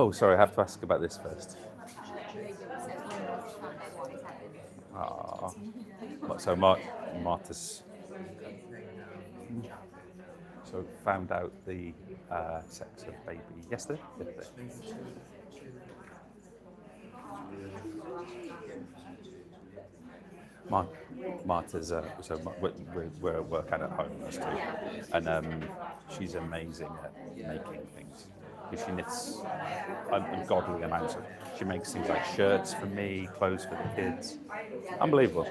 Oh, sorry, I have to ask about this first. So Martha's found out the sex of baby yesterday. Martha's we're at work and at home, us two, and she's amazing at making things. She knits ungodly amounts of. She makes things like shirts for me, clothes for the kids. Unbelievable.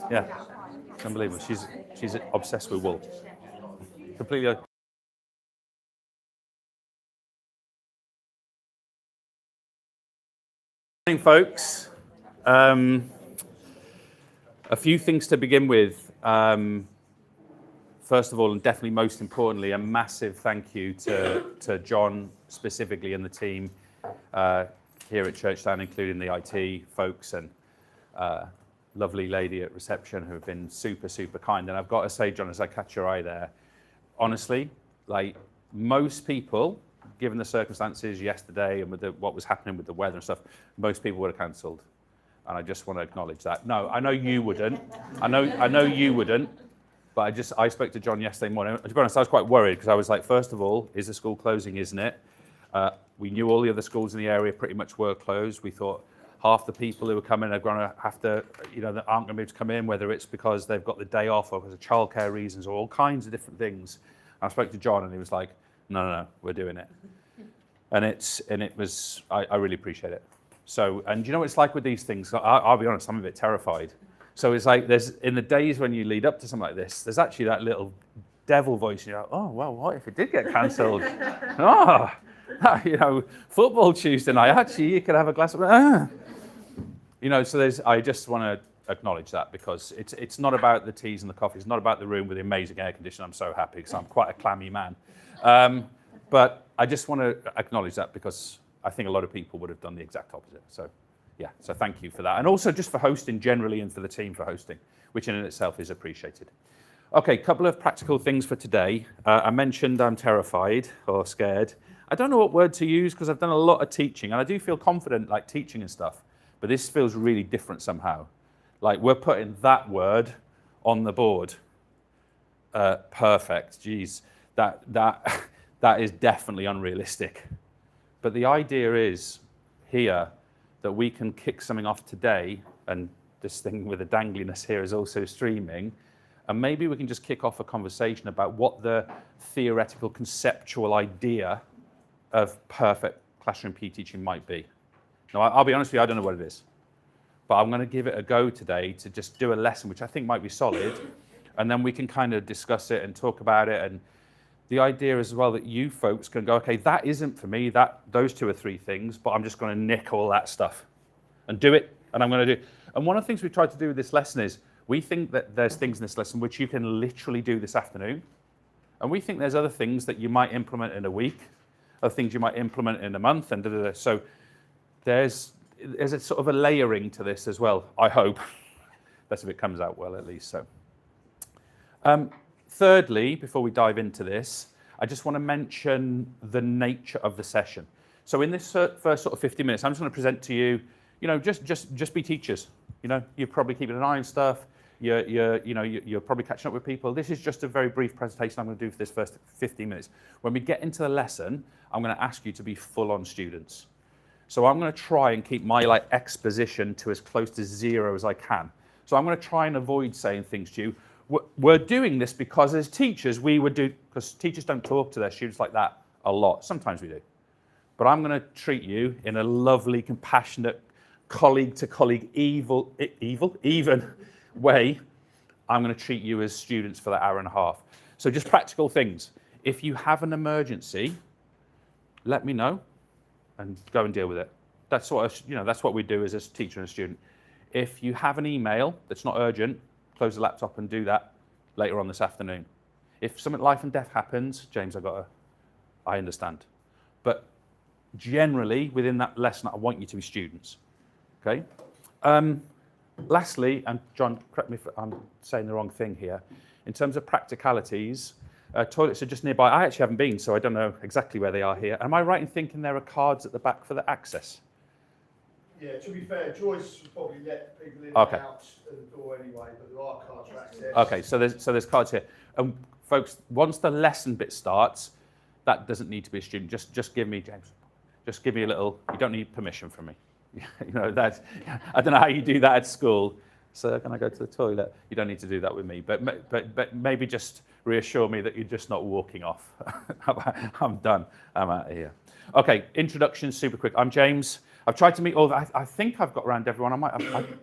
Yeah, it's unbelievable. She's obsessed with wool. Completely. Morning, folks. A few things to begin with. First of all, and definitely most importantly, a massive thank you to John specifically and the team here at Churchtown, including the IT folks and lovely lady at reception who have been super, super kind. And I've got to say, John, as I catch your eye there, honestly, like most people, given the circumstances yesterday and with what was happening with the weather and stuff, most people would have cancelled. And I just want to acknowledge that. No, I know you wouldn't. I know you wouldn't. But I spoke to John yesterday morning. To be honest, I was quite worried because I was like, first of all, is the school closing, isn't it? We knew all the other schools in the area pretty much were closed. We thought half the people who were coming are going to have to, that aren't going to be able to come in, whether it's because they've got the day off or because of childcare reasons or all kinds of different things. And I spoke to John and he was like, no, we're doing it. And it was, I really appreciate it. So, and you know what it's like with these things? I'll be honest, I'm a bit terrified. So it's like in the days when you lead up to something like this, there's actually that little devil voice. You're like, oh, well, what if it did get cancelled? Football Tuesday night, actually, you could have a glass of, so I just want to acknowledge that because it's not about the teas and the coffee. It's not about the room with the amazing air conditioning. I'm so happy because I'm quite a clammy man. But I just want to acknowledge that because I think a lot of people would have done the exact opposite. So, yeah, so thank you for that. And also just for hosting generally and for the team for hosting, which in itself is appreciated. Okay, couple of practical things for today. I mentioned I'm terrified or scared. I don't know what word to use because I've done a lot of teaching and I do feel confident like teaching and stuff, but this feels really different somehow. Like we're putting that word on the board. Perfect, geez, that is definitely unrealistic. But the idea is here that we can kick something off today, and this thing with the dangliness here is also streaming, and maybe we can just kick off a conversation about what the theoretical, conceptual idea of perfect classroom PE teaching might be. Now, I'll be honest with you, I don't know what it is, but I'm going to give it a go today to just do a lesson, which I think might be solid, and then we can kind of discuss it and talk about it. And the idea as well that you folks can go, okay, that isn't for me, those 2 or 3 things, but I'm just going to nick all that stuff and do it, and I'm going to do. And one of the things we tried to do with this lesson is we think that there's things in this lesson which you can literally do this afternoon, and we think there's other things that you might implement in a week, other things you might implement in a month, and da-da-da. So there's a sort of a layering to this as well, I hope. That's if it comes out well, at least. So. Thirdly, before we dive into this, I just want to mention the nature of the session. So in this first sort of 50 minutes, I'm just going to present to you, just be teachers. You're probably keeping an eye on stuff. You're probably catching up with people. This is just a very brief presentation I'm going to do for this first 15 minutes. When we get into the lesson, I'm going to ask you to be full-on students. So I'm going to try and keep my exposition to as close to 0 as I can. So I'm going to try and avoid saying things to you. We're doing this because as teachers, we would do, because teachers don't talk to their students like that a lot. Sometimes we do. But I'm going to treat you in a lovely, compassionate, colleague-to-colleague, even way. I'm going to treat you as students for that hour and a half. So just practical things. If you have an emergency, let me know and go and deal with it. That's what we do as a teacher and a student. If you have an email that's not urgent, close the laptop and do that later on this afternoon. If something life and death happens, James, I understand. But generally, within that lesson, I want you to be students, okay? Lastly, and John, correct me if I'm saying the wrong thing here, in terms of practicalities, Toilets are just nearby. I actually haven't been, so I don't know exactly where they are here. Am I right in thinking there are cards at the back for the access? Yeah, to be fair, Joyce would probably let people in and out at the door anyway, but there are cards for access. Okay, so there's cards here. And folks, once the lesson bit starts, that doesn't need to be a student. Just give me, James, just give me a little, you don't need permission from me. You know, that's, I don't know how you do that at school. So can I go to the toilet? You don't need to do that with me, but maybe just reassure me that you're just not walking off. I'm done. I'm out of here. Okay, introduction, super quick. I'm James. I've tried to meet all. I think I've got around everyone. I might not.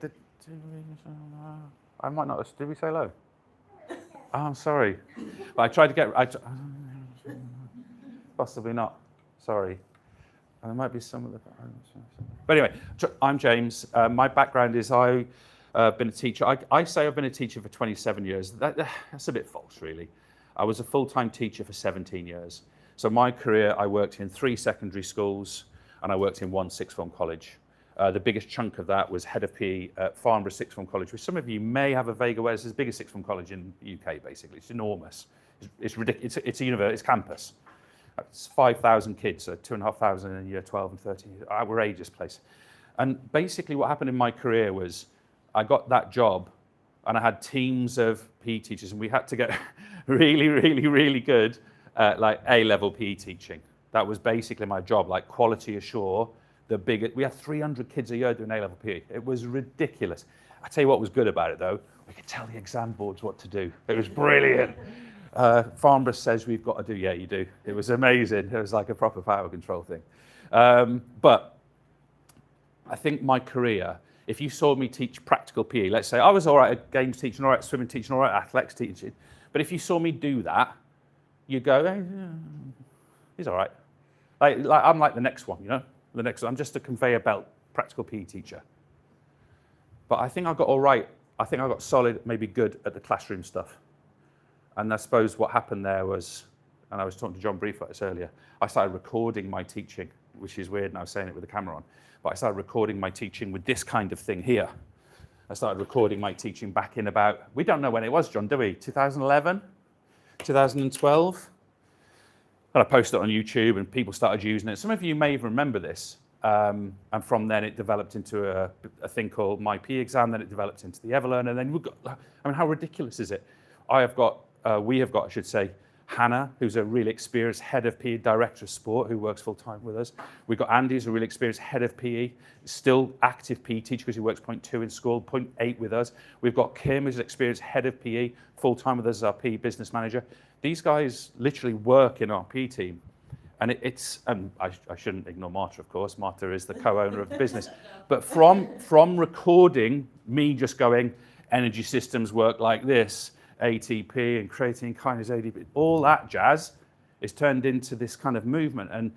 Did we say hello? Oh, I'm sorry. But I tried to get. Possibly not. Sorry. There might be some of the. But anyway, I'm James. My background is I've been a teacher. I say I've been a teacher for 27 years. That's a bit false, really. I was a full-time teacher for 17 years. So my career, I worked in 3 secondary schools and I worked in 1 sixth form college. The biggest chunk of that was head of PE at Farnborough Sixth Form College, which some of you may have a vague awareness. It's the biggest sixth form college in the UK, basically. It's enormous. It's ridiculous. It's a university. It's campus. It's 5,000 kids, so 2,500 in year 12 and 13. Outrageous place. And basically what happened in my career was I got that job and I had teams of PE teachers and we had to get really, really, really good at like A-level PE teaching. That was basically my job, like quality assure. We had 300 kids a year doing A-level PE. It was ridiculous. I tell you what was good about it though, we could tell the exam boards what to do. It was brilliant. Farnborough says we've got to do, yeah, you do. It was amazing. It was like a proper power control thing. But I think my career, if you saw me teach practical PE, let's say I was all right at games teaching, all right at swimming teaching, all right at athletics teaching, but if you saw me do that, you go, hey, he's all right. Like I'm like the next one, you know? The next one. I'm just a conveyor belt practical PE teacher. But I think I got all right. I think I got solid, maybe good at the classroom stuff. And I suppose what happened there was, and I was talking to John briefly about this earlier, I started recording my teaching, which is weird, and I was saying it with the camera on, but I started recording my teaching with this kind of thing here. I started recording my teaching back in about, we don't know when it was, John, do we? 2011? 2012? And I posted it on YouTube and people started using it. Some of you may even remember this. And from then it developed into a thing called My PE Exam, then it developed into the EverLearner, and then we've got, I mean, how ridiculous is it? We have got, I should say, Hannah, who's a really experienced head of PE, director of sport, who works full-time with us. We've got Andy, who's a really experienced head of PE, still active PE teacher because he works 0.2 in school, 0.8 with us. We've got Kim, who's an experienced head of PE, full-time with us as our PE business manager. These guys literally work in our PE team. And I shouldn't ignore Marta, of course. Marta is the co-owner of the business. But from recording me just going, energy systems work like this, ATP and creatine kinase ADP, all that jazz is turned into this kind of movement and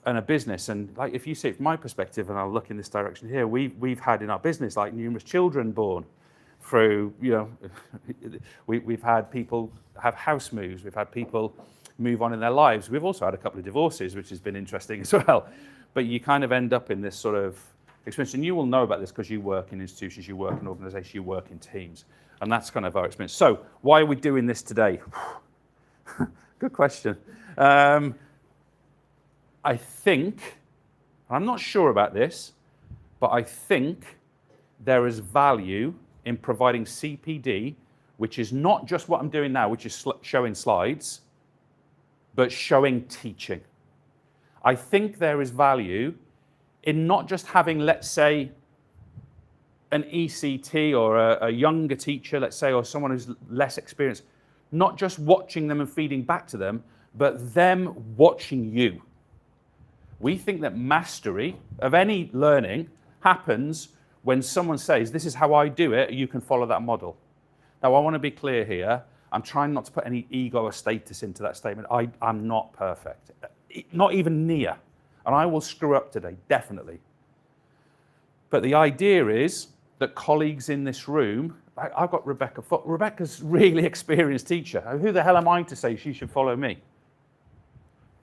a business. And like if you see it from my perspective, and I'll look in this direction here, we've had in our business like numerous children born through, you know, we've had people have house moves, we've had people move on in their lives. We've also had a couple of divorces, which has been interesting as well. But you kind of end up in this sort of experience, and you will know about this because you work in institutions, you work in organizations, you work in teams. And that's kind of our experience. So why are we doing this today? Good question. I think, I'm not sure about this, but I think there is value in providing CPD, which is not just what I'm doing now, which is showing slides, but showing teaching. I think there is value in not just having, let's say, an ECT or a younger teacher, let's say, or someone who's less experienced, not just watching them and feeding back to them, but them watching you. We think that mastery of any learning happens when someone says, this is how I do it, you can follow that model. Now, I want to be clear here. I'm trying not to put any ego or status into that statement. I'm not perfect, not even near. And I will screw up today, definitely. But the idea is that colleagues in this room, I've got Rebecca. Rebecca's really experienced teacher. Who the hell am I to say she should follow me?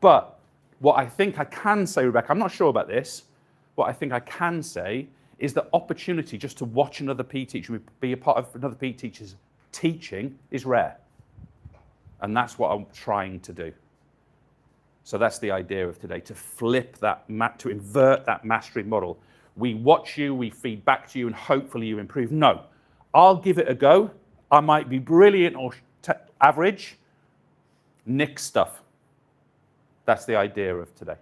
But what I think I can say, Rebecca, I'm not sure about this. What I think I can say is the opportunity just to watch another PE teacher, be a part of another PE teacher's teaching is rare. And that's what I'm trying to do. So that's the idea of today, to flip that, to invert that mastery model. We watch you, we feed back to you, and hopefully you improve. No, I'll give it a go. I might be brilliant or average. Nick stuff. That's the idea of today.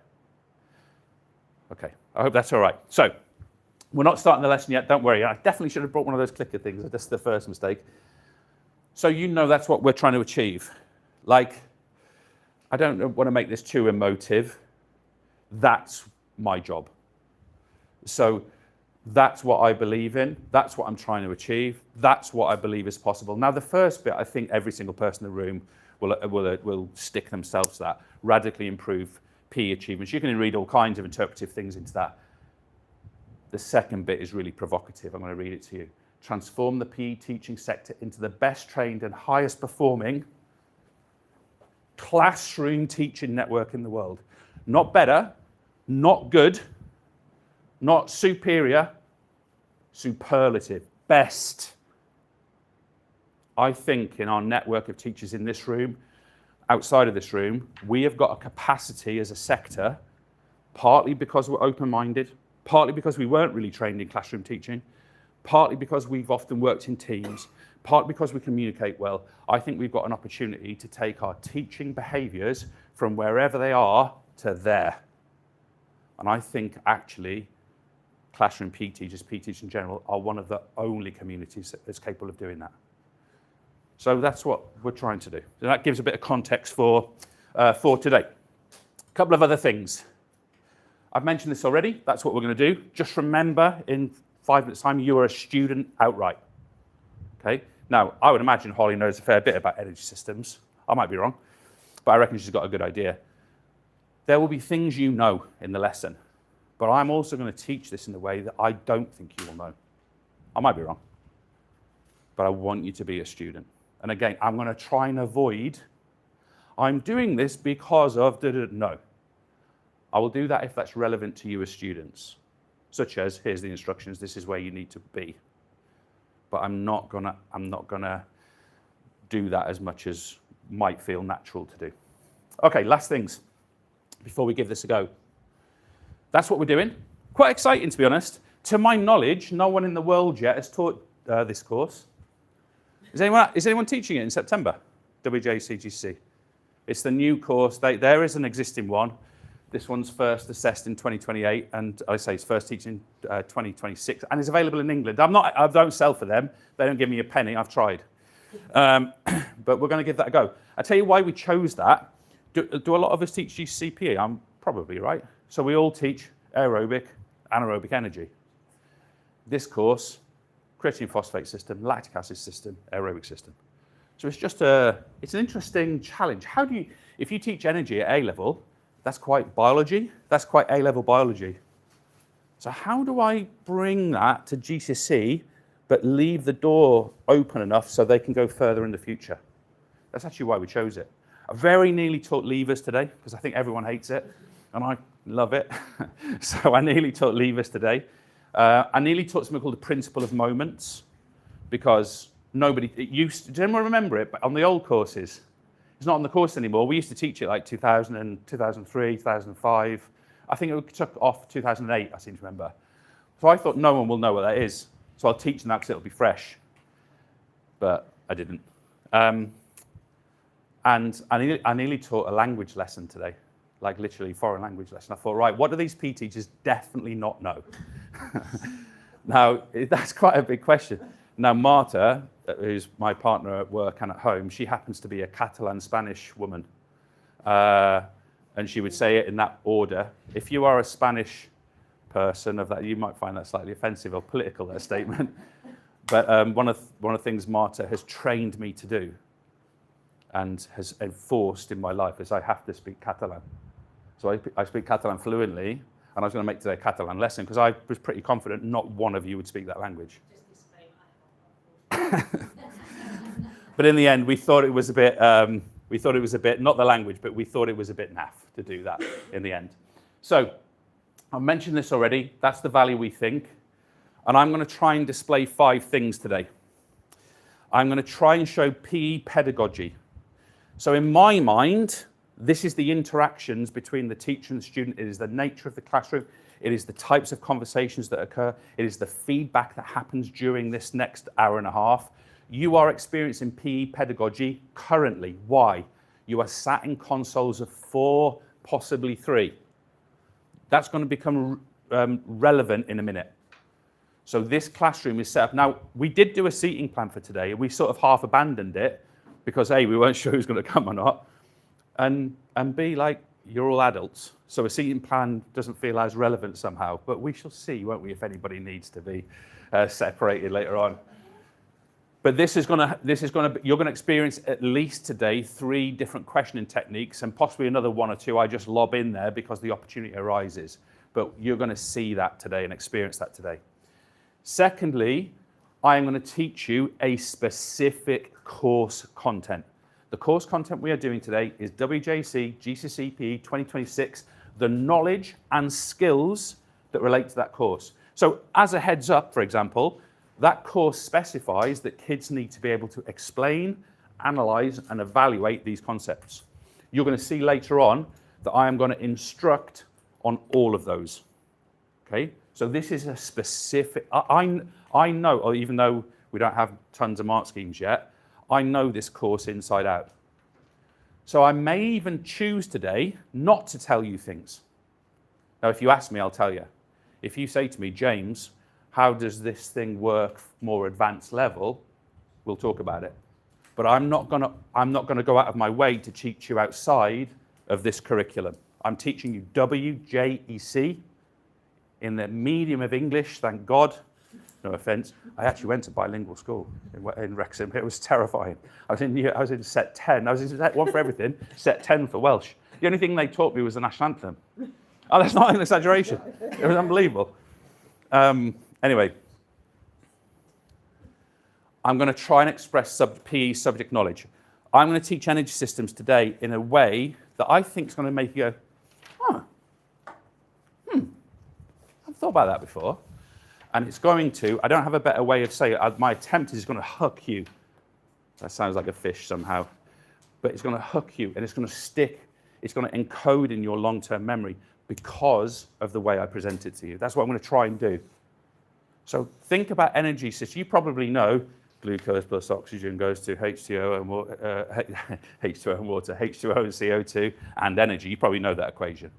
Okay, I hope that's all right. So, we're not starting the lesson yet, don't worry. I definitely should have brought one of those clicker things. That's the first mistake. So you know that's what we're trying to achieve. Like, I don't want to make this too emotive. That's my job. So that's what I believe in. That's what I'm trying to achieve. That's what I believe is possible. Now, the first bit, I think every single person in the room will stick themselves to that. Radically improve PE achievements. You can read all kinds of interpretive things into that. The second bit is really provocative. I'm going to read it to you. Transform the PE teaching sector into the best trained and highest performing classroom teaching network in the world. Not better, not good, not superior, superlative, best. I think in our network of teachers in this room, outside of this room, we have got a capacity as a sector, partly because we're open-minded, partly because we weren't really trained in classroom teaching, partly because we've often worked in teams, partly because we communicate well. I think we've got an opportunity to take our teaching behaviours from wherever they are to there. And I think actually classroom PE teachers, PE teachers in general, are one of the only communities that's capable of doing that. So that's what we're trying to do. So that gives a bit of context for today. A couple of other things. I've mentioned this already. That's what we're going to do. Just remember, in 5 minutes' time, you are a student outright. Okay? Now, I would imagine Holly knows a fair bit about energy systems. I might be wrong, but I reckon she's got a good idea. There will be things you know in the lesson, but I'm also going to teach this in a way that I don't think you will know. I might be wrong, but I want you to be a student. And again, I'm going to try and avoid, I'm doing this because of, no. I will do that if that's relevant to you as students, such as, here's the instructions, this is where you need to be. But I'm not gonna do that as much as might feel natural to do. Okay, last things before we give this a go. That's what we're doing. Quite exciting, to be honest. To my knowledge, no one in the world yet has taught this course. Is anyone teaching it in September? WJCGC. It's the new course. There is an existing one. This one's first assessed in 2028, and I say it's first teaching in 2026, and it's available in England. I don't sell for them. They don't give me a penny. I've tried. But we're going to give that a go. I'll tell you why we chose that. Do a lot of us teach GCSE PE? I'm probably right. So we all teach aerobic, anaerobic energy. This course, creatine phosphate system, lactic acid system, aerobic system. So it's an interesting challenge. How do you, if you teach energy at A level, that's quite biology, that's quite A-level biology. So how do I bring that to GCSE, but leave the door open enough so they can go further in the future? That's actually why we chose it. I very nearly taught levers today, because I think everyone hates it, and I love it. So I nearly taught levers today. I nearly taught something called the principle of moments, because does anyone remember it? But on the old courses, it's not on the course anymore. We used to teach it like 2000 and 2003, 2005. I think it took off 2008, I seem to remember. So I thought no one will know what that is. So I'll teach them that because it'll be fresh. But I didn't. And I nearly taught a language lesson today, like literally foreign language lesson. I thought, right, what do these PE teachers definitely not know? Now, that's quite a big question. Now, Marta, who's my partner at work and at home, she happens to be a Catalan Spanish woman. And she would say it in that order. If you are a Spanish person of that, you might find that slightly offensive or political, that statement. But one of the things Marta has trained me to do and has enforced in my life is I have to speak Catalan. So I speak Catalan fluently, and I was going to make today a Catalan lesson because I was pretty confident not one of you would speak that language. But in the end, we thought it was a bit, not the language, but we thought it was a bit naff to do that in the end. So I mentioned this already. That's the value we think. And I'm going to try and display 5 things today. I'm going to try and show PE pedagogy. So in my mind, this is the interactions between the teacher and the student. It is the nature of the classroom. It is the types of conversations that occur. It is the feedback that happens during this next hour and a half. You are experiencing PE pedagogy currently. Why? You are sat in consoles of 4, possibly 3. That's going to become relevant in a minute. So this classroom is set up. Now, we did do a seating plan for today. We sort of half abandoned it because A, we weren't sure who's going to come or not. And B, like, you're all adults. So a seating plan doesn't feel as relevant somehow. But we shall see, won't we, if anybody needs to be separated later on. But you're going to experience at least today 3 different questioning techniques and possibly another 1 or 2 I just lob in there because the opportunity arises. But you're going to see that today and experience that today. Secondly, I am going to teach you a specific course content. The course content we are doing today is WJC GCSE PE 2026, the knowledge and skills that relate to that course. So as a heads up, for example, that course specifies that kids need to be able to explain, analyze, and evaluate these concepts. You're going to see later on that I am going to instruct on all of those. Okay? So this is a specific, I know, or even though we don't have tons of mark schemes yet, I know this course inside out. So I may even choose today not to tell you things. Now, if you ask me, I'll tell you. If you say to me, James, how does this thing work more advanced level? We'll talk about it. But I'm not gonna go out of my way to teach you outside of this curriculum. I'm teaching you WJEC in the medium of English, thank God. No offense. I actually went to bilingual school in Wrexham. It was terrifying. I was in set 10. I was in set 1 for everything, set 10 for Welsh. The only thing they taught me was the national anthem. Oh, that's not an exaggeration. It was unbelievable. Anyway, I'm going to try and express PE subject knowledge. I'm going to teach energy systems today in a way that I think is going to make you go, I've thought about that before. And it's going to, I don't have a better way of saying it, my attempt is going to hook you. That sounds like a fish somehow. But it's going to hook you and it's going to stick, it's going to encode in your long-term memory because of the way I present it to you. That's what I'm going to try and do. So think about energy systems. You probably know glucose plus oxygen goes to H2O and water, H2O and water, H2O and CO2 and energy. You probably know that equation.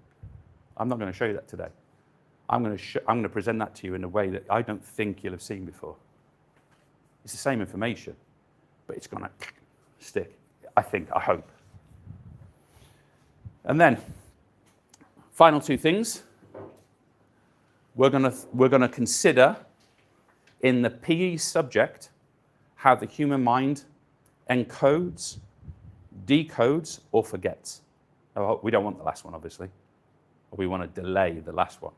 I'm not going to show you that today. I'm going to present that to you in a way that I don't think you'll have seen before. It's the same information, but it's going to stick, I think, I hope. And then, final 2 things. We're going to consider in the PE subject how the human mind encodes, decodes, or forgets. We don't want the last one, obviously. We want to delay the last one.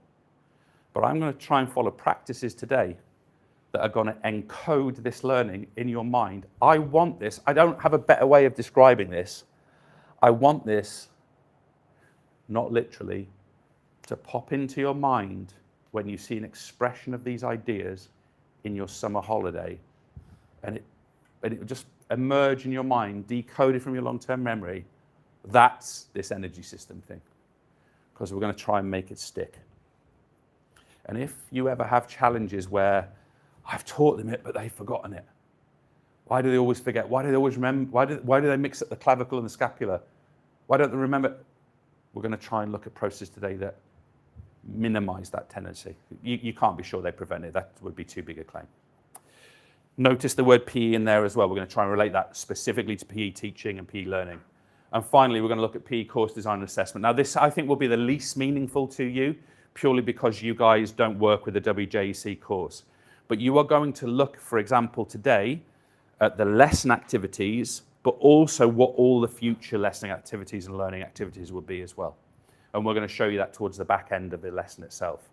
But I'm going to try and follow practices today that are going to encode this learning in your mind. I want this. I don't have a better way of describing this. I want this, not literally, to pop into your mind when you see an expression of these ideas in your summer holiday. And it will just emerge in your mind, decoded from your long-term memory. That's this energy system thing. Because we're going to try and make it stick. And if you ever have challenges where I've taught them it, but they've forgotten it. Why do they always forget? Why do they always remember? Why do they mix up the clavicle and the scapula? Why don't they remember? We're going to try and look at processes today that minimize that tendency. You can't be sure they prevent it. That would be too big a claim. Notice the word PE in there as well. We're going to try and relate that specifically to PE teaching and PE learning. And finally, we're going to look at PE course design and assessment. Now, this, I think, will be the least meaningful to you, purely because you guys don't work with the WJEC course. But you are going to look, for example, today at the lesson activities, but also what all the future lesson activities and learning activities will be as well. And we're going to show you that towards the back end of the lesson itself.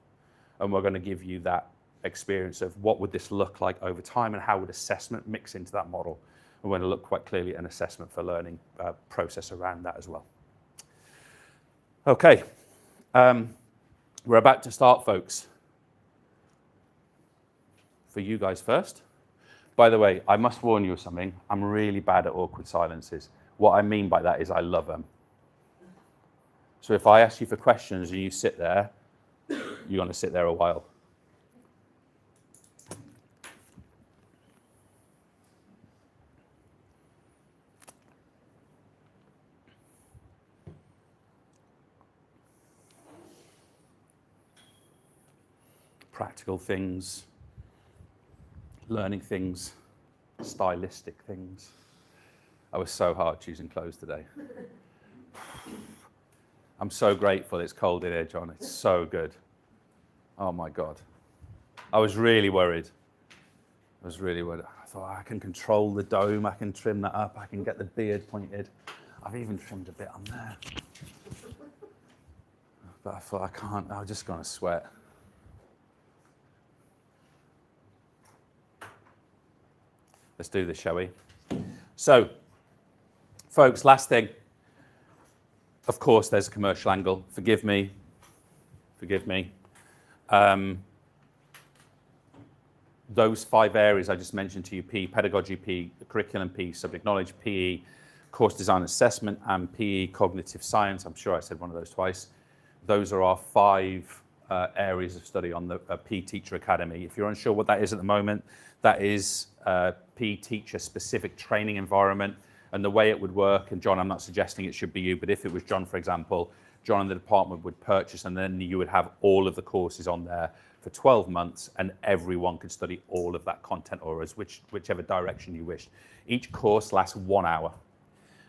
And we're going to give you that experience of what would this look like over time and how would assessment mix into that model. And we're going to look quite clearly at an assessment for learning process around that as well. Okay. We're about to start, folks. For you guys first. By the way, I must warn you of something. I'm really bad at awkward silences. What I mean by that is I love them. So if I ask you for questions and you sit there, you're going to sit there a while. Practical things, learning things, stylistic things. I was so hard choosing clothes today. I'm so grateful it's cold in here, John. It's so good. Oh my God. I was really worried. I thought I can control the dome, I can trim that up, I can get the beard pointed. I've even trimmed a bit on there. But I thought I can't, I'm just going to sweat. Let's do this, shall we? So, folks, last thing. Of course, there's a commercial angle. Forgive me. Those 5 areas I just mentioned to you, PE, pedagogy, PE, curriculum, PE, subject knowledge, PE, course design assessment, and PE, cognitive science. I'm sure I said one of those twice. Those are our 5 areas of study on the PE Teacher Academy. If you're unsure what that is at the moment, that is PE teacher specific training environment. And the way it would work, and John, I'm not suggesting it should be you, but if it was John, for example, John and the department would purchase, and then you would have all of the courses on there for 12 months, and everyone could study all of that content, or as whichever direction you wished. Each course lasts 1 hour,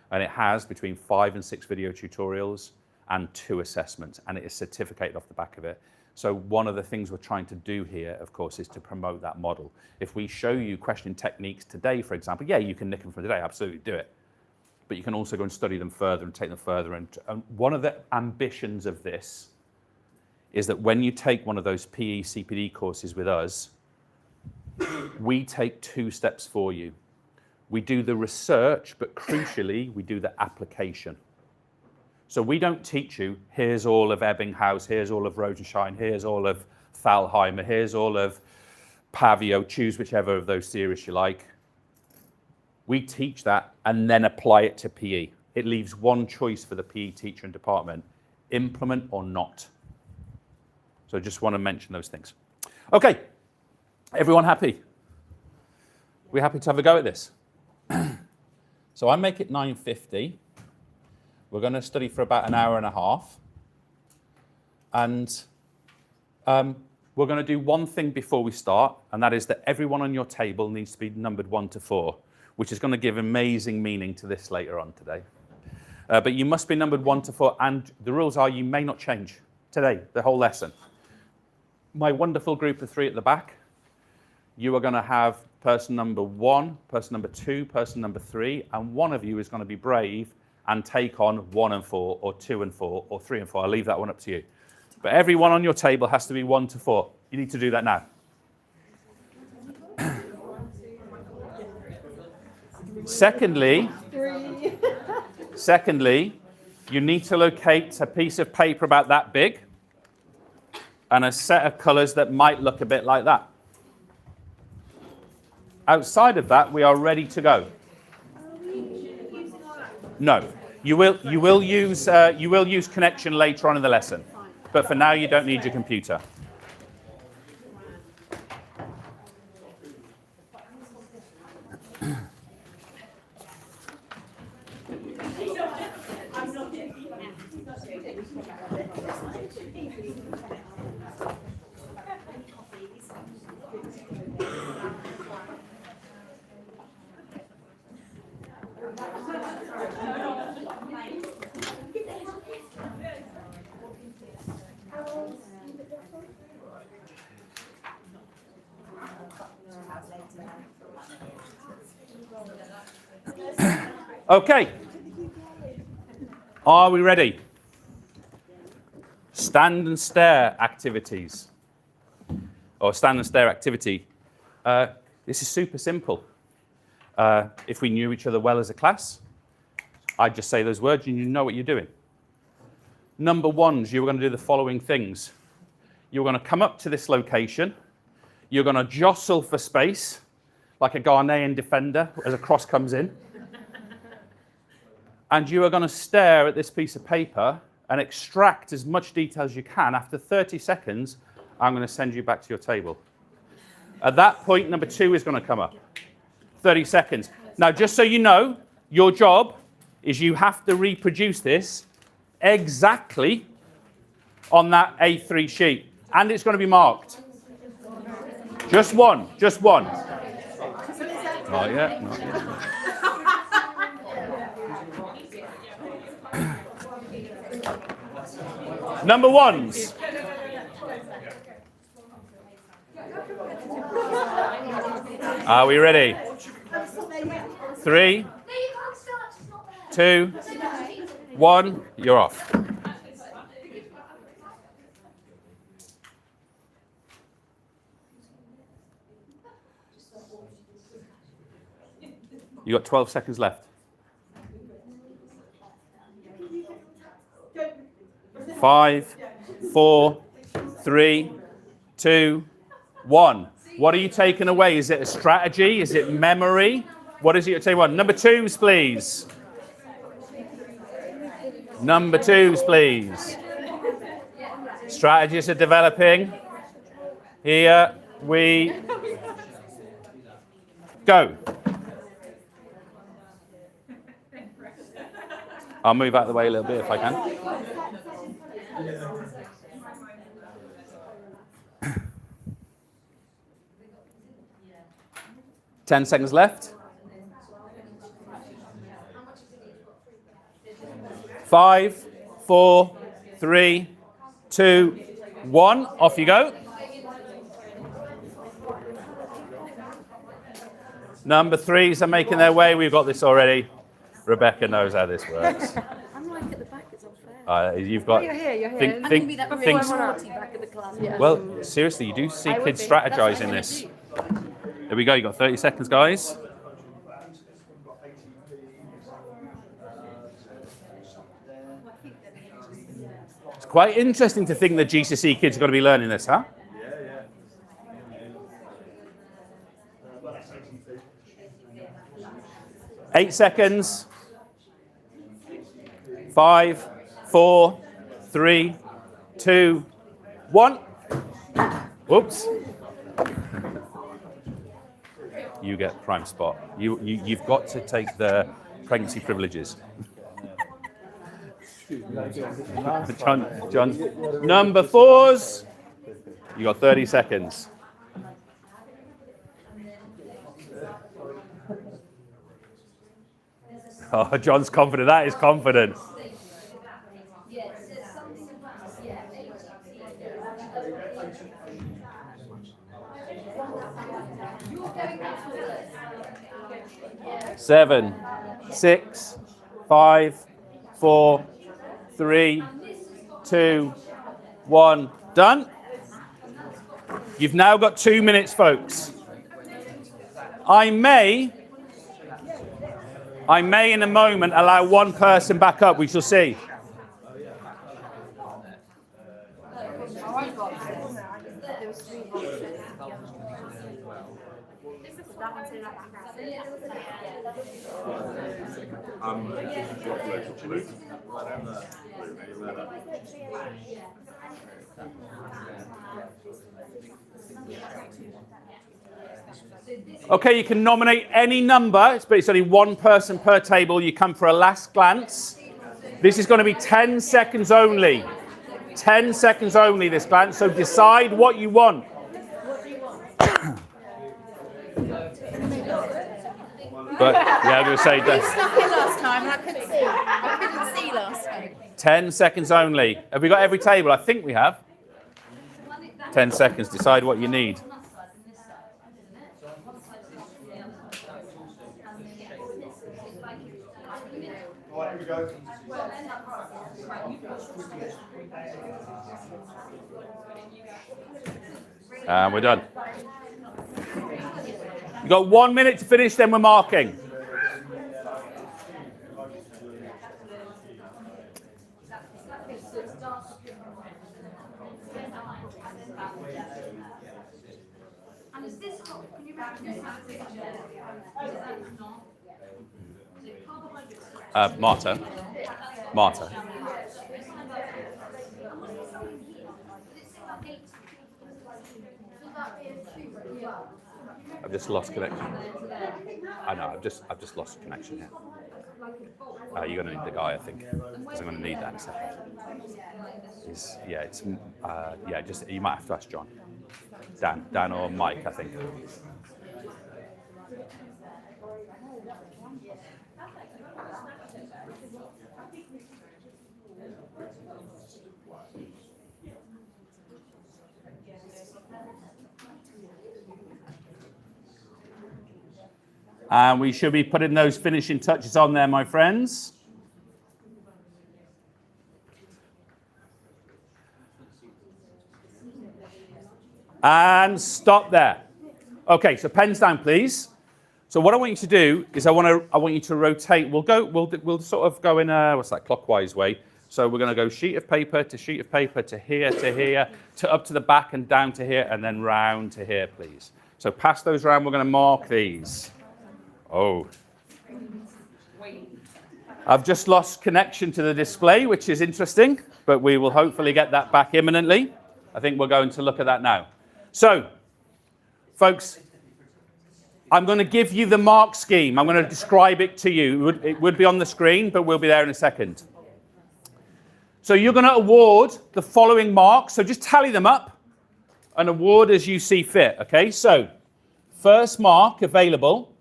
and it has between 5 and 6 video tutorials and 2 assessments, and it is certificated off the back of it. So one of the things we're trying to do here, of course, is to promote that model. If we show you question techniques today, for example, yeah, you can nick them from today, absolutely do it. But you can also go and study them further and take them further. And one of the ambitions of this is that when you take one of those PE CPD courses with us, we take 2 steps for you. We do the research, but crucially, we do the application. So we don't teach you, here's all of Ebbinghaus, here's all of Rosenshine, here's all of Thalheimer, here's all of Pavio, choose whichever of those theories you like. We teach that and then apply it to PE. It leaves one choice for the PE teacher and department, implement or not. So I just want to mention those things. Okay, everyone happy? We happy to have a go at this? So I make it 9:50. We're going to study for about an hour and a half. And we're going to do one thing before we start, and that is that everyone on your table needs to be numbered 1 to 4, which is going to give amazing meaning to this later on today. But you must be numbered 1 to 4, and the rules are you may not change today, the whole lesson. My wonderful group of 3 at the back, you are going to have person number 1, person number 2, person number 3, and one of you is going to be brave and take on 1 and 4, or 2 and 4, or 3 and 4. I'll leave that one up to you. But everyone on your table has to be 1 to 4. You need to do that now. Secondly, you need to locate a piece of paper about that big and a set of colours that might look a bit like that. Outside of that, we are ready to go. No, you will use connection later on in the lesson, but for now you don't need your computer. Okay, are we ready? Stand and stare activities, or stand and stare activity. This is super simple. If we knew each other well as a class, I'd just say those words and you know what you're doing. Number 1, you're going to do the following things. You're going to come up to this location. You're going to jostle for space like a Ghanaian defender as a cross comes in. And you are going to stare at this piece of paper and extract as much detail as you can. After 30 seconds, I'm going to send you back to your table. At that point, number 2 is going to come up. 30 seconds. Now, just so you know, your job is you have to reproduce this exactly on that A3 sheet. And it's going to be marked. Just one. Just one. Not yet. Not yet. Number 1s. Are we ready? 3, 2, 1. You're off. You got 12 seconds left. 5, 4, 3, 2, 1. What are you taking away? Is it a strategy? Is it memory? What is it you're taking away? Number 2s, please. Number 2s, please. Strategies are developing. Here we go. I'll move out of the way a little bit if I can. 10 seconds left. 5, 4, 3, 2, 1. Off you go. Number 3s are making their way. We've got this already. Rebecca knows how this works. I'm like at the back, it's unfair. You've got. You're here. I'm going to be that really naughty back of the class. Yeah. Well, seriously, you do see kids strategize in this. There we go. You got 30 seconds, guys. It's quite interesting to think that GCSE kids are going to be learning this, huh? 8 seconds. 5, 4, 3, 2, 1. Whoops. You get prime spot. You've got to take the pregnancy privileges. John, number 4s. You got 30 seconds. Oh, John's confident. That is confident. Seven, 6, 5, 4, 3, 2, 1. Done. You've now got 2 minutes, folks. I may in a moment allow one person back up. We shall see. Okay, you can nominate any number, but it's only one person per table. You come for a last glance. This is going to be 10 seconds only. 10 seconds only, this glance. So decide what you want. But yeah, I'm going to say that. Stuck in last time and I couldn't see last time. 10 seconds only. Have we got every table? I think we have. 10 seconds. Decide what you need. All right, here we go. And we're done. You've got 1 minute to finish, then we're marking. And is this, can you imagine this? Marta. Marta. I've just lost connection. I know, I've just lost connection here. You're going to need the guy, I think, because I'm going to need that in a second. Just you might have to ask John, Dan or Mike, I think. And we should be putting those finishing touches on there, my friends. And stop there. Okay, so pens down, please. So what I want you to do is I want you to rotate. We'll sort of go in a clockwise way. So we're going to go sheet of paper to here to up to the back and down to here and then round to here, please. So pass those round. We're going to mark these. Oh. I've just lost connection to the display, which is interesting, but we will hopefully get that back imminently. I think we're going to look at that now. So, folks, I'm going to give you the mark scheme. I'm going to describe it to you. It would be on the screen, but we'll be there in a second. So you're going to award the following marks. So just tally them up and award as you see fit. Okay, so first mark available.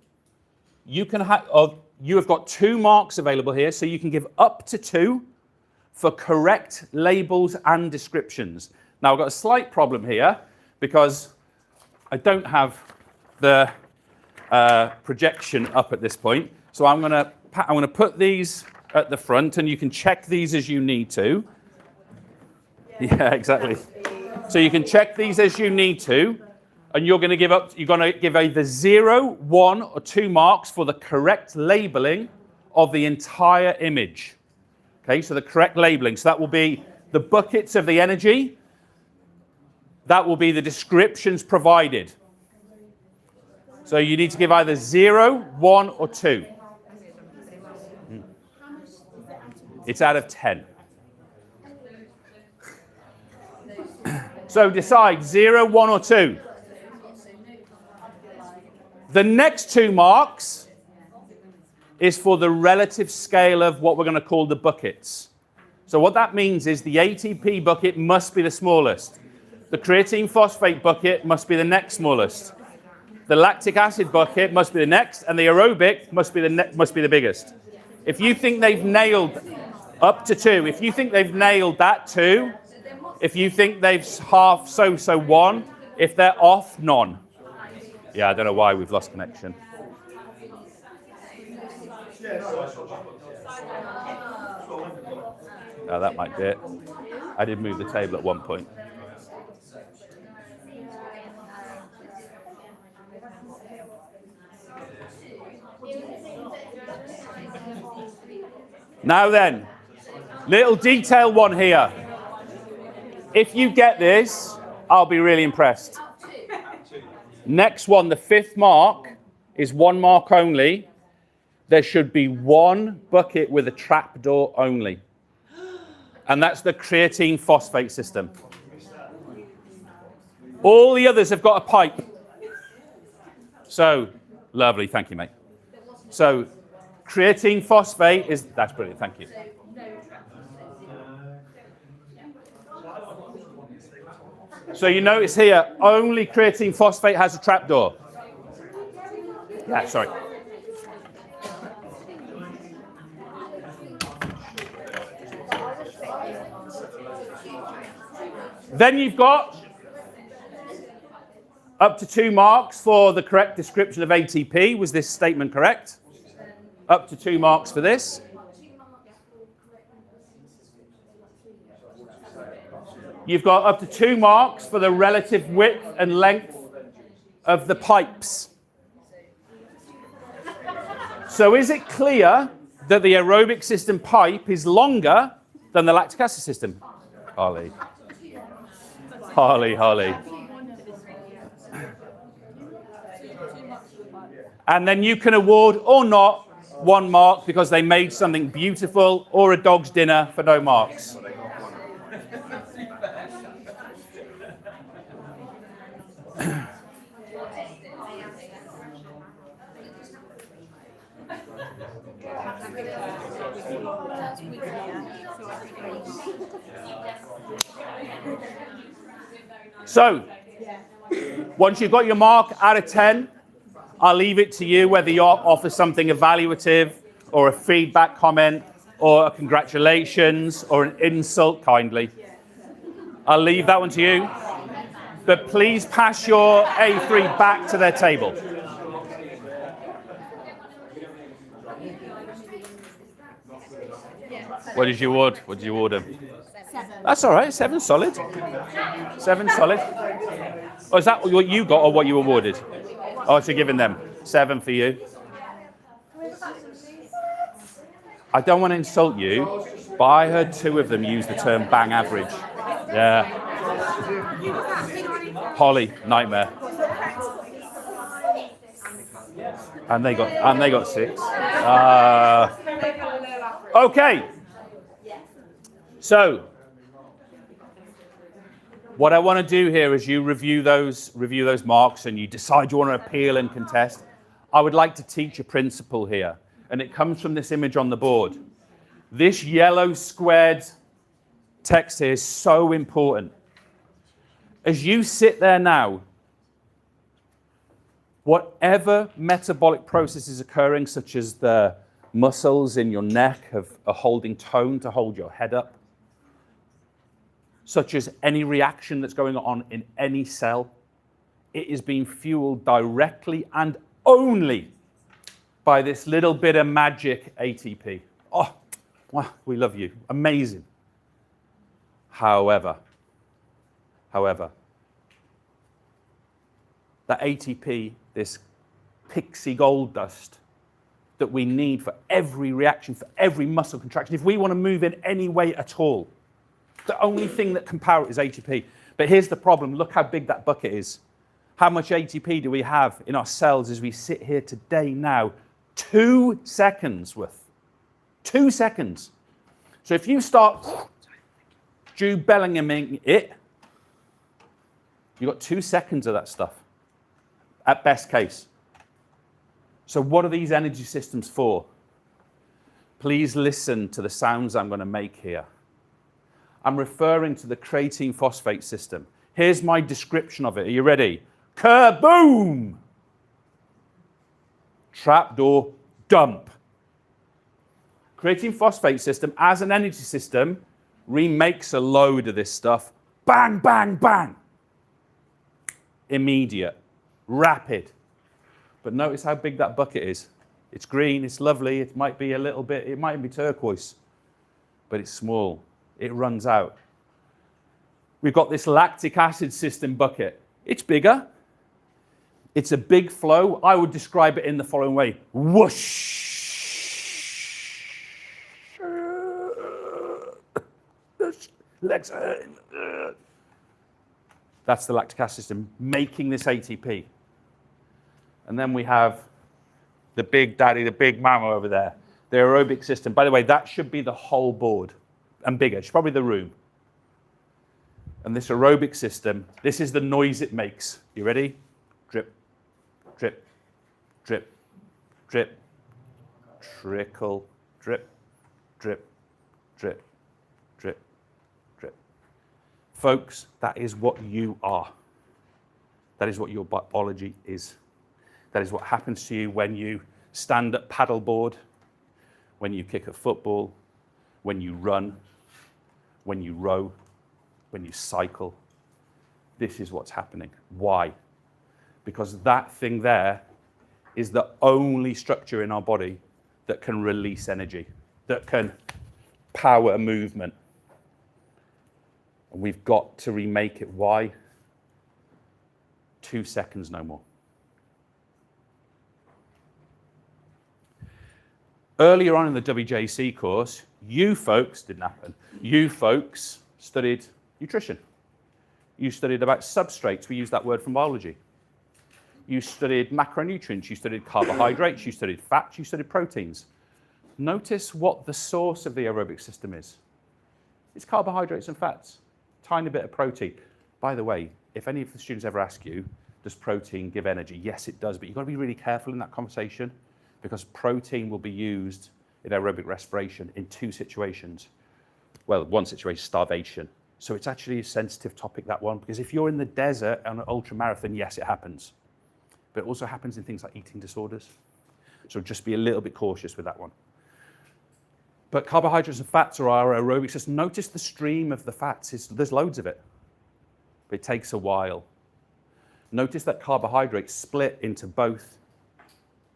You have got 2 marks available here, so you can give up to 2 for correct labels and descriptions. Now, I've got a slight problem here because I don't have the projection up at this point. So I'm going to put these at the front, and you can check these as you need to. Yeah, exactly. So you can check these as you need to. And you're going to give either 0, 1, or 2 marks for the correct labeling of the entire image. Okay, so the correct labeling. So that will be the buckets of the energy. That will be the descriptions provided. So you need to give either 0, 1, or 2. It's out of 10. So decide 0, 1, or 2. The next 2 marks is for the relative scale of what we're going to call the buckets. So what that means is the ATP bucket must be the smallest. The creatine phosphate bucket must be the next smallest. The lactic acid bucket must be the next, and the aerobic must be the biggest. If you think they've nailed up to 2, if you think they've nailed that 2, if you think they've half so 1, if they're off, none. Yeah, I don't know why we've lost connection. Oh, that might be it. I did move the table at one point. Now then, little detail one here. If you get this, I'll be really impressed. Next one, the 5th mark, is 1 mark only. There should be 1 bucket with a trapdoor only. And that's the creatine phosphate system. All the others have got a pipe. So, lovely, thank you, mate. So, creatine phosphate that's brilliant, thank you. So you notice here, only creatine phosphate has a trapdoor. Yeah, sorry. Then you've got up to 2 marks for the correct description of ATP. Was this statement correct? Up to 2 marks for this. You've got up to 2 marks for the relative width and length of the pipes. So is it clear that the aerobic system pipe is longer than the lactic acid system? Holly. And then you can award or not 1 mark because they made something beautiful, or a dog's dinner for no marks. So, once you've got your mark out of 10, I'll leave it to you whether you offer something evaluative or a feedback comment or a congratulations or an insult kindly. I'll leave that one to you. But please pass your A3 back to their table. What did you award? What did you award them? 7. That's all right. 7 solid. 7 solid. Oh, is that what you got or what you awarded? Oh, so you're giving them 7 for you. I don't want to insult you, but I heard 2 of them use the term bang average. Yeah. Holly, nightmare. And they got 6. Okay. So, what I want to do here is you review those marks and you decide you want to appeal and contest. I would like to teach a principle here, and it comes from this image on the board. This yellow squared text here is so important. As you sit there now, whatever metabolic process is occurring, such as the muscles in your neck are holding tone to hold your head up, such as any reaction that's going on in any cell, it is being fueled directly and only by this little bit of magic ATP. Oh, wow, we love you. Amazing. However, that ATP, this pixie gold dust that we need for every reaction, for every muscle contraction, if we want to move in any way at all, the only thing that can power it is ATP. But here's the problem. Look how big that bucket is. How much ATP do we have in our cells as we sit here today now? 2 seconds worth. 2 seconds. So if you start Jude Bellinghaming it, you've got 2 seconds of that stuff, at best case. So what are these energy systems for? Please listen to the sounds I'm going to make here. I'm referring to the creatine phosphate system. Here's my description of it. Are you ready? Kaboom! Trapdoor dump. Creatine phosphate system, as an energy system, remakes a load of this stuff. Bang, bang, bang. Immediate. Rapid. But notice how big that bucket is. It's green, it's lovely, it might be a little bit, it might be turquoise, but it's small. It runs out. We've got this lactic acid system bucket. It's bigger. It's a big flow. I would describe it in the following way. Whoosh. Legs are hurting. That's the lactic acid system making this ATP. And then we have the big daddy, the big mama over there, the aerobic system. By the way, that should be the whole board and bigger. It's probably the room. And this aerobic system, this is the noise it makes. You ready? Drip, drip, drip, drip, trickle, drip, drip, drip, drip, drip. Folks, that is what you are. That is what your biology is. That is what happens to you when you stand at paddleboard, when you kick a football, when you run, when you row, when you cycle. This is what's happening. Why? Because that thing there is the only structure in our body that can release energy, that can power movement. And we've got to remake it. Why? 2 seconds, no more. Earlier on in the WJC course, you folks, didn't happen, you folks studied nutrition. You studied about substrates. We use that word from biology. You studied macronutrients. You studied carbohydrates. You studied fats. You studied proteins. Notice what the source of the aerobic system is. It's carbohydrates and fats, tiny bit of protein. By the way, if any of the students ever ask you, does protein give energy? Yes, it does, but you've got to be really careful in that conversation because protein will be used in aerobic respiration in two situations. Well, one situation, starvation. So it's actually a sensitive topic, that one, because if you're in the desert on an ultra marathon, yes, it happens. But it also happens in things like eating disorders. So just be a little bit cautious with that one. But carbohydrates and fats are our aerobic system. Notice the stream of the fats. There's loads of it. But it takes a while. Notice that carbohydrates split into both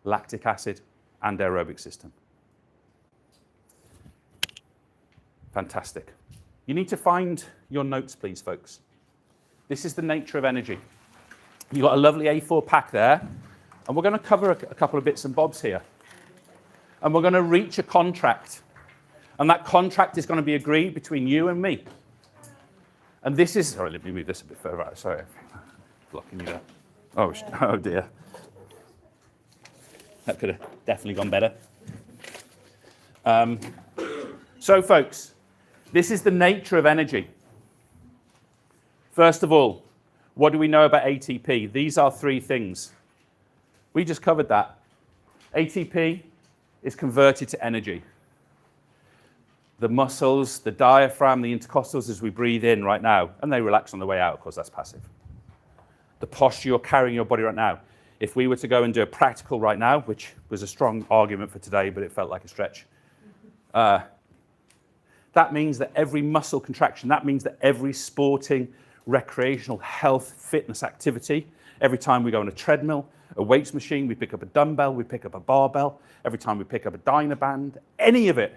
lactic acid and aerobic system. Fantastic. You need to find your notes, please, folks. This is the nature of energy. You've got a lovely A4 pack there, and we're going to cover a couple of bits and bobs here. And we're going to reach a contract. And that contract is going to be agreed between you and me. And this is, sorry, let me move this a bit further out. Sorry, blocking you there. Oh dear. That could have definitely gone better. So, folks, this is the nature of energy. First of all, what do we know about ATP? These are three things. We just covered that. ATP is converted to energy. The muscles, the diaphragm, the intercostals as we breathe in right now, and they relax on the way out, of course, that's passive. The posture you're carrying your body right now. If we were to go and do a practical right now, which was a strong argument for today, but it felt like a stretch, that means that every muscle contraction, that means that every sporting, recreational, health, fitness activity, every time we go on a treadmill, a weights machine, we pick up a dumbbell, we pick up a barbell, every time we pick up a Dynaband, any of it,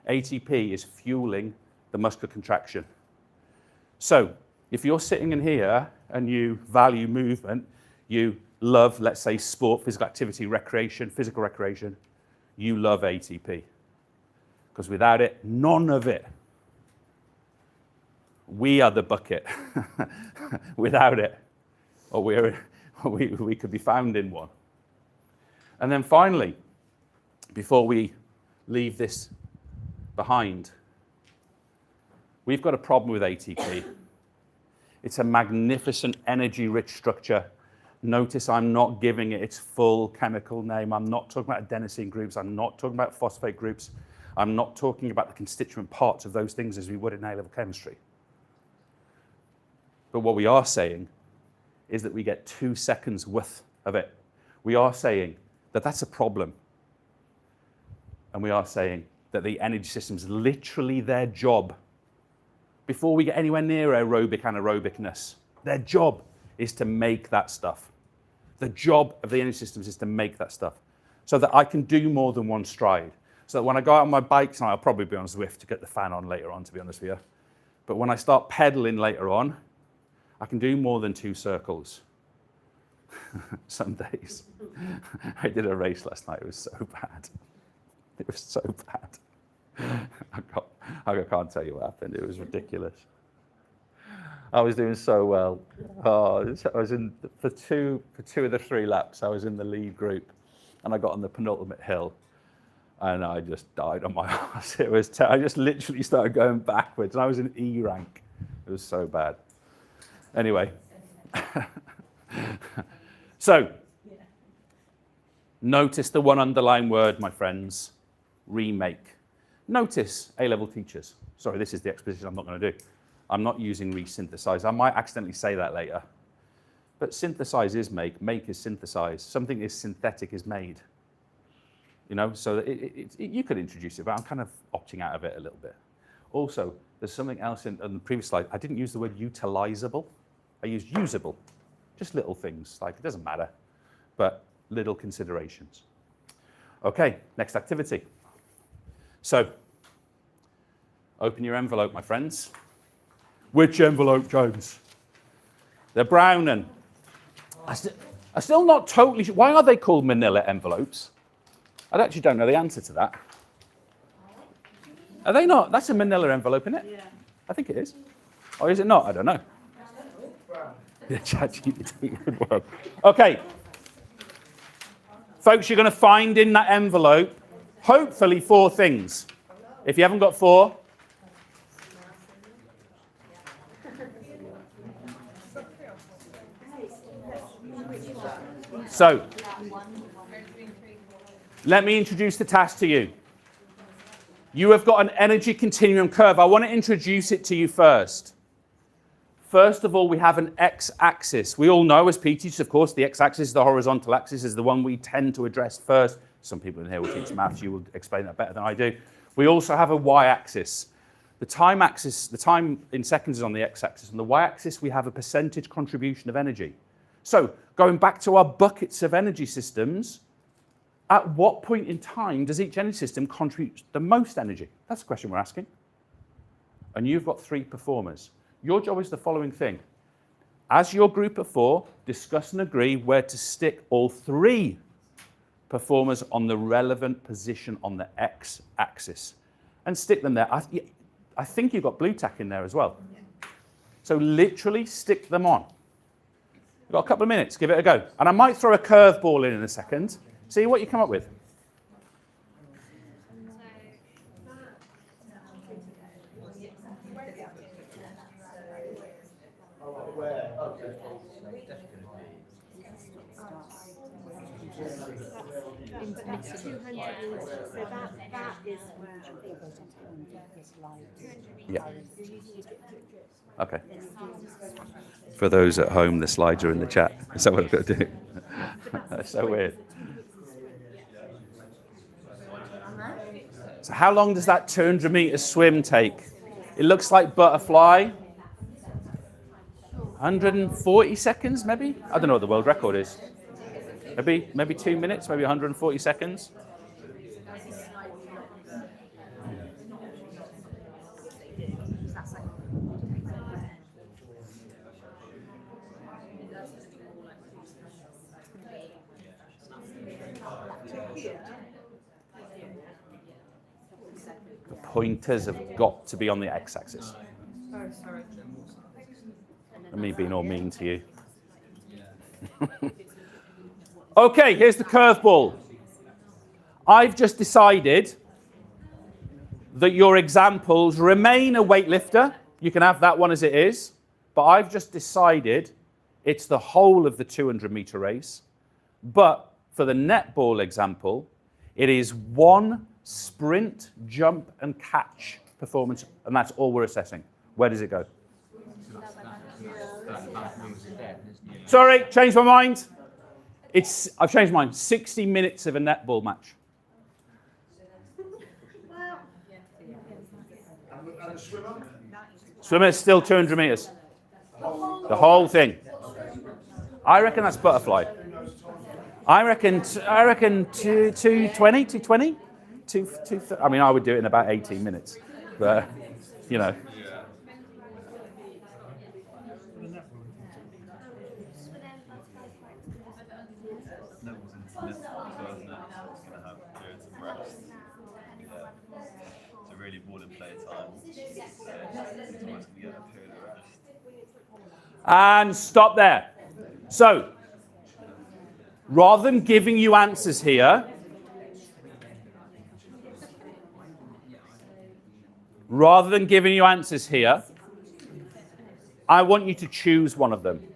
ATP is fueling the muscular contraction. So if you're sitting in here and you value movement, you love, let's say, sport, physical activity, recreation, physical recreation, you love ATP. Because without it, none of it. We are the bucket. Without it, or we could be found in one. And then finally, before we leave this behind, we've got a problem with ATP. It's a magnificent energy-rich structure. Notice I'm not giving it its full chemical name. I'm not talking about adenosine groups. I'm not talking about phosphate groups. I'm not talking about the constituent parts of those things as we would in A-level chemistry. But what we are saying is that we get 2 seconds worth of it. We are saying that that's a problem. And we are saying that the energy system is literally their job. Before we get anywhere near aerobic anaerobicness, their job is to make that stuff. The job of the energy systems is to make that stuff so that I can do more than one stride. So that when I go out on my bike tonight, I'll probably be on Zwift to get the fan on later on, to be honest with you. But when I start pedaling later on, I can do more than 2 circles. Some days. I did a race last night. It was so bad. It was so bad. I can't tell you what happened. It was ridiculous. I was doing so well. I was in for two of the 3 laps. I was in the lead group, and I got on the penultimate hill, and I just died on my ass. It was. I just literally started going backwards, and I was in E rank. It was so bad. Anyway, so notice the one underlying word, my friends. Remake. Notice A-level teachers. Sorry, this is the exposition I'm not going to do. I'm not using resynthesize. I might accidentally say that later. But synthesize is make. Make is synthesize. Something is synthetic is made. You know, so you could introduce it, but I'm kind of opting out of it a little bit. Also, there's something else in the previous slide. I didn't use the word utilizable. I used usable. Just little things, like it doesn't matter, but little considerations. Okay, next activity. So, open your envelope, my friends. Which envelope, James? They're brown and I'm still not totally sure. Why are they called manila envelopes? I actually don't know the answer to that. Are they not? That's a manila envelope, isn't it? Yeah. I think it is. Or is it not? I don't know. Yeah, ChatGPT would work. Okay. Folks, you're going to find in that envelope hopefully 4 things. If you haven't got 4, so let me introduce the task to you. You have got an energy continuum curve. I want to introduce it to you first. First of all, we have an x-axis. We all know as PE teachers, of course, the x-axis, the horizontal axis, is the one we tend to address first. Some people in here will teach maths. You will explain that better than I do. We also have a y-axis. The time axis, the time in seconds is on the x-axis. On the y-axis, we have a percentage contribution of energy. So going back to our buckets of energy systems, at what point in time does each energy system contribute the most energy? That's the question we're asking. And you've got 3 performers. Your job is the following thing. As your group of 4, discuss and agree where to stick all 3 performers on the relevant position on the x-axis. And stick them there. I think you've got blue tack in there as well. So literally stick them on. You've got a couple of minutes, give it a go. And I might throw a curveball in a second. See what you come up with. Yeah. Okay. For those at home, the slides are in the chat. Is that what I've got to do? That's so weird. So how long does that 200 meter swim take? It looks like butterfly. 140 seconds, maybe? I don't know what the world record is. Maybe 2 minutes, maybe 140 seconds. The pointers have got to be on the x-axis. And me being all mean to you. Okay, here's the curveball. I've just decided that your examples remain a weightlifter. You can have that one as it is. But I've just decided it's the whole of the 200 meter race. But for the netball example, it is 1 sprint, jump, and catch performance. And that's all we're assessing. Where does it go? Sorry, changed my mind. I've changed mine. 60 minutes of a netball match. And the swimmer? Swimmer is still 200 meters. The whole thing. I reckon that's butterfly. I reckon 220, 220? I mean, I would do it in about 18 minutes. But, you know. Really important play time. And stop there. So, rather than giving you answers here, I want you to choose one of them.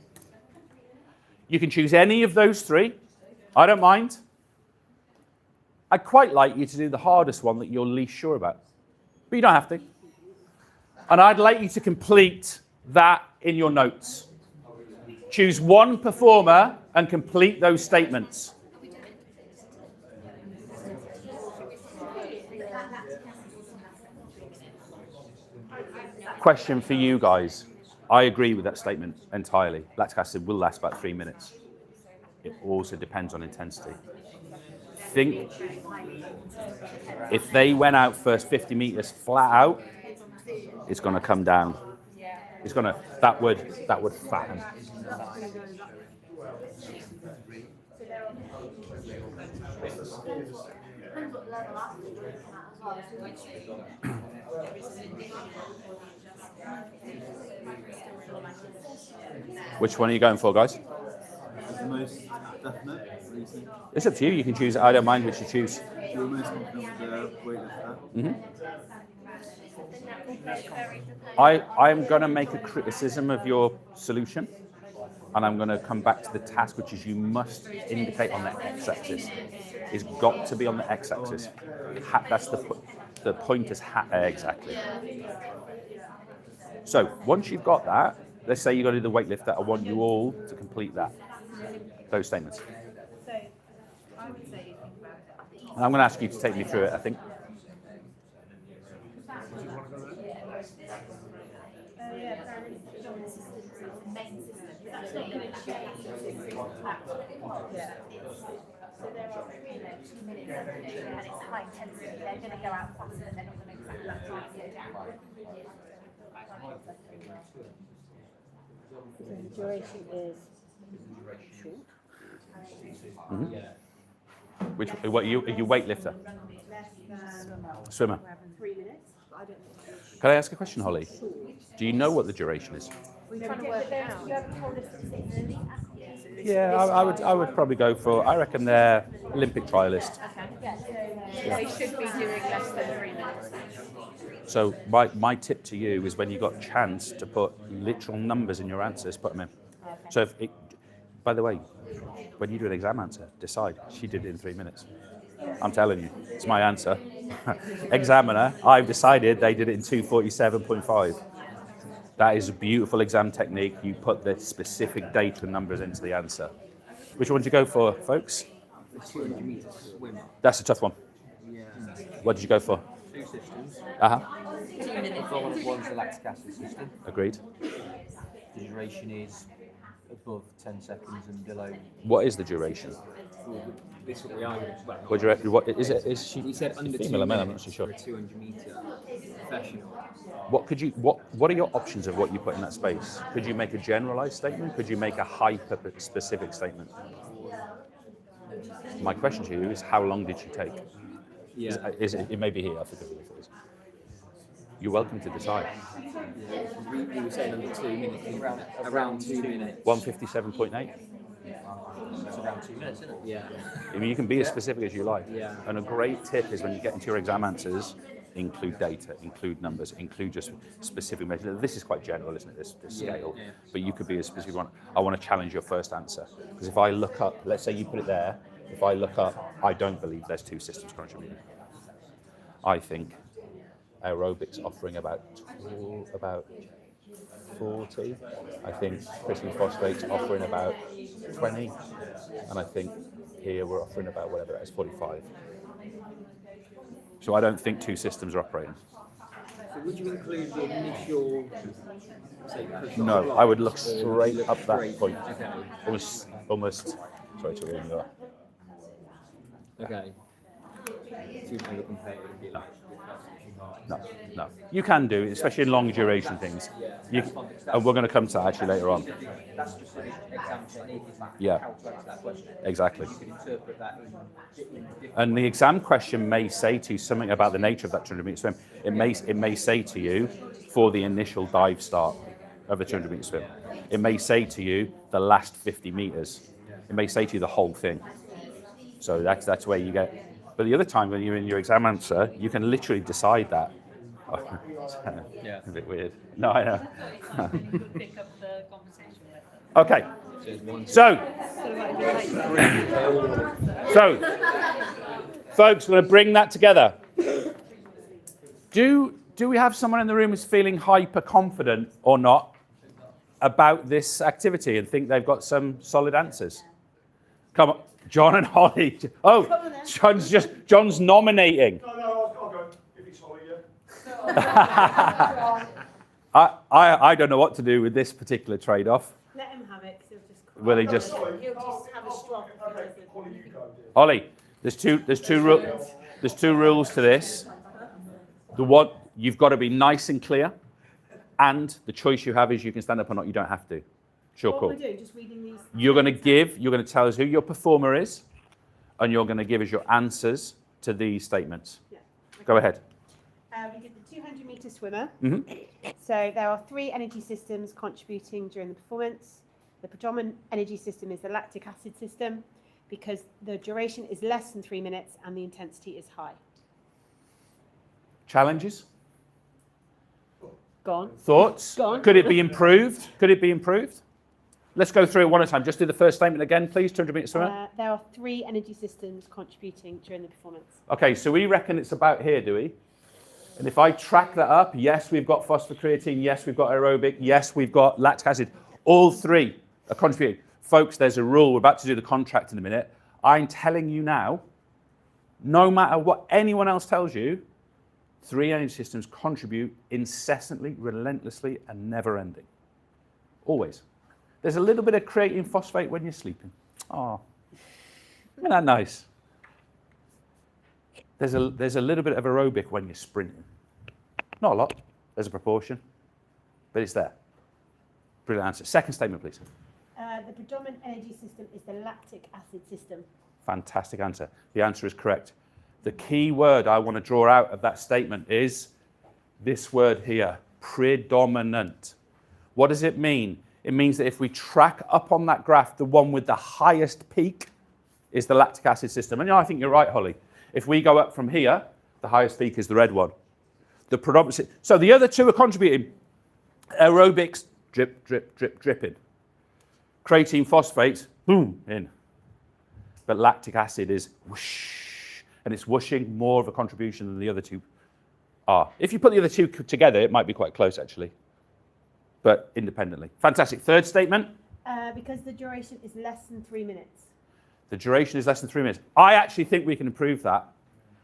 You can choose any of those 3. I don't mind. I'd quite like you to do the hardest one that you're least sure about. But you don't have to. And I'd like you to complete that in your notes. Choose 1 performer and complete those statements. Question for you guys. I agree with that statement entirely. Lactic acid will last about 3 minutes. It also depends on intensity. Think if they went out first 50 meters flat out, it's going to come down. It's going to that would fatten. Which one are you going for, guys? The most definite. It's up to you. You can choose. I don't mind which you choose. You're most confident with the weightlifter. I am going to make a criticism of your solution, and I'm going to come back to the task, which is you must indicate on the x-axis. It's got to be on the x-axis. That's the point is exactly. So once you've got that, let's say you've got to do the weightlifter. I want you all to complete those statements. So I would say you think about it. And I'm going to ask you to take me through it, I think. That's not going to change. So there are 3 minutes, 2 minutes, and it's high intensity. They're going to go out faster and they're not going to exactly that time to go down. So the duration is short. What are you weightlifter? Swimmer. 3 minutes. But I don't know. Can I ask a question, Holly? Do you know what the duration is? We're trying to work it out. You haven't told us specifically. Yeah, I would probably go for. I reckon they're Olympic trialist. They should be doing less than 3 minutes. So my tip to you is when you got a chance to put literal numbers in your answers, put them in. So by the way, when you do an exam answer, decide. She did it in 3 minutes. I'm telling you, it's my answer. Examiner, I've decided they did it in 2:47.5. That is a beautiful exam technique. You put the specific data and numbers into the answer. Which one did you go for, folks? The 200 metre swimmer. That's a tough one. Yeah. What did you go for? 2 systems. One's the lactic acid system. Agreed. The duration is above 10 seconds and below. What is the duration? This is what we are. What do you reckon? What is it? Is she He said under 2 female or male? I'm not minutes so for sure. a 200 metre professional. What are your options of what you put in that space? Could you make a generalized statement? Could you make a hyper-specific statement? My question to you is, how long did she take? Yeah. It may be here. I forget what it is. You're welcome to decide. We were saying under 2 minutes. Around 2 minutes. 157.8. It's around 2 minutes, isn't it? Yeah. I mean, you can be as specific as you like. Yeah. And a great tip is when you get into your exam answers, include data, include numbers, include just specific measures. This is quite general, isn't it, this scale? Yeah. But you could be as specific. I want to challenge your first answer. Because if I look up, let's say you put it there, if I look up, I don't believe there's 2 systems contributing. I think aerobics offering about 40. I think crystalline phosphates offering about 20. And I think here we're offering about whatever that is, 45. So I don't think 2 systems are operating. So would you include the initial, say, push No, off I would block, look or straight look up that straight? point. Okay. Almost. Sorry to ruin you. Okay. So you kind of compare it and be like, No. You can do, especially in long duration things. And we're going to come to that actually later on. That's just an exam technique, isn't it? Yeah. How to answer that question. Exactly. You can interpret that in different And the exam question may say to you something about the nature of that 200-metre swim. It may say to you for the initial dive start of the 200-metre swim. It may say to you the last 50 metres. It may say to you the whole thing. So that's where you get. But the other time when you're in your exam answer, you can literally decide that. Yeah. A bit weird. No, I know. Pick up the conversation with them. Okay. So, folks, we're going to bring that together. Do we have someone in the room who's feeling hyper confident or not about this activity and think they've got some solid answers? Come on, John and Holly. Oh, John's nominating. No, I'll go if it's Holly, yeah. I don't know what to do with this particular trade-off. Let him have it, because he'll just. Will he just? Sorry. He'll just have a strong. Okay, Holly, you go, dear. Ollie, there's two rules to this. The one, you've got to be nice and clear, and the choice you have is you can stand up or not. You don't have to. Sure, What cool. we're doing, just reading these. You're going to tell us who your performer is, and you're going to give us your answers to these statements. Yeah. Go ahead. We did the 200-metre swimmer. Mhm. So there are 3 energy systems contributing during the performance. The predominant energy system is the lactic acid system. because the duration is less than 3 minutes and the intensity is high. Challenges? Gone. Thoughts? Go on. Could it be improved? Could it be improved? Let's go through it one at a time. Just do the first statement again, please. 200 meters swimmer. There are 3 energy systems contributing during the performance. Okay, so we reckon it's about here, do we? And if I track that up, yes, we've got phosphocreatine, yes, we've got aerobic, yes, we've got lactic acid. All 3 are contributing. Folks, there's a rule. We're about to do the contract in a minute. I'm telling you now, no matter what anyone else tells you, 3 energy systems contribute incessantly, relentlessly, and never ending. Always. There's a little bit of creatine phosphate when you're sleeping. Oh, isn't that nice? There's a little bit of aerobic when you're sprinting. Not a lot. There's a proportion. But it's there. Brilliant answer. Second statement, please. The predominant energy system is the lactic acid system. Fantastic answer. The answer is correct. The key word I want to draw out of that statement is this word here, predominant. What does it mean? It means that if we track up on that graph, the one with the highest peak is the lactic acid system. And I think you're right, Holly. If we go up from here, the highest peak is the red one. The predominant. So the other 2 are contributing. Aerobics, drip, drip, drip, dripping. Creatine phosphates, boom, in. But lactic acid is whoosh, and it's whooshing more of a contribution than the other 2 are. If you put the other 2 together, it might be quite close, actually. But independently. Fantastic. Third statement. Because the duration is less than 3 minutes. The duration is less than 3 minutes. I actually think we can improve that.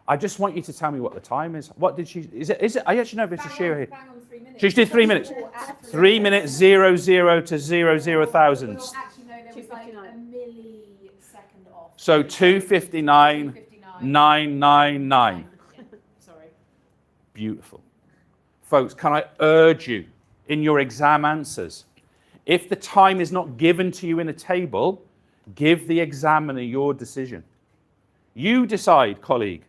I just want you to tell me what the time is. What did she, is it, I actually know Mr. Shearer here. Bang on 3 minutes. She did 3 minutes. 3 minutes, 00 to 00 thousands. Well, actually, no, there was like a millisecond off. So 2:59, 999. Sorry. Beautiful. Folks, can I urge you in your exam answers, if the time is not given to you in a table, give the examiner your decision. You decide, colleague,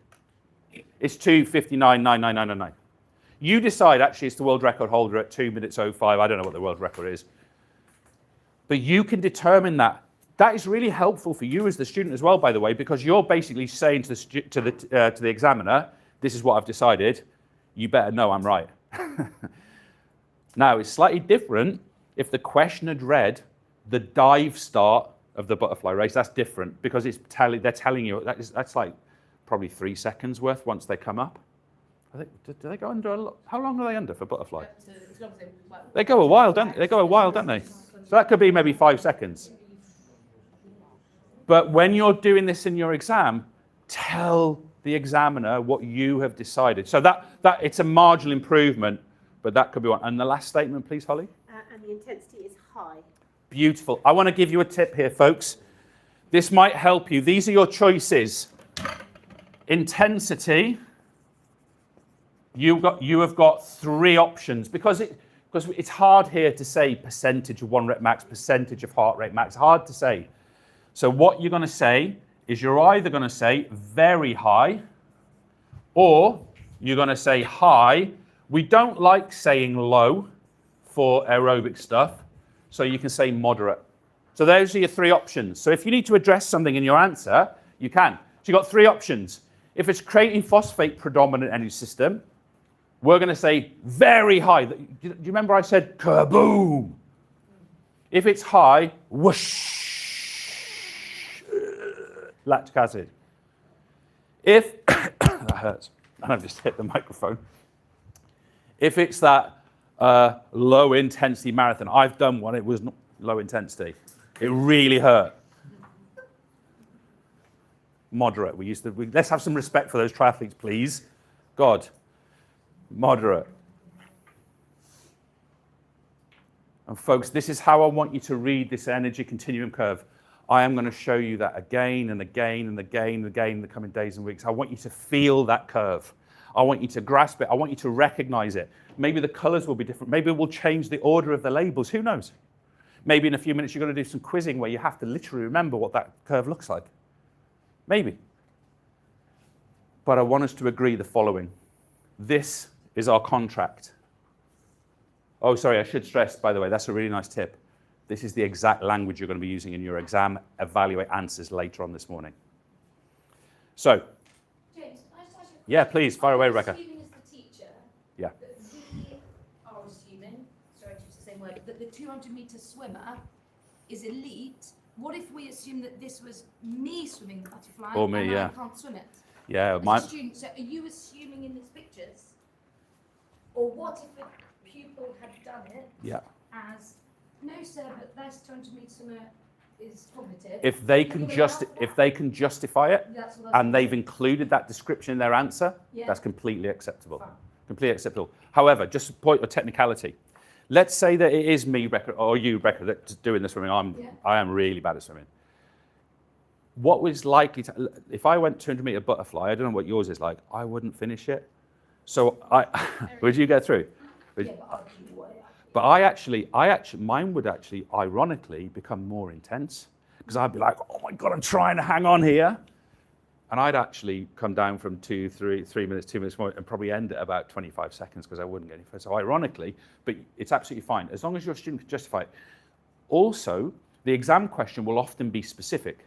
it's 2:59.99999. You decide, actually, it's the world record holder at 2 minutes 05. I don't know what the world record is. But you can determine that. That is really helpful for you as the student as well, by the way, because you're basically saying to the examiner, this is what I've decided. You better know I'm right. Now, it's slightly different if the question had read the dive start of the butterfly race. That's different because they're telling you that's like probably 3 seconds worth once they come up. I think, do they go under a lot? How long are they under for butterfly? They go a while, don't they? They go a while, don't they? So that could be maybe 5 seconds. But when you're doing this in your exam, tell the examiner what you have decided. So that it's a marginal improvement, but that could be one. And the last statement, please, Holly. And the intensity is high. Beautiful. I want to give you a tip here, folks. This might help you. These are your choices. Intensity. You have got 3 options because it's hard here to say percentage of 1 rep max, percentage of heart rate max. Hard to say. So what you're going to say is you're either going to say very high or you're going to say high. We don't like saying low for aerobic stuff, so you can say moderate. So those are your 3 options. So if you need to address something in your answer, you can. So you've got 3 options. If it's creatine phosphate predominant energy system, we're going to say very high. Do you remember I said kaboom? If it's high, whoosh, lactic acid. If, that hurts, and I've just hit the microphone. If it's that low intensity marathon, I've done one, it was not low intensity. It really hurt. Moderate, let's have some respect for those triathletes, please. God, moderate. And folks, this is how I want you to read this energy continuum curve. I am going to show you that again and again and again and again in the coming days and weeks. I want you to feel that curve. I want you to grasp it. I want you to recognize it. Maybe the colors will be different. Maybe we'll change the order of the labels. Who knows? Maybe in a few minutes you're going to do some quizzing where you have to literally remember what that curve looks like. Maybe. But I want us to agree the following. This is our contract. Oh, sorry, I should stress, by the way, that's a really nice tip. This is the exact language you're going to be using in your exam. Evaluate answers later on this morning. So, James, can I just ask you a yeah, question? please, fire away, Are you Rebecca. assuming as the teacher Yeah. that we are assuming, sorry to use the same word, that the 200-metre swimmer is elite? What if we assume that this was me swimming the butterfly Or me, and yeah. I can't swim it? Yeah, As my, a student, so are you assuming in these pictures? Or what if a pupil had done it yeah. as, no sir, but this 200-metre swimmer is cognitive. If they You can will just, allow if they can justify it, That's what I and they've included that description in their answer, Yeah. that's completely acceptable. Fine. Completely acceptable. However, just a point of technicality. Let's say that it is me, Rebecca, or you, Rebecca, that's doing the swimming. I am really bad at swimming. What was likely to, if I went 200-metre butterfly, I don't know what yours is like, I wouldn't finish it. So would you get through? Yeah, but I'll do what But I actually, mine would actually, ironically, become more intense because I'd be like, oh my God, I'm trying to hang on here. And I'd actually come down from 3 minutes, 2 minutes more, and probably end at about 25 seconds because I wouldn't get any further. So ironically, but it's absolutely fine as long as your student can justify it. Also, the exam question will often be specific.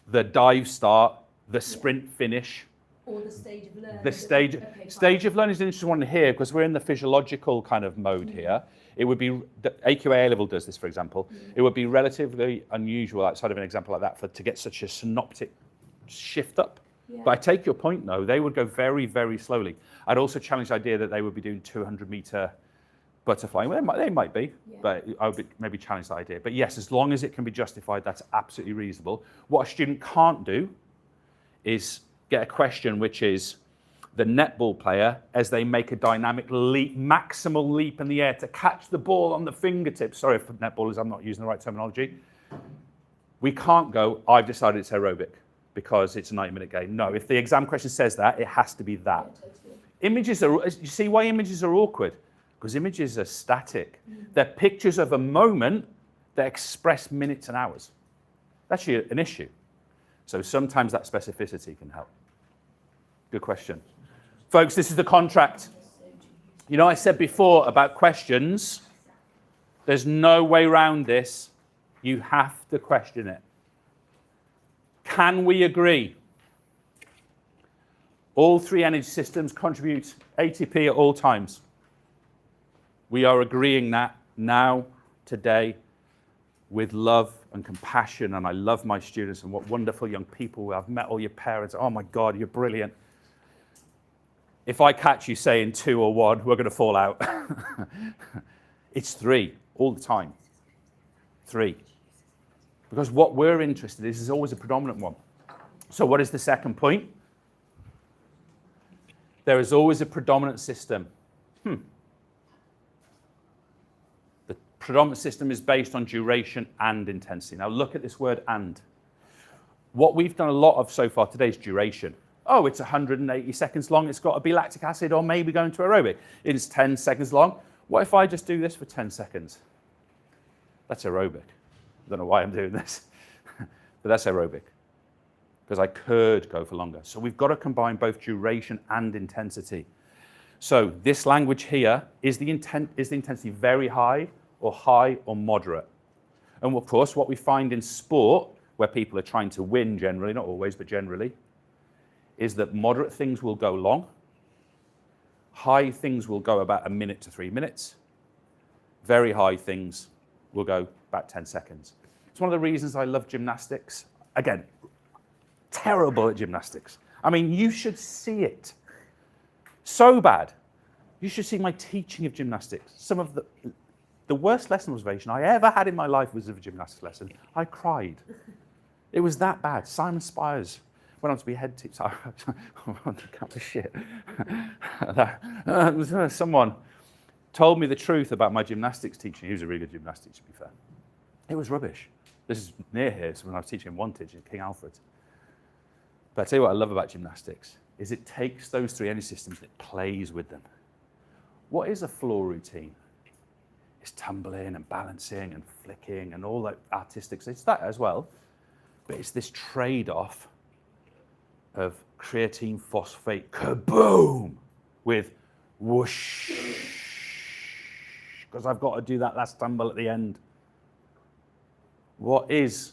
The dive start, the sprint finish, or the stage of learning. the stage of learning is an interesting one here because we're in the physiological kind of mode here. It would be, the AQA A-level does this, for example. It would be relatively unusual outside of an example like that to get such a synoptic shift up. Yeah. But I take your point, though. They would go very, very slowly. I'd also challenge the idea that they would be doing 200-metre butterfly. Well, they might be, but I would maybe challenge that idea. But yes, as long as it can be justified, that's absolutely reasonable. What a student can't do is get a question which is the netball player as they make a dynamic leap, maximal leap in the air to catch the ball on the fingertips. Sorry for netballers, I'm not using the right terminology. We can't go, I've decided it's aerobic because it's a 90-minute game. No, if the exam question says that, it has to be that. Yeah, totally. Images are, you see why images are awkward? Because images are static. They're pictures of a moment that express minutes and hours. That's actually an issue. So sometimes that specificity can help. Good question. Folks, this is the contract. You know, I said before about questions. There's no way around this. You have to question it. Can we agree? All three energy systems contribute ATP at all times. We are agreeing that now, today, with love and compassion, and I love my students and what wonderful young people. I've met all your parents. Oh my God, you're brilliant. If I catch you saying 2 or 1, we're going to fall out. It's 3 all the time. 3. Because what we're interested in is always a predominant one. So what is the second point? There is always a predominant system. The predominant system is based on duration and intensity. Now look at this word and. What we've done a lot of so far today is duration. Oh, it's 180 seconds long. It's got to be lactic acid or maybe going to aerobic. It's 10 seconds long. What if I just do this for 10 seconds? That's aerobic. I don't know why I'm doing this, but that's aerobic because I could go for longer. So we've got to combine both duration and intensity. So this language here, is the intensity very high or moderate? And of course, what we find in sport, where people are trying to win generally, not always, but generally, is that moderate things will go long. High things will go about 1 minute to 3 minutes. Very high things will go about 10 seconds. It's one of the reasons I love gymnastics. Again, terrible at gymnastics. I mean, you should see it. So bad. You should see my teaching of gymnastics. Some of the worst lesson observation I ever had in my life was of a gymnastics lesson. I cried. It was that bad. Simon Spires went on to be head teacher. Shit. Someone told me the truth about my gymnastics teaching. He was a really good gymnastics, to be fair. It was rubbish. This is near here, so when I was teaching in Wantage in King Alfred. But I tell you what I love about gymnastics is it takes those 3 energy systems, it plays with them. What is a floor routine? It's tumbling and balancing and flicking and all that artistic. It's that as well, but it's this trade-off of creatine phosphate kaboom with whoosh, because I've got to do that last tumble at the end. What is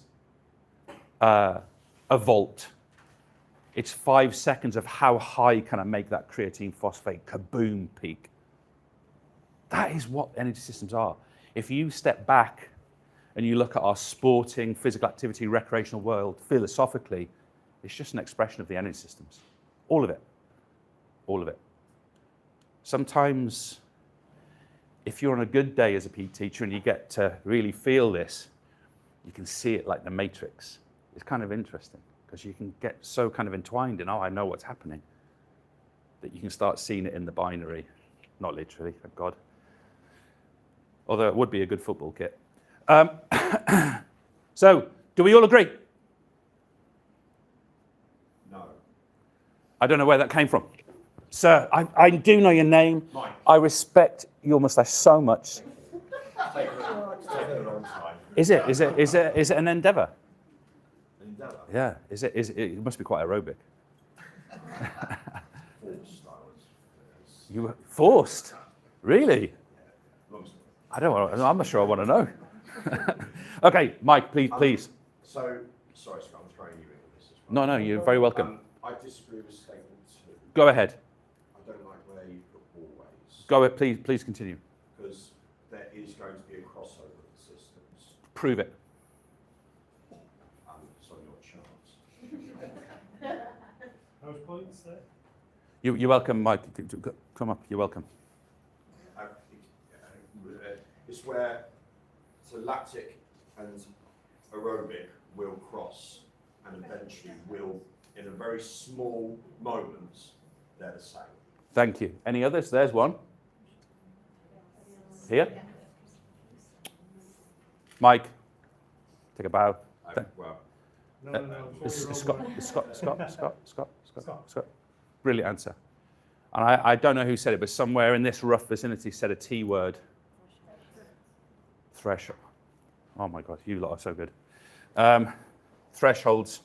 a volt? It's 5 seconds of how high can I make that creatine phosphate kaboom peak. That is what energy systems are. If you step back and you look at our sporting, physical activity, recreational world philosophically, it's just an expression of the energy systems. All of it. All of it. Sometimes, if you're on a good day as a PE teacher and you get to really feel this, you can see it like the Matrix. It's kind of interesting because you can get so kind of entwined in, oh, I know what's happening, that you can start seeing it in the binary. Not literally, thank God. Although it would be a good football kit. So, do we all agree? No. I don't know where that came from. Sir, I do know your name. Mike. I respect your moustache so much. Taking a long time. Is it an endeavour? Endeavour. Yeah. It must be quite aerobic. Forced, I was. You were forced? Really? Long story. I'm not sure I want to know. Okay, Mike, please. So, sorry, Scott, I'm throwing you into this as well. No, you're very welcome. I disagree with statement 2. Go ahead. I don't like where you put always. Go ahead, please continue. Because there is going to be a crossover of the systems. Prove it. It's on your chance. Those points there? You're welcome, Mike. Come up, you're welcome. It's where lactic and aerobic will cross and eventually will, in a very small moments, they're the same. Thank you. Any others? There's one. Here. Mike, take a bow. Well, Scott. Brilliant answer. And I don't know who said it, but somewhere in this rough vicinity said a T word. Threshold. Oh my God, you lot are so good. Thresholds.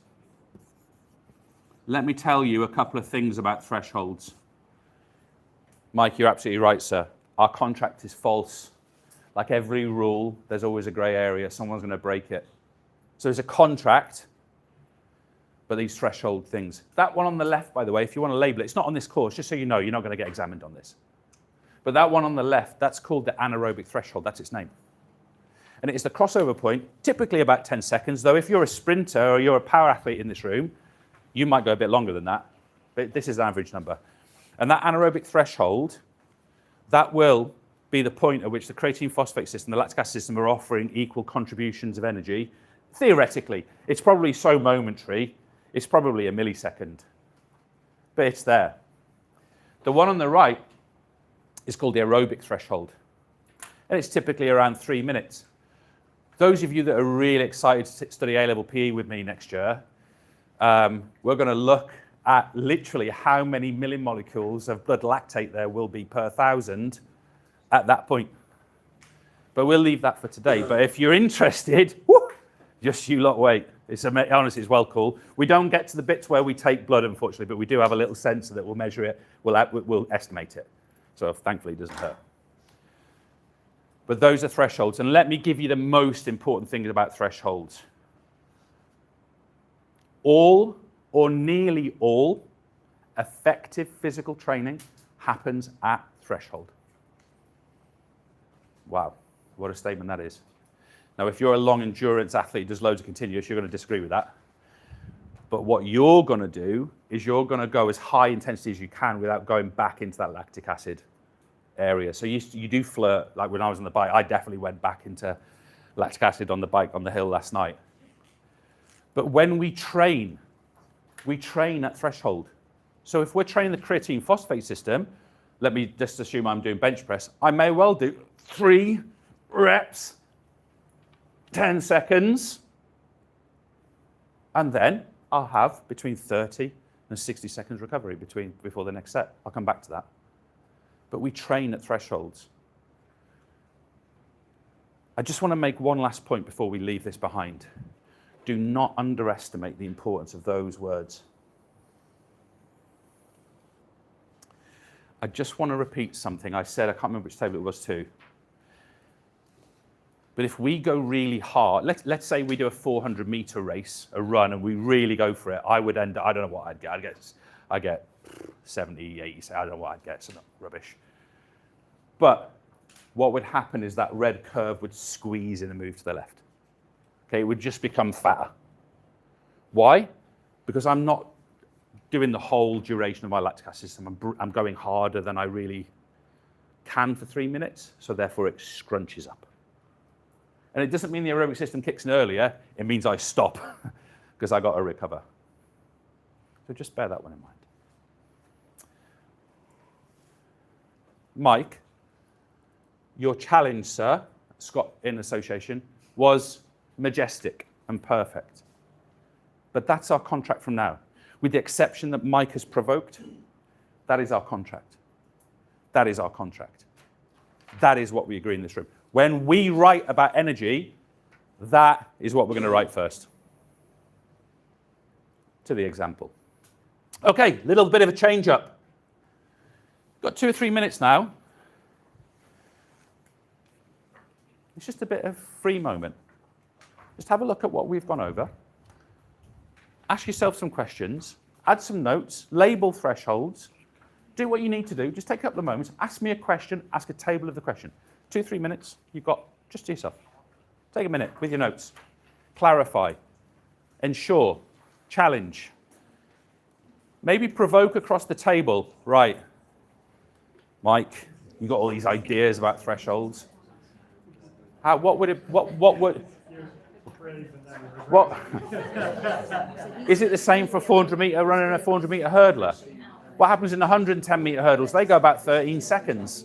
Let me tell you a couple of things about thresholds. Mike, you're absolutely right, sir. Our contract is false. Like every rule, there's always a grey area. Someone's going to break it. So there's a contract, but these threshold things. That one on the left, by the way, if you want to label it, it's not on this course, just so you know, you're not going to get examined on this. But that one on the left, that's called the anaerobic threshold. That's its name. And it is the crossover point, typically about 10 seconds, though if you're a sprinter or you're a power athlete in this room, you might go a bit longer than that. But this is an average number. And that anaerobic threshold, that will be the point at which the creatine phosphate system, the lactic acid system are offering equal contributions of energy. Theoretically, it's probably so momentary, it's probably a millisecond. But it's there. The one on the right is called the aerobic threshold. And it's typically around 3 minutes. Those of you that are really excited to study A-level PE with me next year, we're going to look at literally how many millimolecules of blood lactate there will be per 1,000 at that point. But we'll leave that for today. But if you're interested, just you lot wait. Honestly, it's well cool. We don't get to the bits where we take blood, unfortunately, but we do have a little sensor that will measure it. We'll estimate it. So thankfully, it doesn't hurt. But those are thresholds. And let me give you the most important things about thresholds. All, or nearly all, effective physical training happens at threshold. Wow, what a statement that is. Now, if you're a long endurance athlete who does loads of continuous, you're going to disagree with that. But what you're going to do is you're going to go as high intensity as you can without going back into that lactic acid area. So you do flirt, like when I was on the bike, I definitely went back into lactic acid on the bike on the hill last night. But when we train at threshold. So if we're training the creatine phosphate system, let me just assume I'm doing bench press, I may well do 3 reps, 10 seconds, and then I'll have between 30 and 60 seconds recovery before the next set. I'll come back to that. But we train at thresholds. I just want to make one last point before we leave this behind. Do not underestimate the importance of those words. I just want to repeat something I said. I can't remember which table it was to. But if we go really hard, let's say we do a 400-meter race, a run, and we really go for it, I don't know what I'd get. I'd get 70, 80, I don't know what I'd get, so not rubbish. But what would happen is that red curve would squeeze in and move to the left. Okay, it would just become fatter. Why? Because I'm not doing the whole duration of my lactic acid system. I'm going harder than I really can for 3 minutes, so therefore it scrunches up. And it doesn't mean the aerobic system kicks in earlier, it means I stop because I got to recover. So just bear that one in mind. Mike, your challenge, sir, Scott in association, was majestic and perfect. But that's our contract from now. With the exception that Mike has provoked, that is our contract. That is our contract. That is what we agree in this room. When we write about energy, that is what we're going to write first. To the example. Okay, little bit of a change up. Got 2 or 3 minutes now. It's just a bit of free moment. Just have a look at what we've gone over. Ask yourself some questions. Add some notes. Label thresholds. Do what you need to do. Just take a couple of moments. Ask me a question. Ask a table of the question. 2 or 3 minutes. You've got just to yourself. Take a minute with your notes. Clarify. Ensure. Challenge. Maybe provoke across the table. Right. Mike, you got all these ideas about thresholds. What is it the same for a 400-meter runner and a 400-meter hurdler? What happens in 110-meter hurdles? They go about 13 seconds.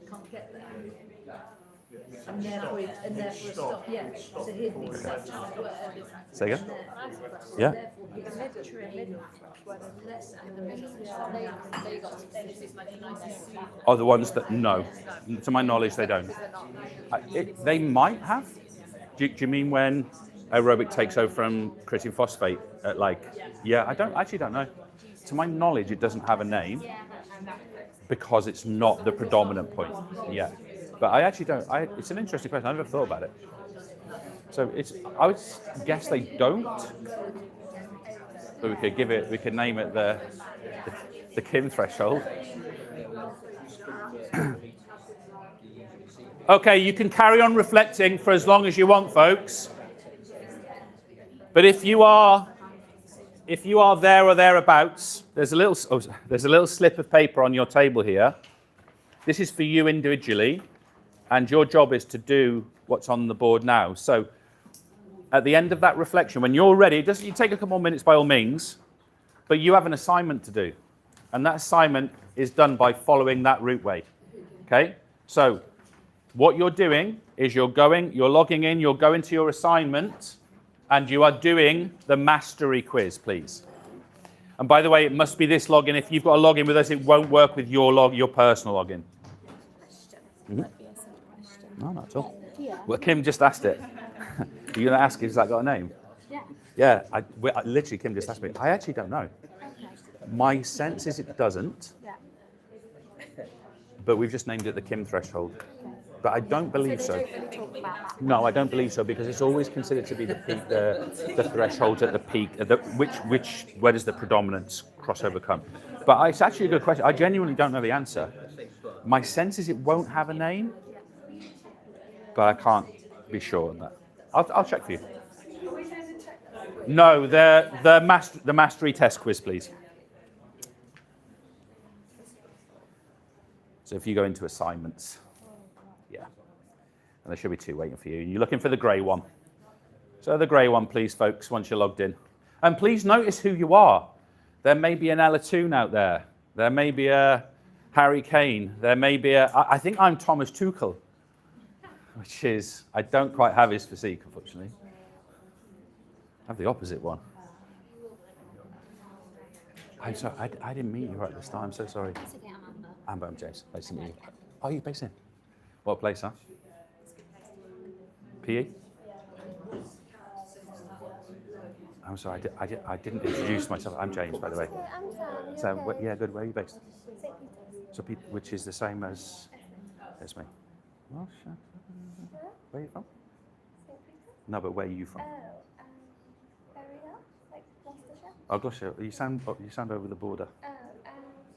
Can't get there. And therefore stop. Yeah. So he'd be such hard work. Say again? Yeah. Are the ones that no? To my knowledge, they don't. They might have. Do you mean when aerobic takes over from creatine phosphate at yeah, I actually don't know. To my knowledge, it doesn't have a name because it's not the predominant point yet. But I actually don't. It's an interesting question. I never thought about it. So I would guess they don't. But we could name it the Kim threshold. Okay, you can carry on reflecting for as long as you want, folks. But if you are there or thereabouts, there's a little slip of paper on your table here. This is for you individually, and your job is to do what's on the board now. So at the end of that reflection, when you're ready, you take a couple more minutes by all means, but you have an assignment to do. And that assignment is done by following that route way. Okay? So what you're doing is you're logging in, you're going to your assignment, and you are doing the mastery quiz, please. And by the way, it must be this login. If you've got a login with us, it won't work with your personal login. Mm-hmm. No, not at all. Yeah. Well, Kim just asked it. You're going to ask, has that got a name? Yeah. Yeah, literally, Kim just asked me. I actually don't know. My sense is it doesn't. Yeah. But we've just named it the Kim threshold. But I don't believe so. Don't really talk about that. No, I don't believe so because it's always considered to be the peak, the threshold at the peak. Where does the predominance crossover come? But it's actually a good question. I genuinely don't know the answer. My sense is it won't have a name, but I can't be sure on that. I'll check for you. No, the mastery test quiz, please. So if you go into assignments. Yeah. And there should be 2 waiting for you. You're looking for the grey one. So the grey one, please, folks, once you're logged in. And please notice who you are. There may be an Ella out there. There may be a Harry Kane. There may be I think I'm Thomas Tuchel, which is, I don't quite have his physique, unfortunately. I have the opposite one. I'm sorry, I didn't meet you right at the start. I'm so sorry. I'm James. Nice to meet you. Oh, you're based in? What place, huh? PE? I'm sorry, I didn't introduce myself. I'm James, by the way. I'm Sam. So, yeah, good. Where are you based? So, which is the same as me. Well, sure. Where are you from? No, but where are you from? Like Gloucestershire. Oh, Gloucestershire. You sound over the border.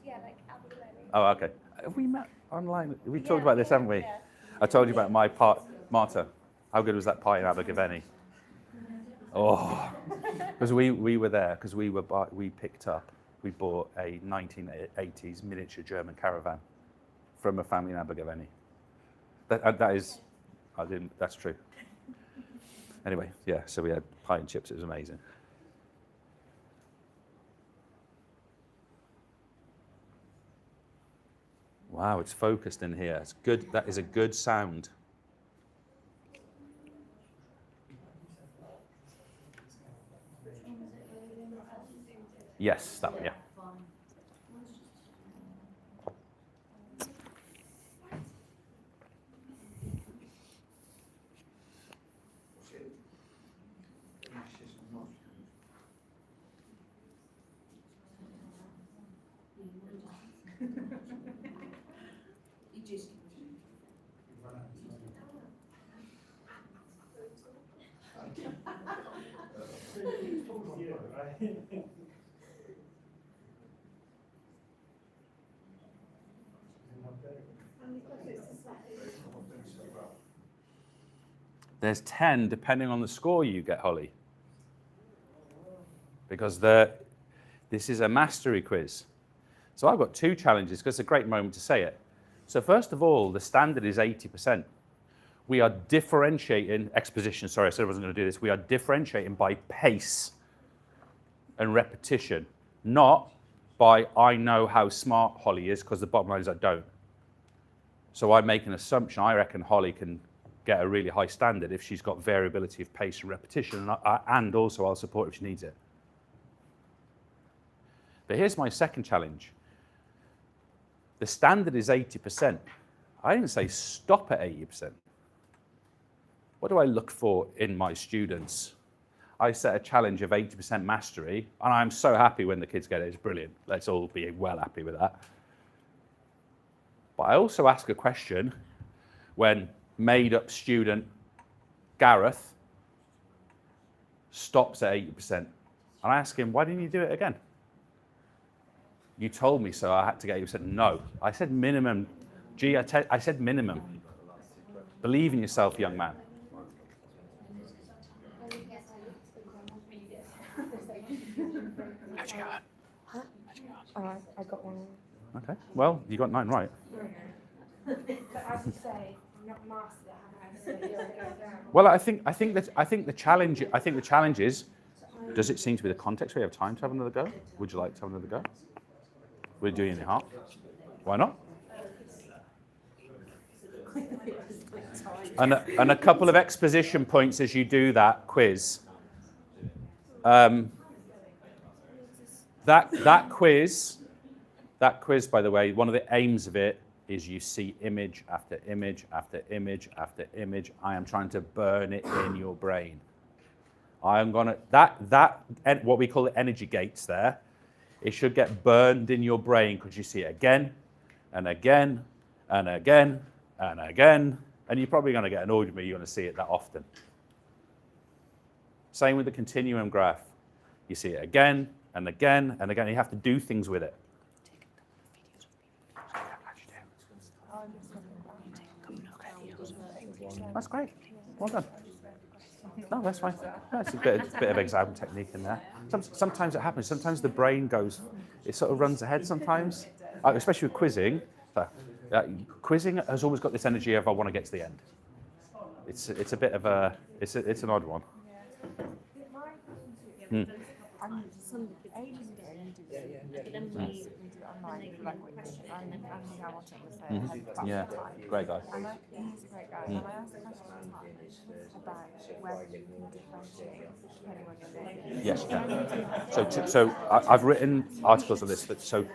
Yeah, like EverLearner. Oh, okay. Have we met online? We talked about this, haven't we? Yeah. I told you about my Marta. How good was that pie in Abergavenny? Oh, because we were there because we bought a 1980s miniature German caravan from a family in Abergavenny. That's true. Anyway, yeah. So we had pie and chips. It was amazing. Wow, it's focused in here. It's good. That is a good sound. Yes, that one, yeah. There's 10 depending on the score you get, Holly. Because this is a mastery quiz. So I've got 2 challenges because it's a great moment to say it. So first of all, the standard is 80%. We are differentiating, exposition, sorry, I said I wasn't going to do this. We are differentiating by pace and repetition, not by I know how smart Holly is, because the bottom line is I don't. So I make an assumption. I reckon Holly can get a really high standard if she's got variability of pace and repetition, and also I'll support if she needs it. But here's my second challenge. The standard is 80%. I didn't say stop at 80%. What do I look for in my students? I set a challenge of 80% mastery, and I'm so happy when the kids get it. It's brilliant. Let's all be well happy with that. But I also ask a question when made-up student Gareth stops at 80%. And I ask him, why didn't you do it again? You told me so, I had to get 80%. No, I said minimum. Gee, I said minimum. Believe in yourself, young man. How'd you go? Huh? I got one. Okay, well, you got 9 right. But as you say, I'm not mastered at having to go down. Well, I think the challenge is, does it seem to be the context where you have time to have another go? Would you like to have another go? We're doing it in half. Why not? And a couple of exposition points as you do that quiz. That quiz, by the way, one of the aims of it is you see image after image after image after image. I am trying to burn it in your brain. I am gonna what we call the energy gates there. It should get burned in your brain because you see it again and again and again and again, and you're probably going to get annoyed with me. You're going to see it that often. Same with the continuum graph. You see it again and again and again. You have to do things with it. That's great. Well done. No, that's fine. No, it's a bit of exam technique in there. Sometimes it happens. Sometimes the brain goes, it sort of runs ahead sometimes, especially with quizzing. Quizzing has always got this energy of I want to get to the end. It's a bit of a, it's an odd one. Some ages ago you did it, but then we do it online for like Anthony Hamilton was there. Yeah, great guy. And he's a great guy. And I asked a question about whether you can differentiate depending on your name. Yes, yeah. So I've written articles on this. So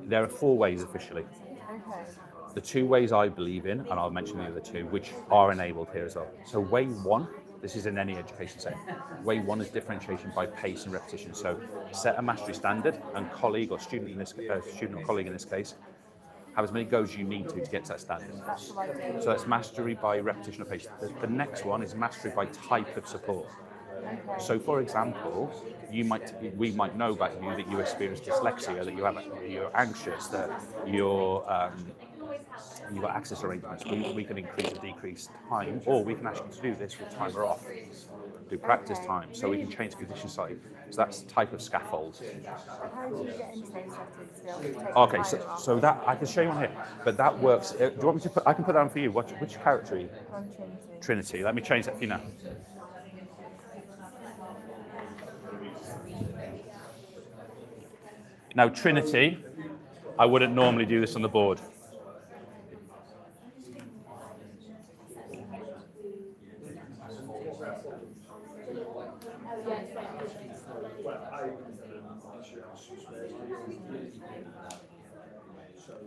there are 4 ways officially. Okay. the two ways I believe in, and I'll mention the other two, which are enabled here as well. So way one, this is in any education setting. Way one is differentiation by pace and repetition. So set a mastery standard, and colleague or student in this student or colleague in this case, have as many goes as you need to get to that standard. So that's mastery by repetition of pace. The next one is mastery by type of support. So, for example, we might know about you that you experience dyslexia, that you're anxious, that you've got access arrangements. We can increase or decrease time, or we can ask you to do this with timer off, do practice time, so we can change the condition slightly. So that's the type of scaffold. How do you get into those settings to be able to take Okay, the timer off? so that I can show you on here, but that works. Do you want me to put? I can put that on for you. Which character are you? On Trinity. Trinity. Let me change that for you now. Now, Trinity, I wouldn't normally do this on the board.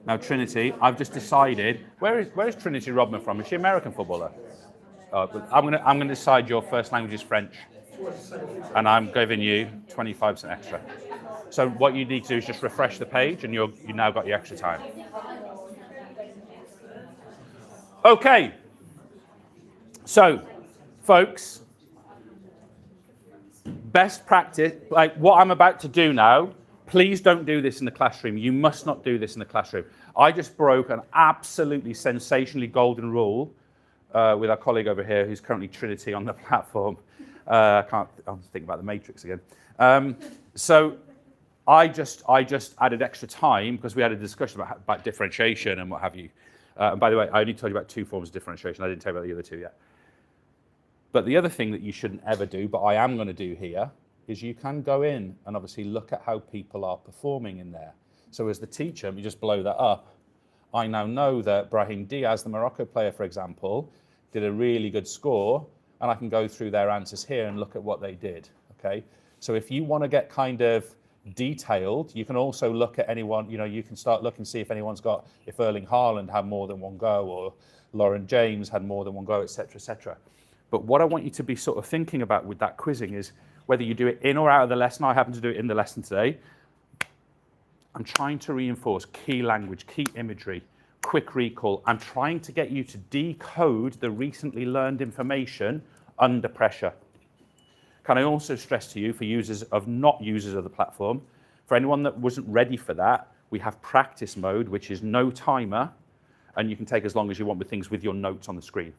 Now, Trinity, I've just decided. Where is Trinity Rodman from? Is she an American footballer? I'm gonna decide your first language is French, and I'm giving you 25% extra. So what you need to do is just refresh the page, and you now got your extra time. Okay. So, folks, best practice, like what I'm about to do now, please don't do this in the classroom. You must not do this in the classroom. I just broke an absolutely sensationally golden rule with our colleague over here, who's currently Trinity on the platform. I'm thinking about the Matrix again. So I just added extra time because we had a discussion about differentiation and what have you. And by the way, I only told you about two forms of differentiation. I didn't tell you about the other two yet. But the other thing that you shouldn't ever do, but I am going to do here, is you can go in and obviously look at how people are performing in there. So as the teacher, you just blow that up. I now know that Brahim Diaz, the Morocco player, for example, did a really good score, and I can go through their answers here and look at what they did, okay? So if you want to get kind of detailed, you can also look at anyone, you can start looking, see if anyone's got, if Erling Haaland had more than one go, or Lauren James had more than one go, etc., etc. But what I want you to be sort of thinking about with that quizzing is whether you do it in or out of the lesson. I happen to do it in the lesson today. I'm trying to reinforce key language, key imagery, quick recall. I'm trying to get you to decode the recently learned information under pressure. Can I also stress to you, for users of not users of the platform, for anyone that wasn't ready for that, we have practice mode, which is no timer, and you can take as long as you want with things with your notes on the screen.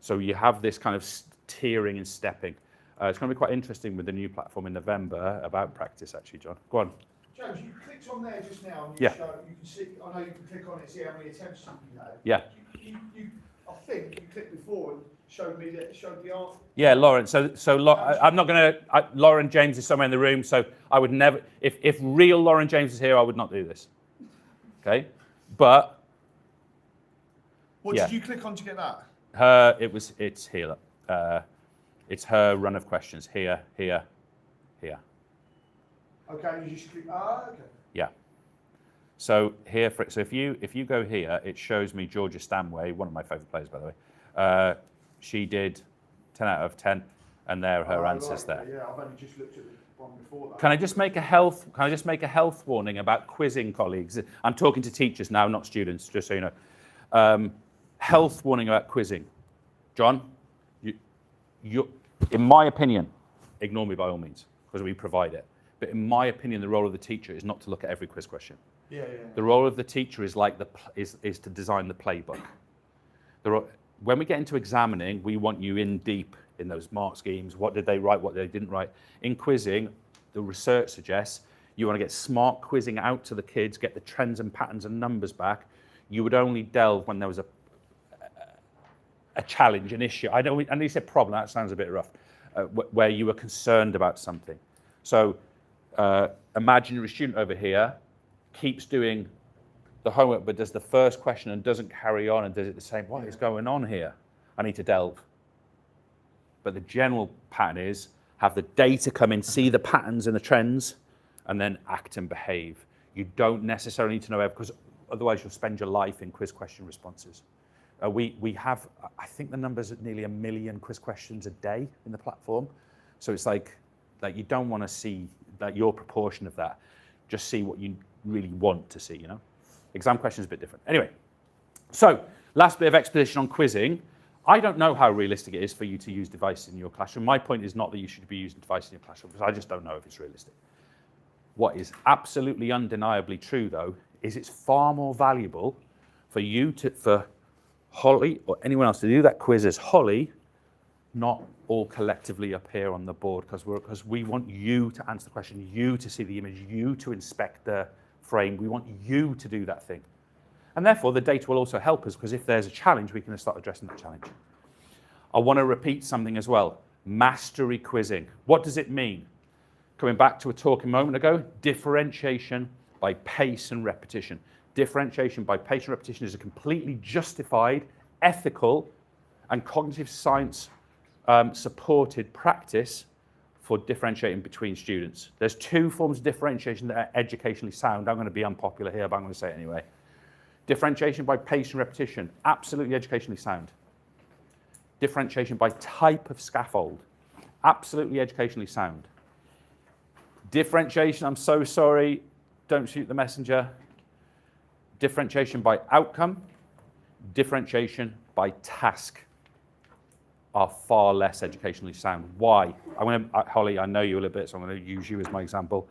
So you have this kind of tiering and stepping. It's going to be quite interesting with the new platform in November about practice, actually, John. Go on. James, you clicked on there just now and Yeah. you can see, I know you can click on it and see how many attempts you had. Yeah. I think you clicked before and showed the answer. Yeah, Lauren. So I'm not going to. Lauren James is somewhere in the room, so I would never. If real Lauren James is here, I would not do this. Okay, but. What yeah. did you click on to get that? It's here. Look. It's her run of questions. Here. Okay, you just click. Okay. Yeah. So here, so if you go here, it shows me Georgia Stanway, one of my favourite players, by the way. She did 10 out of 10, and there are her answers there. Yeah, I've only just looked at the one before that. Can I just make a health warning about quizzing, colleagues? I'm talking to teachers now, not students, just so you know. Health warning about quizzing. John, you, in my opinion, ignore me by all means, because we provide it. But in my opinion, the role of the teacher is not to look at every quiz question. Yeah. The role of the teacher is is to design the playbook. When we get into examining, we want you in deep in those mark schemes. What did they write? What they didn't write? In quizzing, the research suggests you want to get smart quizzing out to the kids, get the trends and patterns and numbers back. You would only delve when there was a challenge, an issue. I know you said problem. That sounds a bit rough. Where you were concerned about something. So imaginary student over here keeps doing the homework, but does the first question and doesn't carry on and does it the same. What is going on here? I need to delve. But the general pattern is have the data come in, see the patterns and the trends, and then act and behave. You don't necessarily need to know because otherwise you'll spend your life in quiz question responses. We have, I think the number's at nearly 1 million quiz questions a day in the platform. So it's like you don't want to see that your proportion of that. Just see what you really want to see, you know? Exam questions are a bit different. Anyway, so last bit of exposition on quizzing. I don't know how realistic it is for you to use devices in your classroom. My point is not that you should be using devices in your classroom, because I just don't know if it's realistic. What is absolutely undeniably true, though, is it's far more valuable for Holly or anyone else to do that quiz as Holly, not all collectively up here on the board, because we want you to answer the question, you to see the image, you to inspect the frame. We want you to do that thing. And therefore, the data will also help us, because if there's a challenge, we can start addressing that challenge. I want to repeat something as well. Mastery quizzing. What does it mean? Coming back to a talk a moment ago, differentiation by pace and repetition. Differentiation by pace and repetition is a completely justified, ethical, and cognitive science supported practice for differentiating between students. There's two forms of differentiation that are educationally sound. I'm going to be unpopular here, but I'm going to say it anyway. Differentiation by pace and repetition, absolutely educationally sound. Differentiation by type of scaffold, absolutely educationally sound. Differentiation, I'm so sorry, don't shoot the messenger. Differentiation by outcome, differentiation by task are far less educationally sound. Why? Holly, I know you a little bit, so I'm going to use you as my example.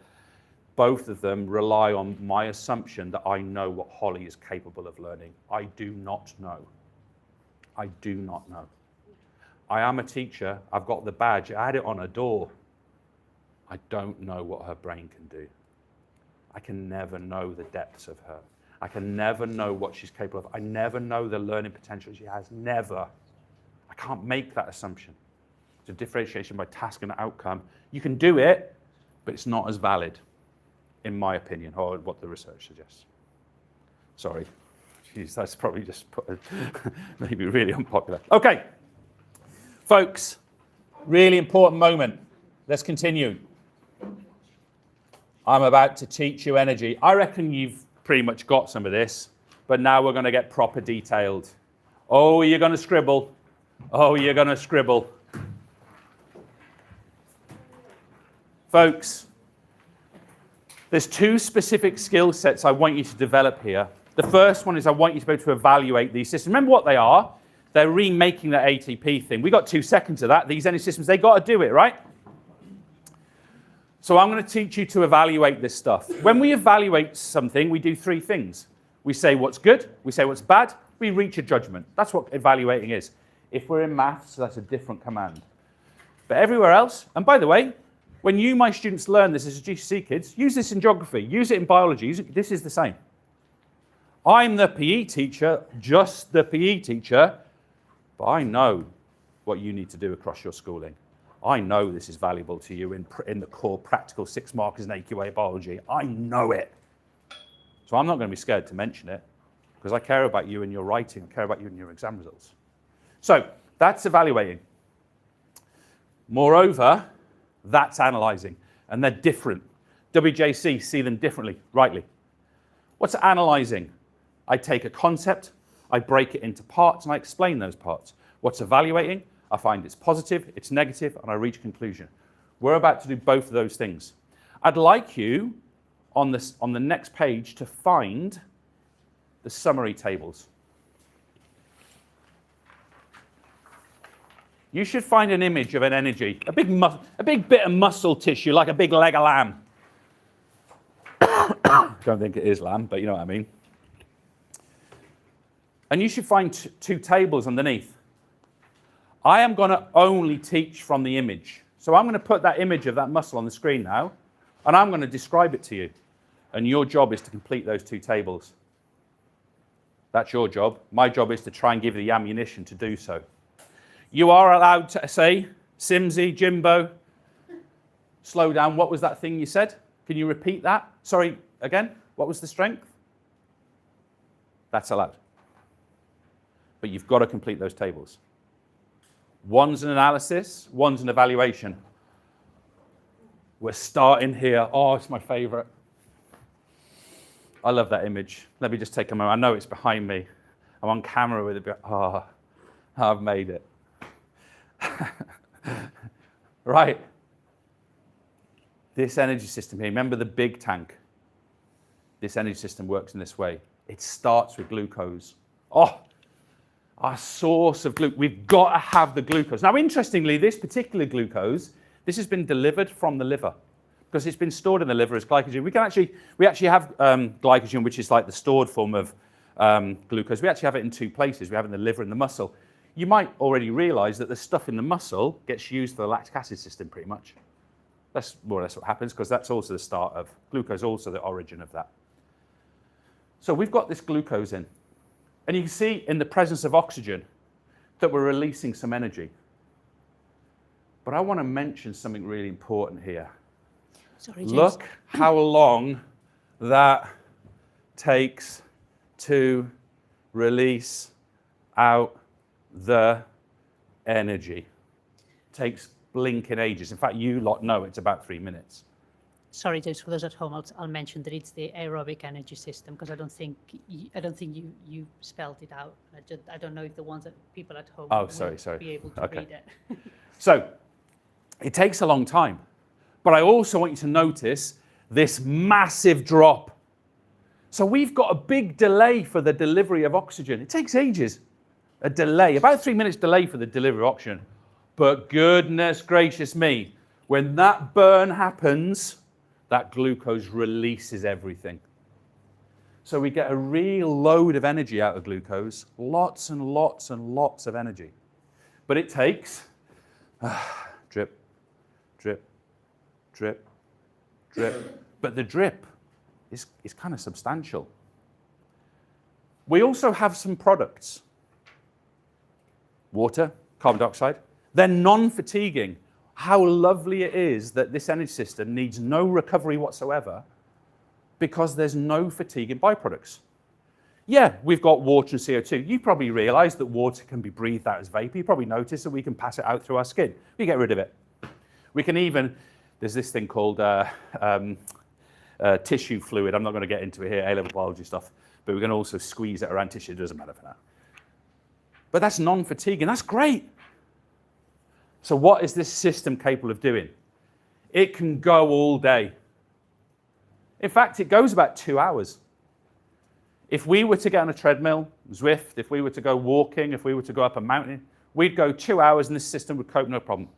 Both of them rely on my assumption that I know what Holly is capable of learning. I do not know. I do not know. I am a teacher. I've got the badge. I had it on a door. I don't know what her brain can do. I can never know the depths of her. I can never know what she's capable of. I never know the learning potential she has. Never. I can't make that assumption. It's a differentiation by task and outcome. You can do it, but it's not as valid, in my opinion, or what the research suggests. Sorry. Jeez, that's probably just maybe really unpopular. Okay. Folks, really important moment. Let's continue. I'm about to teach you energy. I reckon you've pretty much got some of this, but now we're going to get proper detailed. Oh, you're going to scribble. Oh, you're going to scribble. Folks, there's two specific skill sets I want you to develop here. The first one is I want you to be able to evaluate these systems. Remember what they are? They're remaking the ATP thing. We got 2 seconds of that. These energy systems, they got to do it, right? So I'm going to teach you to evaluate this stuff. When we evaluate something, we do 3 things. We say what's good, we say what's bad, we reach a judgment. That's what evaluating is. If we're in maths, that's a different command. But everywhere else, and by the way, when you, my students, learn this as GCSE kids, use this in geography, use it in biology, this is the same. I'm the PE teacher, just the PE teacher, but I know what you need to do across your schooling. I know this is valuable to you in the core practical 6 markers in AQA biology. I know it. So I'm not going to be scared to mention it, because I care about you in your writing, I care about you in your exam results. So that's evaluating. Moreover, that's analysing, and they're different. WJC see them differently, rightly. What's analysing? I take a concept, I break it into parts, and I explain those parts. What's evaluating? I find it's positive, it's negative, and I reach a conclusion. We're about to do both of those things. I'd like you, on the next page, to find the summary tables. You should find an image of an energy, a big bit of muscle tissue, like a big leg of lamb. Don't think it is lamb, but you know what I mean. And you should find 2 tables underneath. I am going to only teach from the image. So I'm going to put that image of that muscle on the screen now, and I'm going to describe it to you. And your job is to complete those 2 tables. That's your job. My job is to try and give you the ammunition to do so. You are allowed to say, Simsy, Jimbo, slow down. What was that thing you said? Can you repeat that? Sorry, again, what was the strength? That's allowed. But you've got to complete those tables. One's an analysis, one's an evaluation. We're starting here. Oh, it's my favorite. I love that image. Let me just take a moment. I know it's behind me. I'm on camera with it. Oh, I've made it. Right. This energy system here, remember the big tank? This energy system works in this way. It starts with glucose. Oh, our source of glucose. We've got to have the glucose. Now, interestingly, this particular glucose, this has been delivered from the liver because it's been stored in the liver as glycogen. We actually have glycogen, which is like the stored form of glucose. We actually have it in two places. We have it in the liver and the muscle. You might already realize that the stuff in the muscle gets used for the lactic acid system pretty much. That's more or less what happens because that's also the start of glucose, also the origin of that. So we've got this glucose in. And you can see in the presence of oxygen that we're releasing some energy. But I want to mention something really important here. Sorry, James. Look how long that takes to release out the energy. Takes blinking ages. In fact, you lot know it's about 3 minutes. Sorry, James, for those at home, I'll mention that it's the aerobic energy system because I don't think you spelled it out. I don't know if the ones that people at home will be able to read it. So it takes a long time, but I also want you to notice this massive drop. So we've got a big delay for the delivery of oxygen. It takes ages, a delay, about 3 minutes delay for the delivery of oxygen. But goodness gracious me, when that burn happens, that glucose releases everything. So we get a real load of energy out of glucose, lots and lots and lots of energy. But it takes drip, drip, drip, drip. But the drip is kind of substantial. We also have some products. Water, carbon dioxide. They're non-fatiguing. How lovely it is that this energy system needs no recovery whatsoever because there's no fatiguing byproducts. Yeah, we've got water and CO2. You probably realize that water can be breathed out as vapor. You probably notice that we can pass it out through our skin. We get rid of it. We can even, there's this thing called tissue fluid. I'm not going to get into it here, A-level biology stuff, but we can also squeeze it around tissue. It doesn't matter for now. But that's non-fatiguing. That's great. So what is this system capable of doing? It can go all day. In fact, it goes about 2 hours. If we were to get on a treadmill, Zwift, if we were to go walking, if we were to go up a mountain, we'd go 2 hours and this system would cope no problem.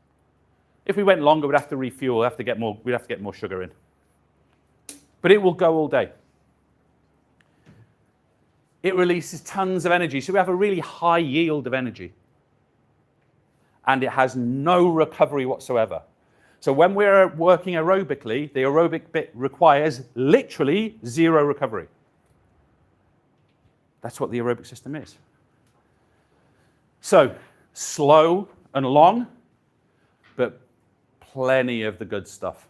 If we went longer, we'd have to refuel, we'd have to get more sugar in. But it will go all day. It releases tons of energy, so we have a really high yield of energy. And it has no recovery whatsoever. So when we're working aerobically, the aerobic bit requires literally zero recovery. That's what the aerobic system is. So slow and long, but plenty of the good stuff.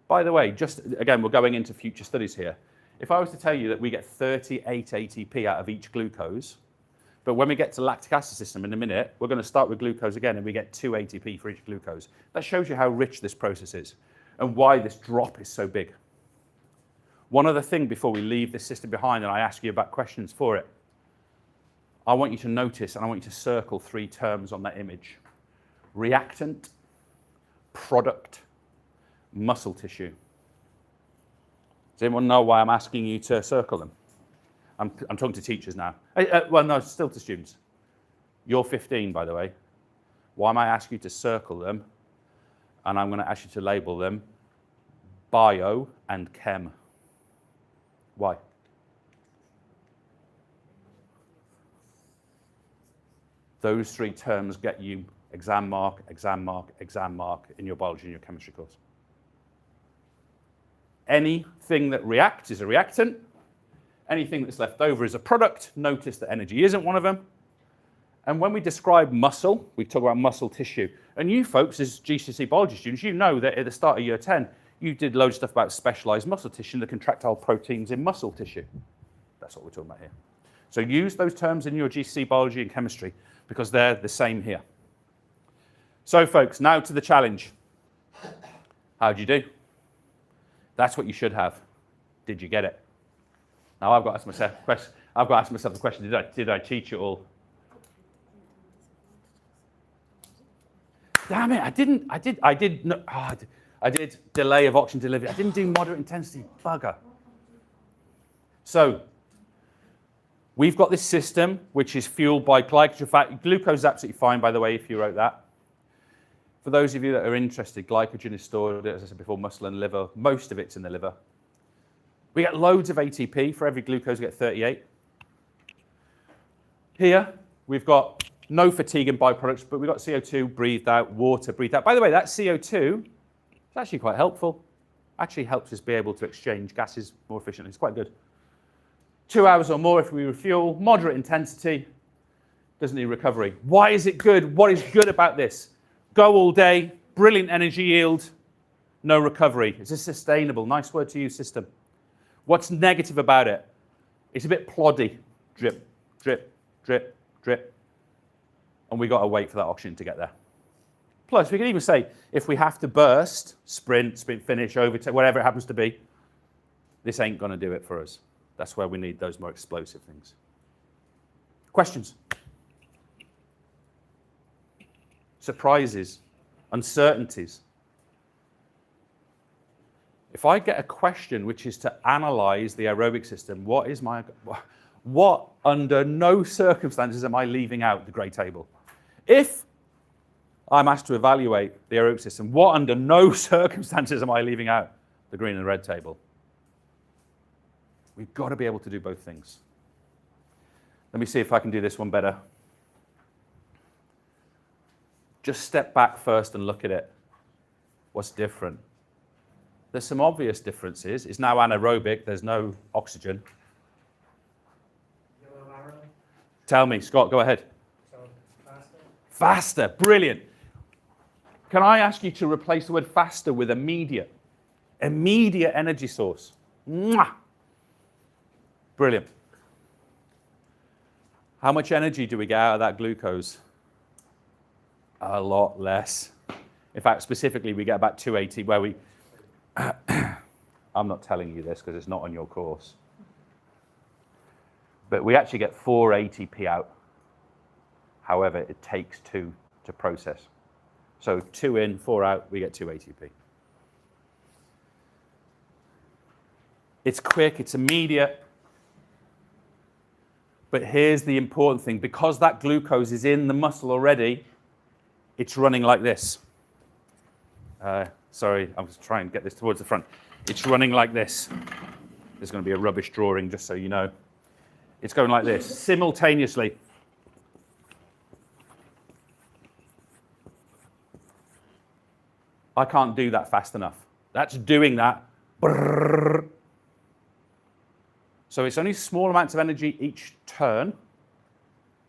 By the way, just again, we're going into future studies here. If I was to tell you that we get 38 ATP out of each glucose, but when we get to lactic acid system in a minute, we're going to start with glucose again, and we get 2 ATP for each glucose. That shows you how rich this process is and why this drop is so big. One other thing before we leave this system behind, and I ask you about questions for it. I want you to notice, and I want you to circle 3 terms on that image. Reactant, product, muscle tissue. Does anyone know why I'm asking you to circle them? I'm talking to teachers now. Well, no, still to students. You're 15, by the way. Why am I asking you to circle them? And I'm going to ask you to label them bio and chem. Why? Those 3 terms get you exam mark, exam mark, exam mark in your biology and your chemistry course. Anything that reacts is a reactant. Anything that's left over is a product. Notice that energy isn't one of them. And when we describe muscle, we talk about muscle tissue. And you folks, as GCSE biology students, you know that at the start of year 10, you did loads of stuff about specialized muscle tissue and the contractile proteins in muscle tissue. That's what we're talking about here. So use those terms in your GCSE biology and chemistry because they're the same here. So folks, now to the challenge. How'd you do? That's what you should have. Did you get it? Now I've got to ask myself the question, did I teach it all? Damn it, I did delay of oxygen delivery. I didn't do moderate intensity, bugger. So, we've got this system which is fueled by glycogen fat. Glucose is absolutely fine, by the way, if you wrote that. For those of you that are interested, glycogen is stored, as I said before, muscle and liver. Most of it's in the liver. We get loads of ATP. For every glucose, we get 38. Here, we've got no fatigue and byproducts, but we've got CO2 breathed out, water breathed out. By the way, that CO2 is actually quite helpful. Actually helps us be able to exchange gases more efficiently. It's quite good. 2 hours or more if we refuel, moderate intensity, doesn't need recovery. Why is it good? What is good about this? Go all day, brilliant energy yield, no recovery. It's a sustainable, nice word to use, system. What's negative about it? It's a bit ploddy. Drip, drip, drip, drip. And we got to wait for that oxygen to get there. Plus, we can even say, if we have to burst, sprint finish, overtake, whatever it happens to be, this ain't going to do it for us. That's where we need those more explosive things. Questions? Surprises? Uncertainties? If I get a question which is to analyze the aerobic system, what under no circumstances am I leaving out the grey table? If I'm asked to evaluate the aerobic system, what under no circumstances am I leaving out the green and red table? We've got to be able to do both things. Let me see if I can do this one better. Just step back first and look at it. What's different? There's some obvious differences. It's now anaerobic. There's no oxygen. Tell me, Scott, go ahead. Faster, brilliant. Can I ask you to replace the word faster with immediate? Immediate energy source. Mwah! Brilliant. How much energy do we get out of that glucose? A lot less. In fact, specifically, we get about 280, where we... I'm not telling you this because it's not on your course. But we actually get 4 ATP out. However, it takes 2 to process. So 2 in, 4 out, we get 2 ATP. It's quick, it's immediate. But here's the important thing. Because that glucose is in the muscle already, it's running like this. Sorry, I'm just trying to get this towards the front. It's running like this. There's going to be a rubbish drawing, just so you know. It's going like this, simultaneously. I can't do that fast enough. That's doing that. Brrr. So it's only small amounts of energy each turn,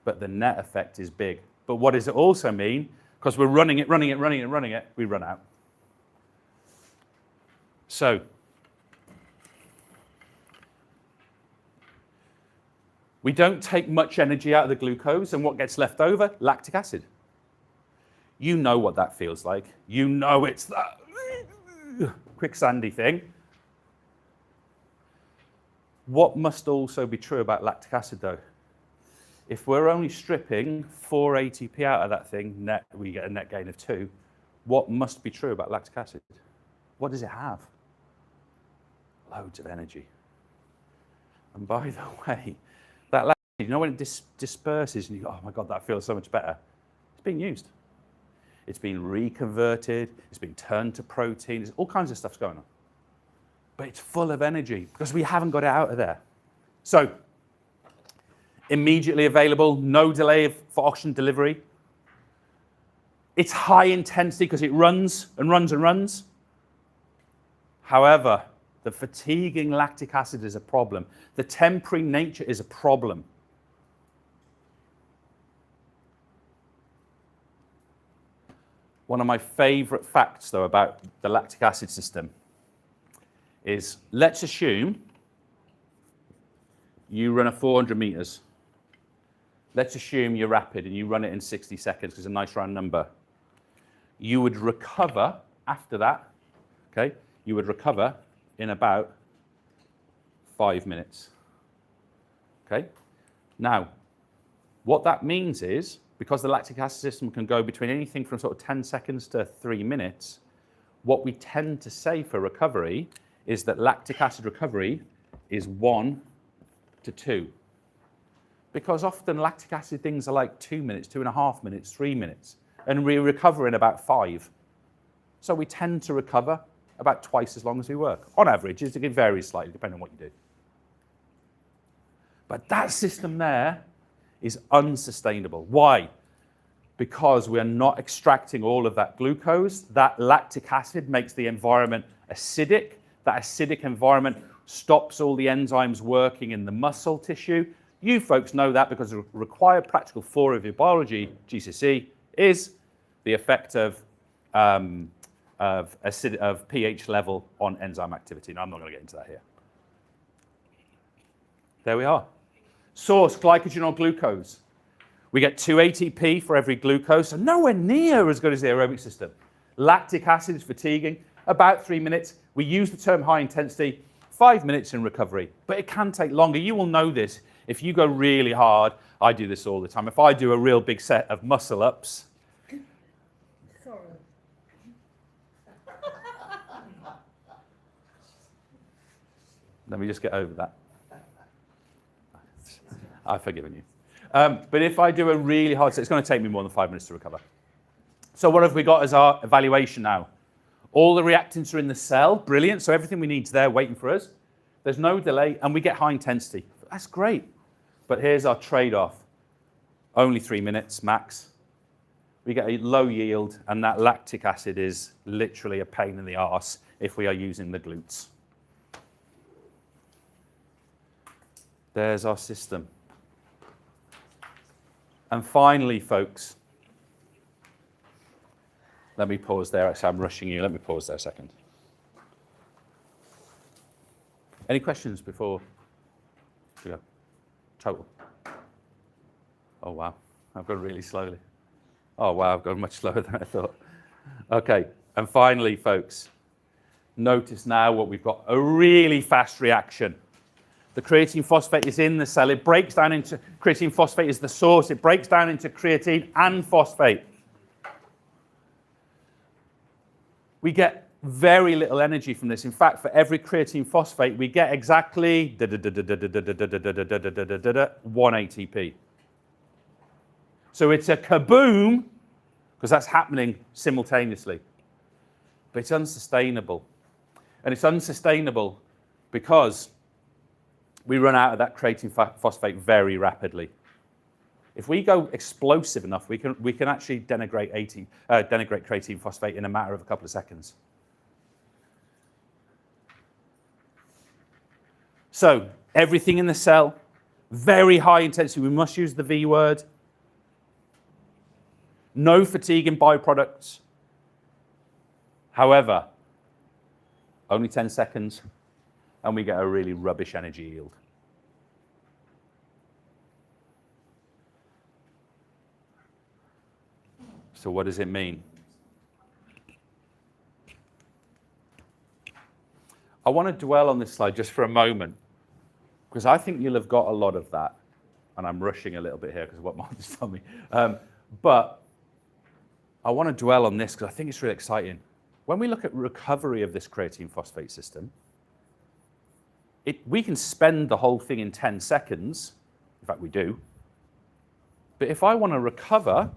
but the net effect is big. But what does it also mean? Because we're running it, we run out. So, we don't take much energy out of the glucose, and what gets left over? Lactic acid. You know what that feels like. You know it's that quicksandy thing. What must also be true about lactic acid, though? If we're only stripping 4 ATP out of that thing, we get a net gain of 2. What must be true about lactic acid? What does it have? Loads of energy. And by the way, that lactic acid, you know when it disperses and you go, oh my God, that feels so much better? It's being used. It's been reconverted. It's been turned to protein. There's all kinds of stuff's going on. But it's full of energy because we haven't got it out of there. So, immediately available, no delay for oxygen delivery. It's high intensity because it runs and runs and runs. However, the fatiguing lactic acid is a problem. The temporary nature is a problem. One of my favorite facts, though, about the lactic acid system is, let's assume you run a 400 meters. Let's assume you're rapid and you run it in 60 seconds, because it's a nice round number. You would recover after that, okay? You would recover in about 5 minutes. Okay? Now, what that means is, because the lactic acid system can go between anything from sort of 10 seconds to 3 minutes, what we tend to say for recovery is that lactic acid recovery is 1 to 2. Because often lactic acid things are like 2 minutes, 2.5 minutes, 3 minutes, and we recover in about 5. So we tend to recover about twice as long as we work. On average, it varies slightly depending on what you do. But that system there is unsustainable. Why? Because we are not extracting all of that glucose. That lactic acid makes the environment acidic. That acidic environment stops all the enzymes working in the muscle tissue. You folks know that because the required practical 4 of your biology, GCSE, is the effect of pH level on enzyme activity. Now, I'm not going to get into that here. There we are. Source, glycogen or glucose. We get 2 ATP for every glucose, so nowhere near as good as the aerobic system. Lactic acid is fatiguing, about 3 minutes. We use the term high intensity, 5 minutes in recovery, but it can take longer. You will know this if you go really hard. I do this all the time. If I do a real big set of muscle ups, let me just get over that. I've forgiven you. But if I do a really hard set, it's going to take me more than 5 minutes to recover. So what have we got as our evaluation now? All the reactants are in the cell. Brilliant. So everything we need is there waiting for us. There's no delay, and we get high intensity. That's great. But here's our trade-off. Only 3 minutes max. We get a low yield, and that lactic acid is literally a pain in the arse if we are using the glutes. There's our system. And finally, folks, let me pause there. Actually, I'm rushing you. Let me pause there a second. Any questions before we go? Total. Oh, wow. I've gone really slowly. Oh, wow. I've gone much slower than I thought. Okay. And finally, folks, notice now what we've got. A really fast reaction. The creatine phosphate is in the cell. It breaks down into, creatine phosphate is the source. It breaks down into creatine and phosphate. We get very little energy from this. In fact, for every creatine phosphate, we get exactly 1 ATP. So it's a kaboom, because that's happening simultaneously. But it's unsustainable. And it's unsustainable because we run out of that creatine phosphate very rapidly. If we go explosive enough, we can actually denigrate creatine phosphate in a matter of a couple of seconds. So everything in the cell, very high intensity. We must use the V word. No fatigue in byproducts. However, only 10 seconds, and we get a really rubbish energy yield. So what does it mean? I want to dwell on this slide just for a moment, because I think you'll have got a lot of that. And I'm rushing a little bit here because of what Mark just told me. But I want to dwell on this because I think it's really exciting. When we look at recovery of this creatine phosphate system, we can spend the whole thing in 10 seconds. In fact, we do. But if I want to recover,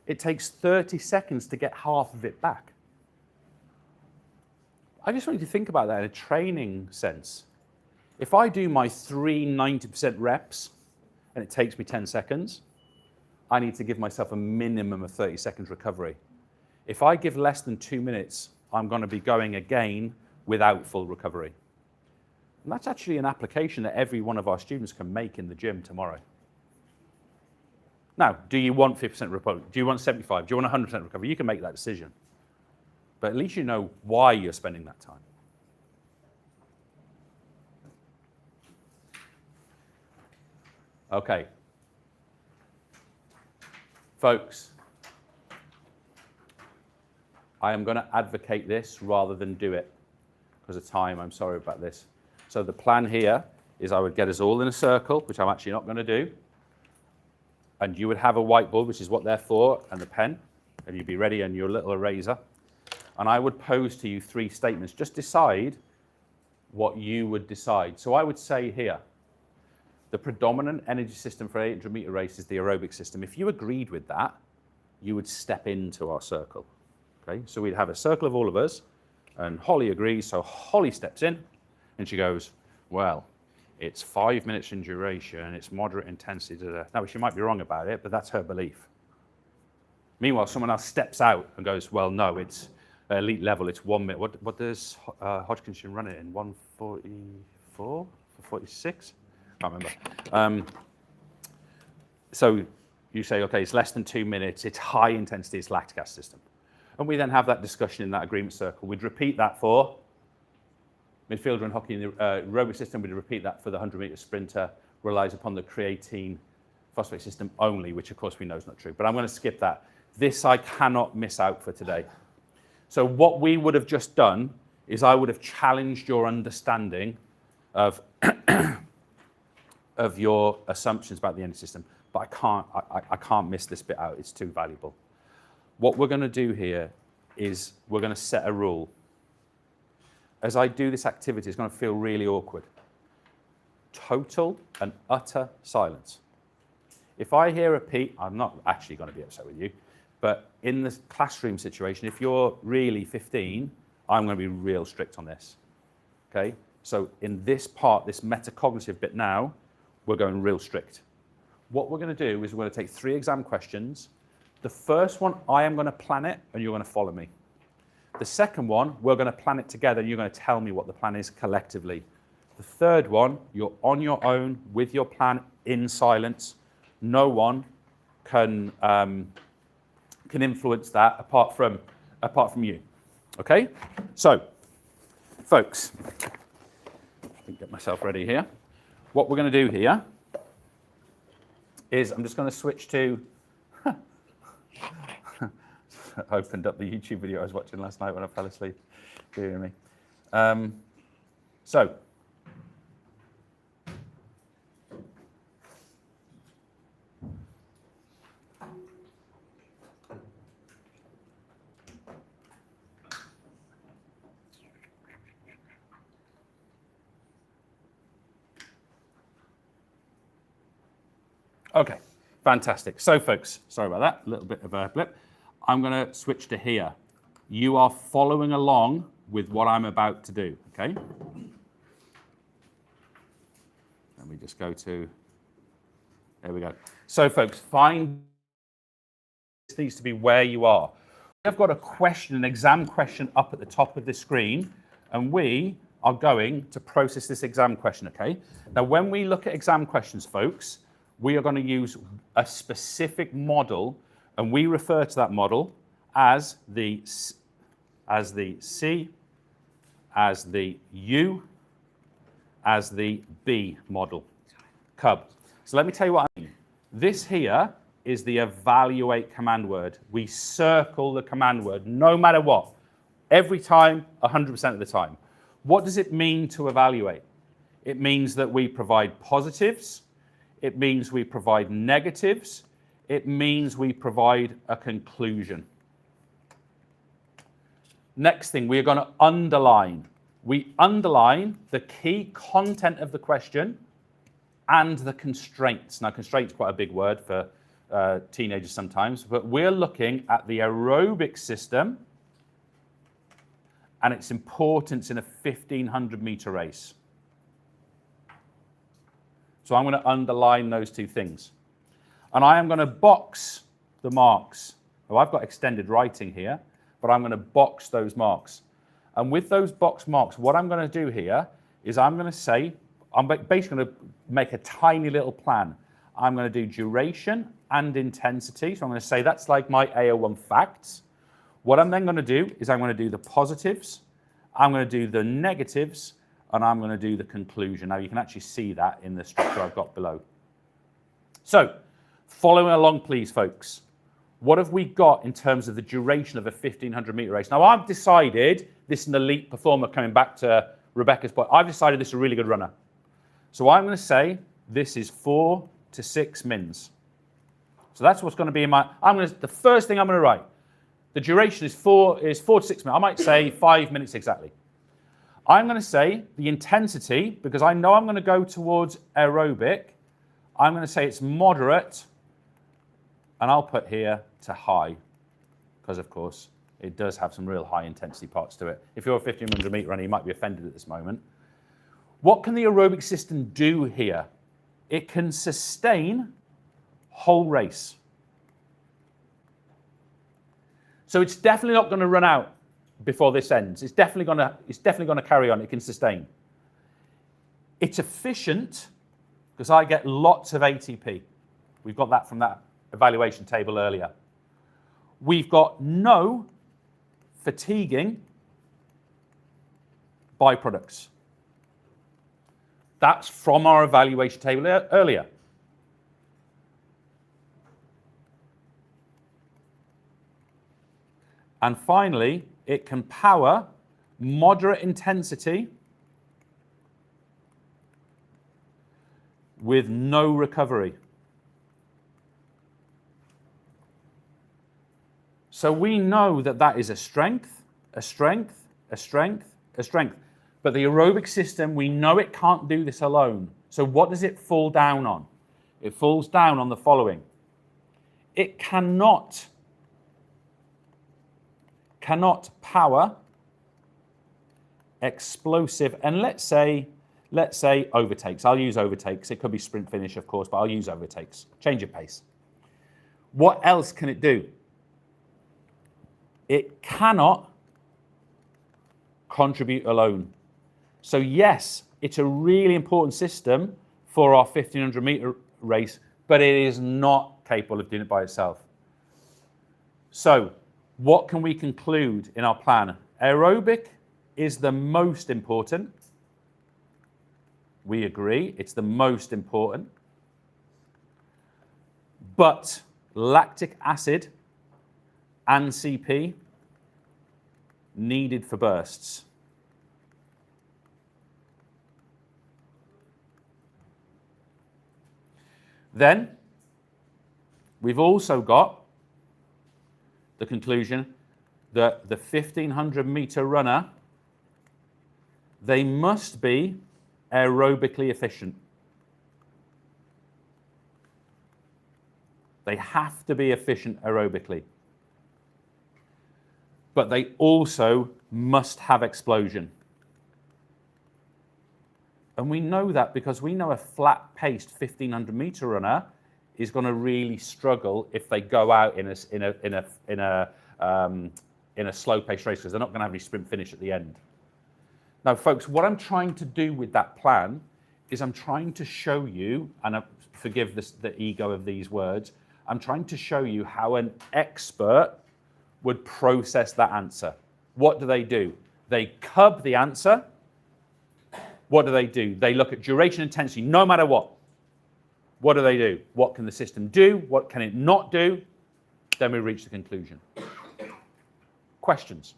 it takes 30 seconds to get half of it back. I just want you to think about that in a training sense. If I do my 3 90% reps and it takes me 10 seconds, I need to give myself a minimum of 30 seconds recovery. If I give less than 2 minutes, I'm going to be going again without full recovery. And that's actually an application that every one of our students can make in the gym tomorrow. Now, do you want 50% recovery? Do you want 75? Do you want 100% recovery? You can make that decision. But at least you know why you're spending that time. Okay. Folks, I am going to advocate this rather than do it because of time. I'm sorry about this. So the plan here is I would get us all in a circle, which I'm actually not going to do. And you would have a whiteboard, which is what they're for, and the pen, and you'd be ready and your little eraser. And I would pose to you 3 statements. Just decide what you would decide. So I would say here, the predominant energy system for an 800-meter race is the aerobic system. If you agreed with that, you would step into our circle. Okay, so we'd have a circle of all of us, and Holly agrees, so Holly steps in, and she goes, well, it's 5 minutes in duration, it's moderate intensity. Now, she might be wrong about it, but that's her belief. Meanwhile, someone else steps out and goes, well, no, it's elite level, it's 1 minute. What does Hodgkinson run it in? 144 or 46? Can't remember. So you say, okay, it's less than 2 minutes, it's high intensity, it's lactic acid system. And we then have that discussion in that agreement circle. We'd repeat that for midfielder and hockey in the aerobic system. We'd repeat that for the 100-meter sprinter, relies upon the creatine phosphate system only, which of course we know is not true. But I'm going to skip that. This I cannot miss out for today. So what we would have just done is I would have challenged your understanding of, of your assumptions about the energy system. But I can't miss this bit out. It's too valuable. What we're going to do here is we're going to set a rule. As I do this activity, it's going to feel really awkward. Total and utter silence. If I hear a peep, I'm not actually going to be upset with you, but in the classroom situation, if you're really 15, I'm going to be real strict on this. Okay? So in this part, this metacognitive bit now, we're going real strict. What we're going to do is we're going to take 3 exam questions. The first one, I am going to plan it, and you're going to follow me. The second one, we're going to plan it together, and you're going to tell me what the plan is collectively. The third one, you're on your own with your plan in silence. No one can influence that apart from you. Okay? So, folks, I can get myself ready here. What we're going to do here is I'm just going to switch to opened up the YouTube video I was watching last night when I fell asleep. Dear me. So, okay, fantastic. So, folks, sorry about that, a little bit of a blip. I'm going to switch to here. You are following along with what I'm about to do, okay? Let me just go to, there we go. So, folks, find, this needs to be where you are. I've got a question, an exam question up at the top of the screen, and we are going to process this exam question, okay? Now, when we look at exam questions, folks, we are going to use a specific model, and we refer to that model as the C, as the U, as the B model, CUB. So let me tell you what I mean. This here is the evaluate command word. We circle the command word no matter what, every time, 100% of the time. What does it mean to evaluate? It means that we provide positives. It means we provide negatives. It means we provide a conclusion. Next thing, we're going to underline. We underline the key content of the question and the constraints. Now, constraints is quite a big word for teenagers sometimes, but we're looking at the aerobic system and its importance in a 1,500-meter race. So I'm going to underline those 2 things. And I am going to box the marks. Oh, I've got extended writing here, but I'm going to box those marks. And with those box marks, what I'm going to do here is I'm going to say, I'm basically going to make a tiny little plan. I'm going to do duration and intensity. So I'm going to say that's like my AO1 facts. What I'm then going to do is I'm going to do the positives, I'm going to do the negatives, and I'm going to do the conclusion. Now you can actually see that in the structure I've got below. So, following along, please, folks. What have we got in terms of the duration of a 1,500-meter race? Now, I've decided this is an elite performer, coming back to Rebecca's point. I've decided this is a really good runner. So I'm going to say this is 4 to 6 mins. So that's what's going to be in my, the first thing I'm going to write. The duration is 4 to 6 minutes. I might say 5 minutes exactly. I'm going to say the intensity, because I know I'm going to go towards aerobic. I'm going to say it's moderate, and I'll put here to high, because of course it does have some real high intensity parts to it. If you're a 1500 meter runner, you might be offended at this moment. What can the aerobic system do here? It can sustain whole race. So it's definitely not going to run out before this ends. It's definitely going to carry on. It can sustain. It's efficient because I get lots of ATP. We've got that from that evaluation table earlier. We've got no fatiguing byproducts. That's from our evaluation table earlier. And finally, it can power moderate intensity with no recovery. So we know that that is a strength, a strength, a strength, a strength. But the aerobic system, we know it can't do this alone. So what does it fall down on? It falls down on the following. It cannot power explosive, and let's say overtakes. I'll use overtakes. It could be sprint finish, of course, but I'll use overtakes. Change of pace. What else can it do? It cannot contribute alone. So yes, it's a really important system for our 1500 meter race, but it is not capable of doing it by itself. So what can we conclude in our plan? Aerobic is the most important. We agree, it's the most important. But lactic acid and CP needed for bursts. Then we've also got the conclusion that the 1500 meter runner, they must be aerobically efficient. They have to be efficient aerobically. But they also must have explosion. And we know that because we know a flat-paced 1500 meter runner is going to really struggle if they go out in a slow-paced race, because they're not going to have any sprint finish at the end. Now, folks, what I'm trying to do with that plan is I'm trying to show you, and forgive the ego of these words, I'm trying to show you how an expert would process that answer. What do? They cub the answer. What do? They look at duration intensity, no matter what. What do? What can the system do? What can it not do? Then we reach the conclusion. Questions?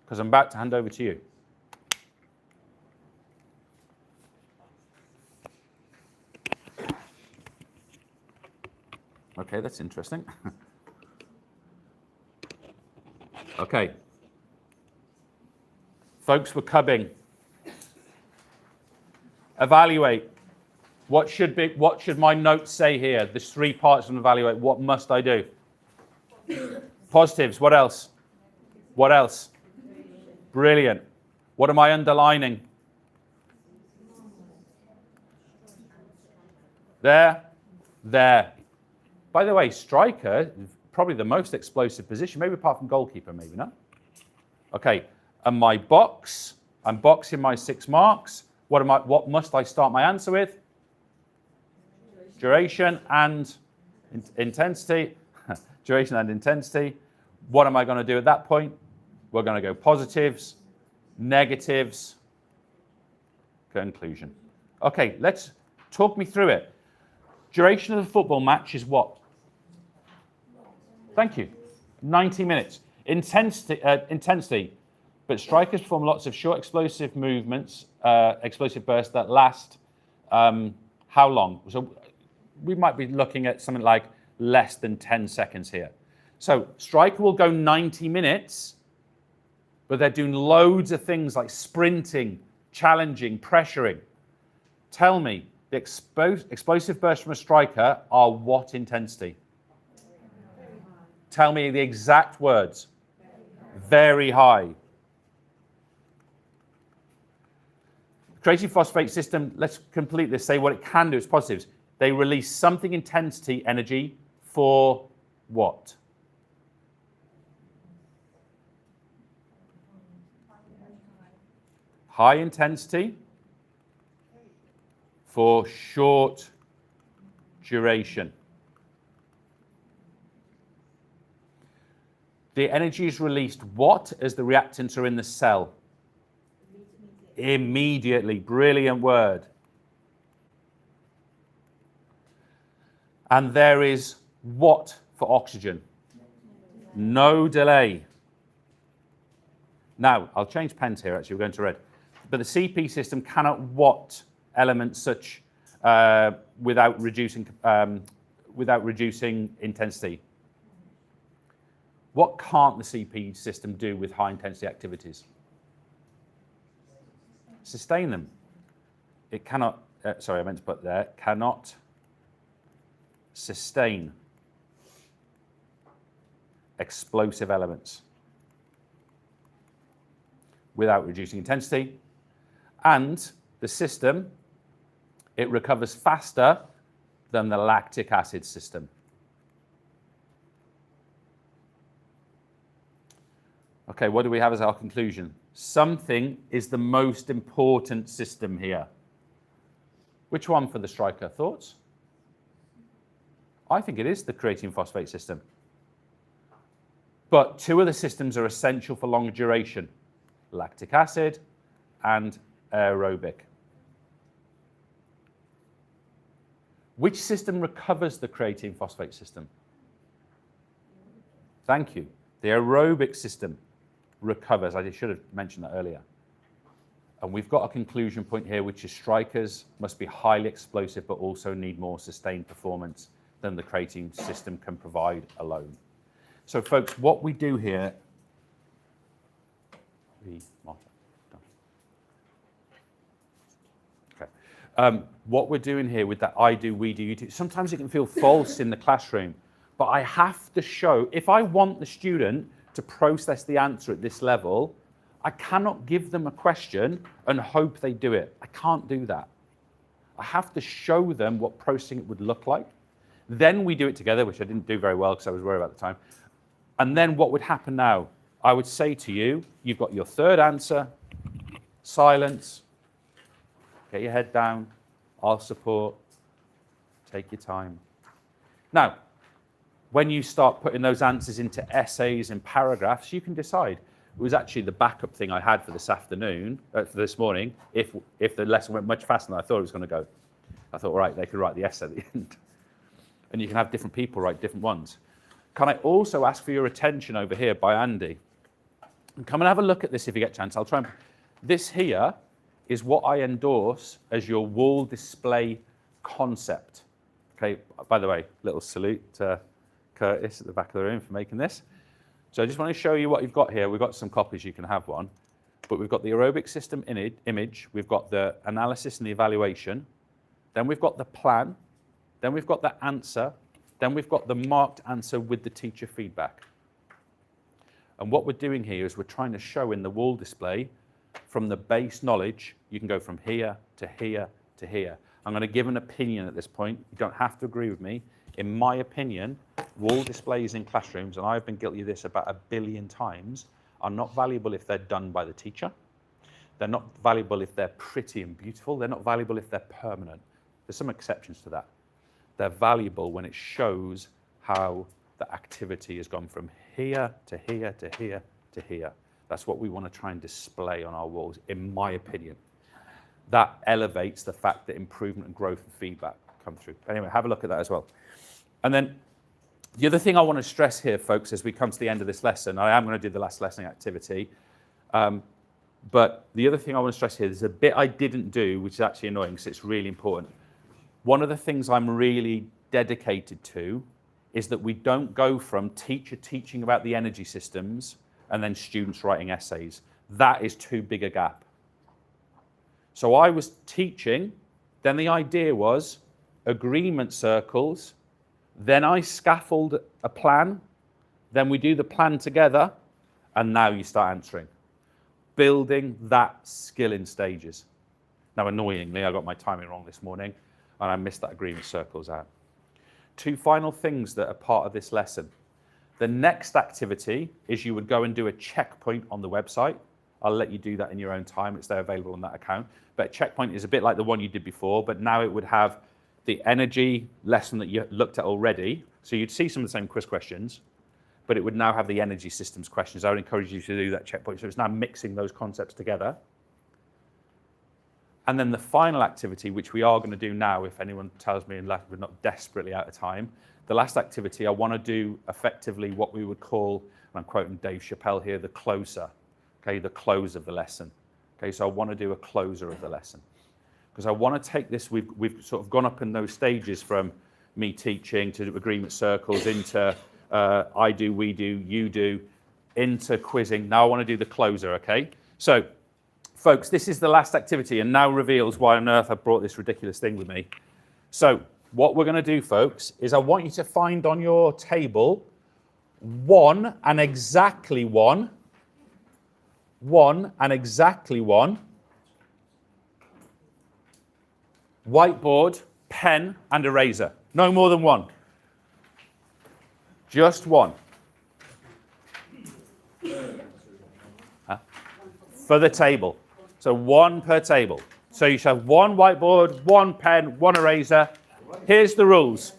Because I'm about to hand over to you. Okay, that's interesting. Okay. Folks, we're cubbing. Evaluate. What should my notes say here? There's 3 parts of evaluate. What must I do? Positives. What else? What else? Brilliant. What am I underlining? There. By the way, striker is probably the most explosive position, maybe apart from goalkeeper, maybe not. Okay, and my box, I'm boxing my 6 marks. What must I start my answer with? Duration and intensity. Duration and intensity. What am I going to do at that point? We're going to go positives, negatives, conclusion. Okay, let's talk me through it. Duration of the football match is what? Thank you. 90 minutes. Intensity. But strikers perform lots of short explosive movements, explosive bursts that last how long? So we might be looking at something like less than 10 seconds here. So striker will go 90 minutes, but they're doing loads of things like sprinting, challenging, pressuring. Tell me, the explosive bursts from a striker are what intensity? Tell me the exact words. Very high. Creatine phosphate system, let's complete this, say what it can do, its positives. They release something intensity energy for what? High intensity for short duration. The energy is released what as the reactants are in the cell? Immediately. Brilliant word. And there is what for oxygen? No delay. Now, I'll change pens here, actually, we're going to red. But the CP system cannot what elements such without reducing intensity? What can't the CP system do with high intensity activities? Sustain them. It cannot, sorry, I meant to put there, cannot sustain explosive elements without reducing intensity. And the system, it recovers faster than the lactic acid system. Okay, what do we have as our conclusion? Something is the most important system here. Which one for the striker? Thoughts? I think it is the creatine phosphate system. But two of the systems are essential for longer duration. Lactic acid and aerobic. Which system recovers the creatine phosphate system? Thank you. The aerobic system recovers. I should have mentioned that earlier. And we've got a conclusion point here, which is strikers must be highly explosive, but also need more sustained performance than the creatine system can provide alone. So folks, what we do here, what we're doing here with that I do, we do, you do, sometimes it can feel false in the classroom, but I have to show, if I want the student to process the answer at this level, I cannot give them a question and hope they do it. I can't do that. I have to show them what processing it would look like. Then we do it together, which I didn't do very well because I was worried about the time. And then what would happen now? I would say to you, you've got your third answer, silence, get your head down, I'll support, take your time. Now, when you start putting those answers into essays and paragraphs, you can decide. It was actually the backup thing I had for this afternoon, for this morning, if the lesson went much faster than I thought it was going to go. I thought, right, they could write the essay at the end. And you can have different people write different ones. Can I also ask for your attention over here by Andy? And come and have a look at this if you get a chance. I'll try and... This here is what I endorse as your wall display concept. Okay, by the way, little salute to Curtis at the back of the room for making this. So I just want to show you what you've got here. We've got some copies, you can have one. But we've got the aerobic system image, we've got the analysis and the evaluation, then we've got the plan, then we've got the answer, then we've got the marked answer with the teacher feedback. And what we're doing here is we're trying to show in the wall display from the base knowledge, you can go from here to here to here. I'm going to give an opinion at this point. You don't have to agree with me. In my opinion, wall displays in classrooms, and I've been guilty of this about 1 billion times, are not valuable if they're done by the teacher. They're not valuable if they're pretty and beautiful. They're not valuable if they're permanent. There's some exceptions to that. They're valuable when it shows how the activity has gone from here to here to here to here. That's what we want to try and display on our walls, in my opinion. That elevates the fact that improvement and growth and feedback come through. Anyway, have a look at that as well. And then the other thing I want to stress here, folks, as we come to the end of this lesson, I am going to do the last lesson activity. But the other thing I want to stress here, there's a bit I didn't do, which is actually annoying because it's really important. One of the things I'm really dedicated to is that we don't go from teacher teaching about the energy systems and then students writing essays. That is too big a gap. So I was teaching, then the idea was agreement circles, then I scaffold a plan, then we do the plan together, and now you start answering. Building that skill in stages. Now, annoyingly, I got my timing wrong this morning, and I missed that agreement circles out. Two final things that are part of this lesson. The next activity is you would go and do a checkpoint on the website. I'll let you do that in your own time. It's there available on that account. But a checkpoint is a bit like the one you did before, but now it would have the energy lesson that you looked at already. So you'd see some of the same quiz questions, but it would now have the energy systems questions. I would encourage you to do that checkpoint. So it's now mixing those concepts together. And then the final activity, which we are going to do now, if anyone tells me we're not desperately out of time, the last activity, I want to do effectively what we would call, and I'm quoting Dave Chappelle here, the closer, okay, the close of the lesson. Okay, so I want to do a closer of the lesson. Because I want to take this, we've sort of gone up in those stages from me teaching to agreement circles into I do, we do, you do, into quizzing. Now I want to do the closer, okay? So, folks, this is the last activity and now reveals why on earth I brought this ridiculous thing with me. So, what we're going to do, folks, is I want you to find on your table one and exactly one whiteboard, pen, and eraser. No more than one. Just one. For the table. So one per table. So you should have one whiteboard, one pen, one eraser. Here's the rules.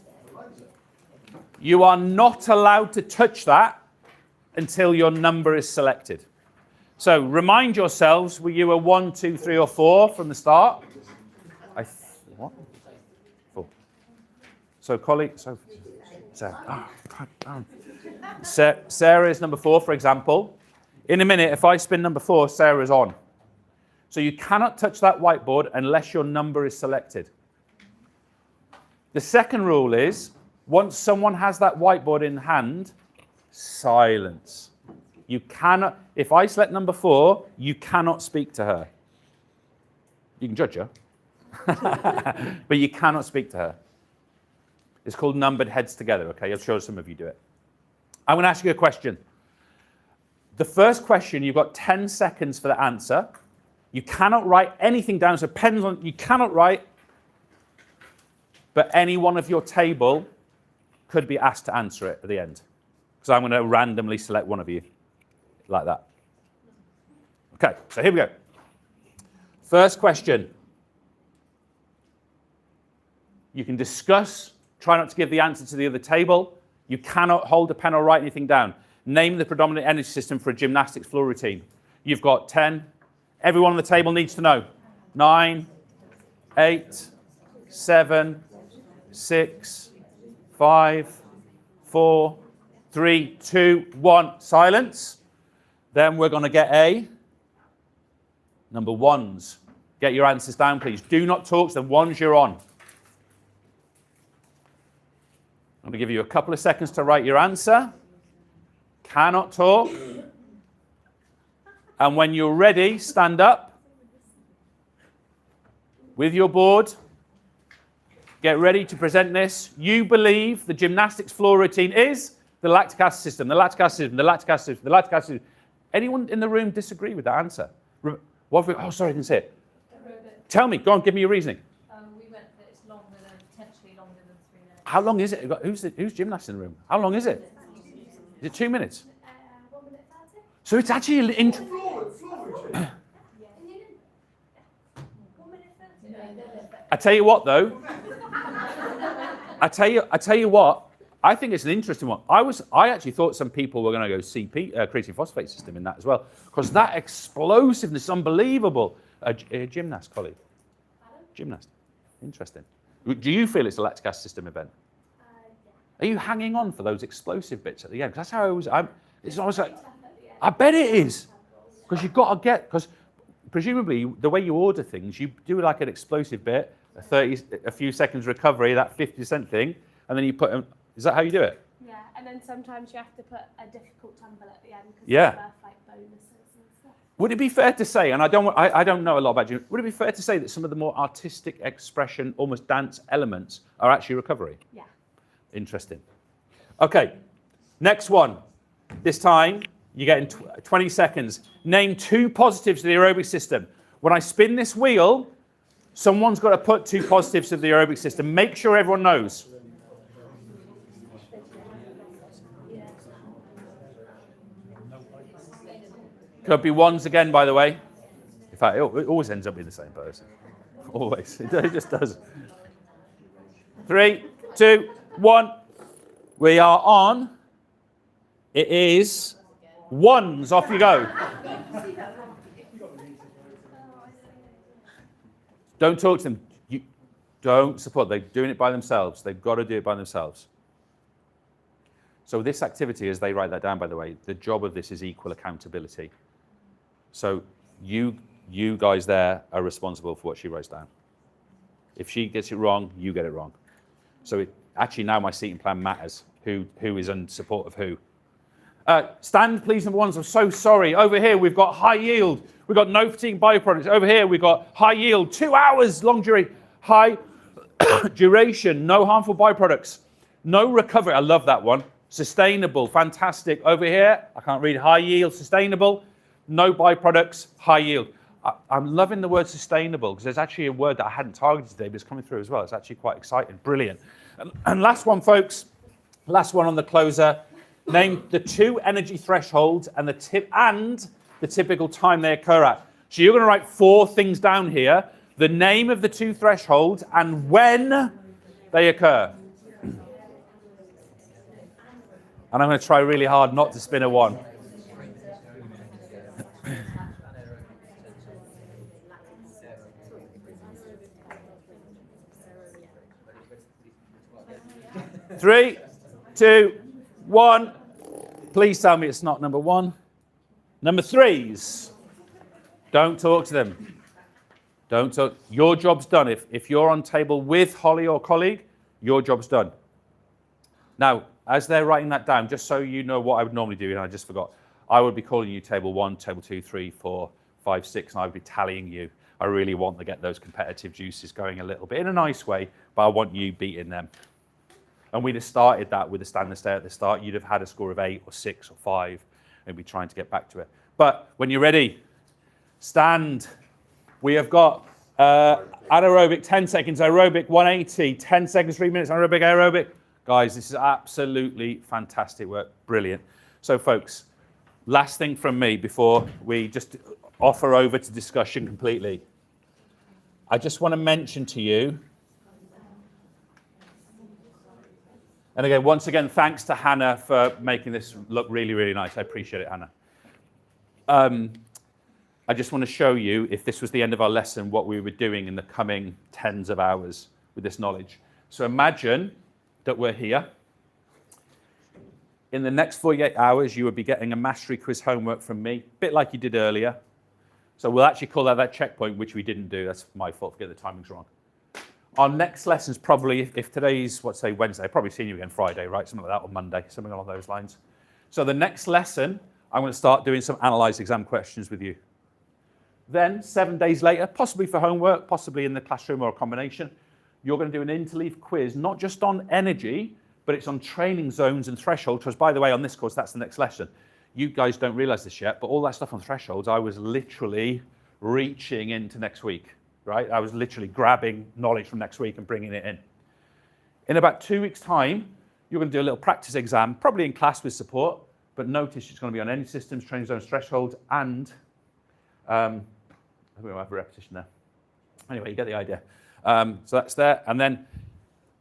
You are not allowed to touch that until your number is selected. So remind yourselves, were you a 1, 2, 3, or 4 from the start? What? 4. So colleague, Sarah is number 4, for example. In a minute, if I spin number 4, Sarah's on. So you cannot touch that whiteboard unless your number is selected. The second rule is, once someone has that whiteboard in hand, silence. You cannot, if I select number 4, you cannot speak to her. You can judge her, but you cannot speak to her. It's called numbered heads together, okay? I'm sure some of you do it. I'm going to ask you a question. The first question, you've got 10 seconds for the answer. You cannot write anything down, so pens on, you cannot write, but any one of your table could be asked to answer it at the end. So I'm going to randomly select one of you, like that. Okay, so here we go. First question. You can discuss, try not to give the answer to the other table. You cannot hold a pen or write anything down. Name the predominant energy system for a gymnastics floor routine. You've got 10. Everyone on the table needs to know. 9, 8, 7, 6, 5, 4, 3, 2, 1. Silence. Then we're going to get a number 1s. Get your answers down, please. Do not talk, so the 1s you're on. I'm going to give you a couple of seconds to write your answer. Cannot talk. And when you're ready, stand up with your board. Get ready to present this. You believe the gymnastics floor routine is the lactic acid system, the lactic acid system, the lactic acid system, the lactic acid system. Anyone in the room disagree with that answer? What have we, oh, sorry, I didn't say it. Tell me, go on, give me your reasoning. We went that it's longer than, potentially longer than 3 minutes. How long is it? Who's gymnast in the room? How long is it? Is it 2 minutes? 1 minute 30. So it's actually I tell you what, though. I tell you what. I think it's an interesting one. I actually thought some people were going to go CP, creatine phosphate system in that as well, because that explosiveness is unbelievable. A gymnast, colleague. Gymnast. Interesting. Do you feel it's a lactic acid system event? Are you hanging on for those explosive bits at the end? Because that's how it's almost like, I bet it is. Because you've got to because presumably the way you order things, you do like an explosive bit, a few seconds recovery, that 50% thing, and then you put them, is that how you do it? Yeah, and then sometimes you have to put a difficult tumble at the end because Yeah. there's like bonuses and stuff. Would it be fair to say, and I don't know a lot about you, would it be fair to say that some of the more artistic expression, almost dance elements are actually recovery? Yeah. Interesting. Okay, next one. This time, you get in 20 seconds. Name 2 positives to the aerobic system. When I spin this wheel, someone's got to put 2 positives to the aerobic system. Make sure everyone knows. Could be ones again, by the way. In fact, it always ends up being the same person. Always. It just does. 3, 2, 1. We are on. It is ones. Off you go. Don't talk to them. You don't support. They're doing it by themselves. They've got to do it by themselves. So this activity, as they write that down, by the way, the job of this is equal accountability. So you guys there are responsible for what she writes down. If she gets it wrong, you get it wrong. So actually now my seating plan matters. Who is in support of who. Stand, please, number 1. I'm so sorry. Over here, we've got high yield. We've got no fatigue bioproducts. Over here, we've got high yield, 2 hours, long duration, high duration, no harmful byproducts, no recovery. I love that one. Sustainable, fantastic. Over here, I can't read high yield, sustainable, no byproducts, high yield. I'm loving the word sustainable because there's actually a word that I hadn't targeted today, but it's coming through as well. It's actually quite exciting, brilliant. And last one, folks, last one on the closer. Name the 2 energy thresholds and the typical time they occur at. So you're going to write 4 things down here. The name of the 2 thresholds and when they occur. And I'm going to try really hard not to spin a 1. Three, 2, 1. Please tell me it's not number 1. Number 3s. Don't talk to them. Don't talk. Your job's done. If you're on table with Holly or colleague, your job's done. Now, as they're writing that down, just so you know what I would normally do, and I just forgot, I would be calling you table 1, table 2, 3, 4, 5, 6, and I would be tallying you. I really want to get those competitive juices going a little bit in a nice way, but I want you beating them. And we'd have started that with a stand and stay at the start. You'd have had a score of 8 or 6 or 5 and be trying to get back to it. But when you're ready, stand. We have got anaerobic 10 seconds, aerobic 180, 10 seconds, 3 minutes, anaerobic, aerobic. Guys, this is absolutely fantastic work. Brilliant. So folks, last thing from me before we just offer over to discussion completely. I just want to mention to you, and again, once again, thanks to Hannah for making this look really, really nice. I appreciate it, Hannah. I just want to show you, if this was the end of our lesson, what we were doing in the coming tens of hours with this knowledge. So imagine that we're here. In the next 48 hours, you would be getting a mastery quiz homework from me, a bit like you did earlier. So we'll actually call that checkpoint, which we didn't do. That's my fault for getting the timings wrong. Our next lesson's probably, if today's, let's say Wednesday, I've probably seen you again Friday, right? Something like that, or Monday, something along those lines. So the next lesson, I'm going to start doing some analysed exam questions with you. Then 7 days later, possibly for homework, possibly in the classroom or a combination, you're going to do an interleave quiz, not just on energy, but it's on training zones and thresholds, because by the way, on this course, that's the next lesson. You guys don't realise this yet, but all that stuff on thresholds, I was literally reaching into next week, right? I was literally grabbing knowledge from next week and bringing it in. In about 2 weeks' time, you're going to do a little practice exam, probably in class with support, but notice it's going to be on energy systems, training zones, thresholds, and I think we'll have a repetition there. Anyway, you get the idea. So that's there. And then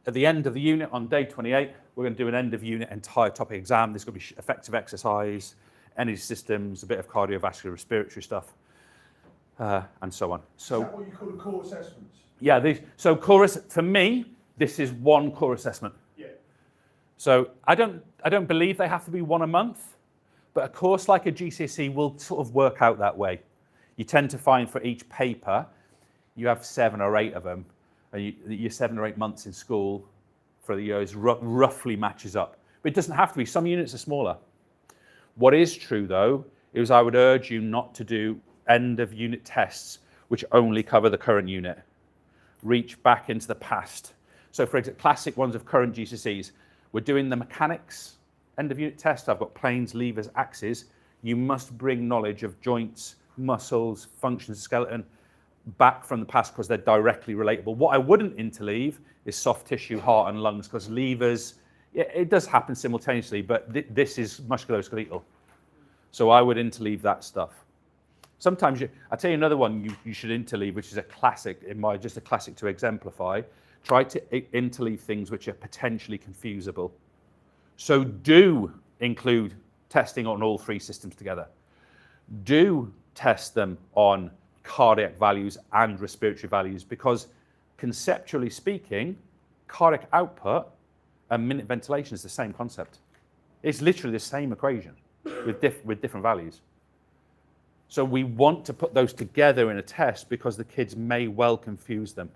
at the end of the unit on day 28, we're going to do an end of unit entire topic exam. This is going to be effective exercise, energy systems, a bit of cardiovascular respiratory stuff, and so on. So, is that what you call a core assessment? Yeah, so core, for me, this is one core assessment. Yeah. So I don't believe they have to be one a month, But a course like a GCSE will sort of work out that way. You tend to find for each paper, you have 7 or 8 of them, and your 7 or 8 months in school for the years roughly matches up. But it doesn't have to be. Some units are smaller. What is true, though, is I would urge you not to do end of unit tests which only cover the current unit. Reach back into the past. So for example, classic ones of current GCSEs, we're doing the mechanics end of unit test. I've got planes, levers, axes. You must bring knowledge of joints, muscles, functions of skeleton back from the past because they're directly relatable. What I wouldn't interleave is soft tissue, heart and lungs, because levers, it does happen simultaneously, but this is musculoskeletal. So I would interleave that stuff. Sometimes, I'll tell you another one you should interleave, which is a classic, just a classic to exemplify. Try to interleave things which are potentially confusable. So do include testing on all 3 systems together. Do test them on cardiac values and respiratory values, because conceptually speaking, cardiac output and minute ventilation is the same concept. It's literally the same equation with different values. So we want to put those together in a test because the kids may well confuse them.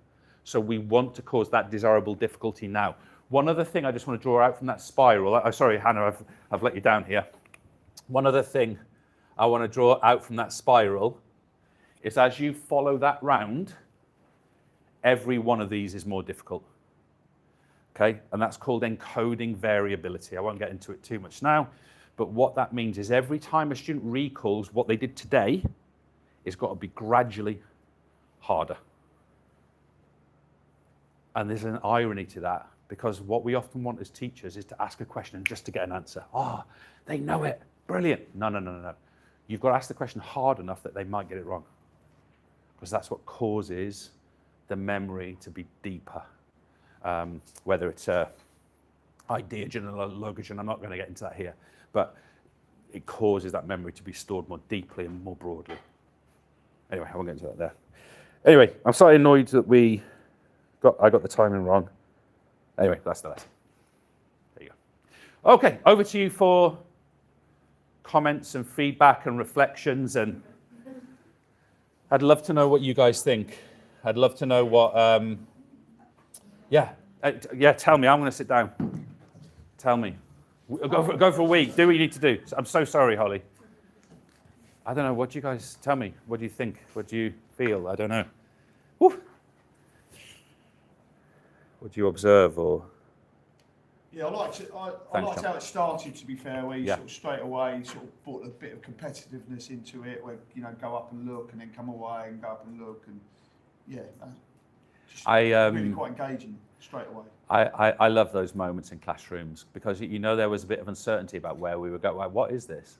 So we want to cause that desirable difficulty now. One other thing I just want to draw out from that spiral. Sorry, Hannah, I've let you down here. One other thing I want to draw out from that spiral is as you follow that round, every one of these is more difficult. Okay, and that's called encoding variability. I won't get into it too much now, but what that means is every time a student recalls what they did today, it's got to be gradually harder. And there's an irony to that, because what we often want as teachers is to ask a question and just to get an answer. Oh, they know it, brilliant. No. You've got to ask the question hard enough that they might get it wrong, because that's what causes the memory to be deeper. Whether it's ideogen or logogen, I'm not going to get into that here, but it causes that memory to be stored more deeply and more broadly. Anyway, I won't get into that there. Anyway, I'm slightly annoyed that I got the timing wrong. Anyway, that's the lesson. There you go. Okay, over to you for comments and feedback and reflections, and I'd love to know what you guys think. I'd love to know what, tell me. I'm going to sit down. Tell me. Go for a week. Do what you need to do. I'm so sorry, Holly. I don't know. What do you guys tell me? What do you think? What do you feel? I don't know. Woo. What do you observe? Or yeah, I liked how it started. To be fair, where you sort of straight away sort of brought a bit of competitiveness into it, where go up and look, and then come away and go up and look, and really quite engaging straight away. I love those moments in classrooms, because there was a bit of uncertainty about where we were going. Like, what is this?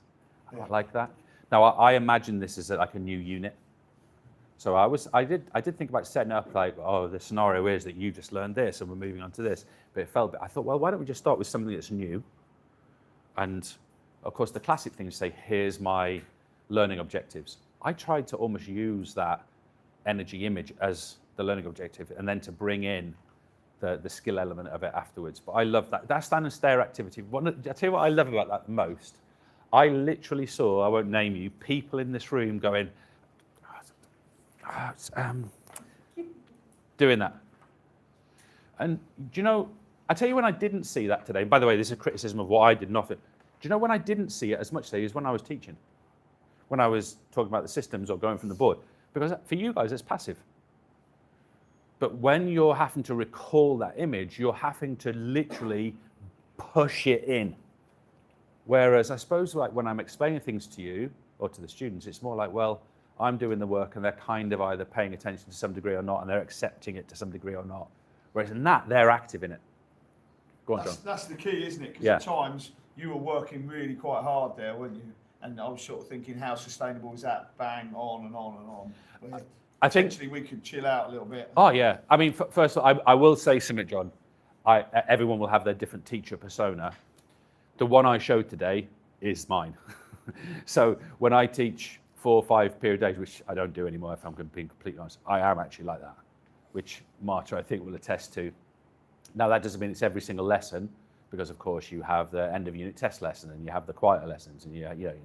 Yeah. I like that. Now I imagine this is like a new unit. So I did think about setting up like, oh, the scenario is that you just learned this and we're moving on to this. But I thought, well, why don't we just start with something that's new? And of course, the classic thing is say, here's my learning objectives. I tried to almost use that energy image as the learning objective, and then to bring in the skill element of it afterwards. But I love that. That stand and stare activity. I tell you what I love about that the most. I literally saw, I won't name you, people in this room going, doing that. And I tell you when I didn't see that today, by the way, this is a criticism of what I did nothing. Do you know when I didn't see it as much today is when I was teaching? When I was talking about the systems or going from the board. Because for you guys, it's passive. But when you're having to recall that image, you're having to literally push it in. Whereas I suppose like when I'm explaining things to you or to the students, it's more like, well, I'm doing the work and they're kind of either paying attention to some degree or not, and they're accepting it to some degree or not. Whereas in that, they're active in it. Go on, John. That's the key, isn't it? Because at times you were working really quite hard there, weren't you? And I was sort of thinking, how sustainable is that? Bang, on and on and on. But I think potentially we could chill out a little bit. Oh yeah, I mean, first of all, I will say something, John. Everyone will have their different teacher persona. The one I showed today is mine. So when I teach 4 or 5 period days, which I don't do anymore, if I'm being completely honest, I am actually like that, which Marta, I think, will attest to. Now, that doesn't mean it's every single lesson, because of course you have the end of unit test lesson and you have the quieter lessons and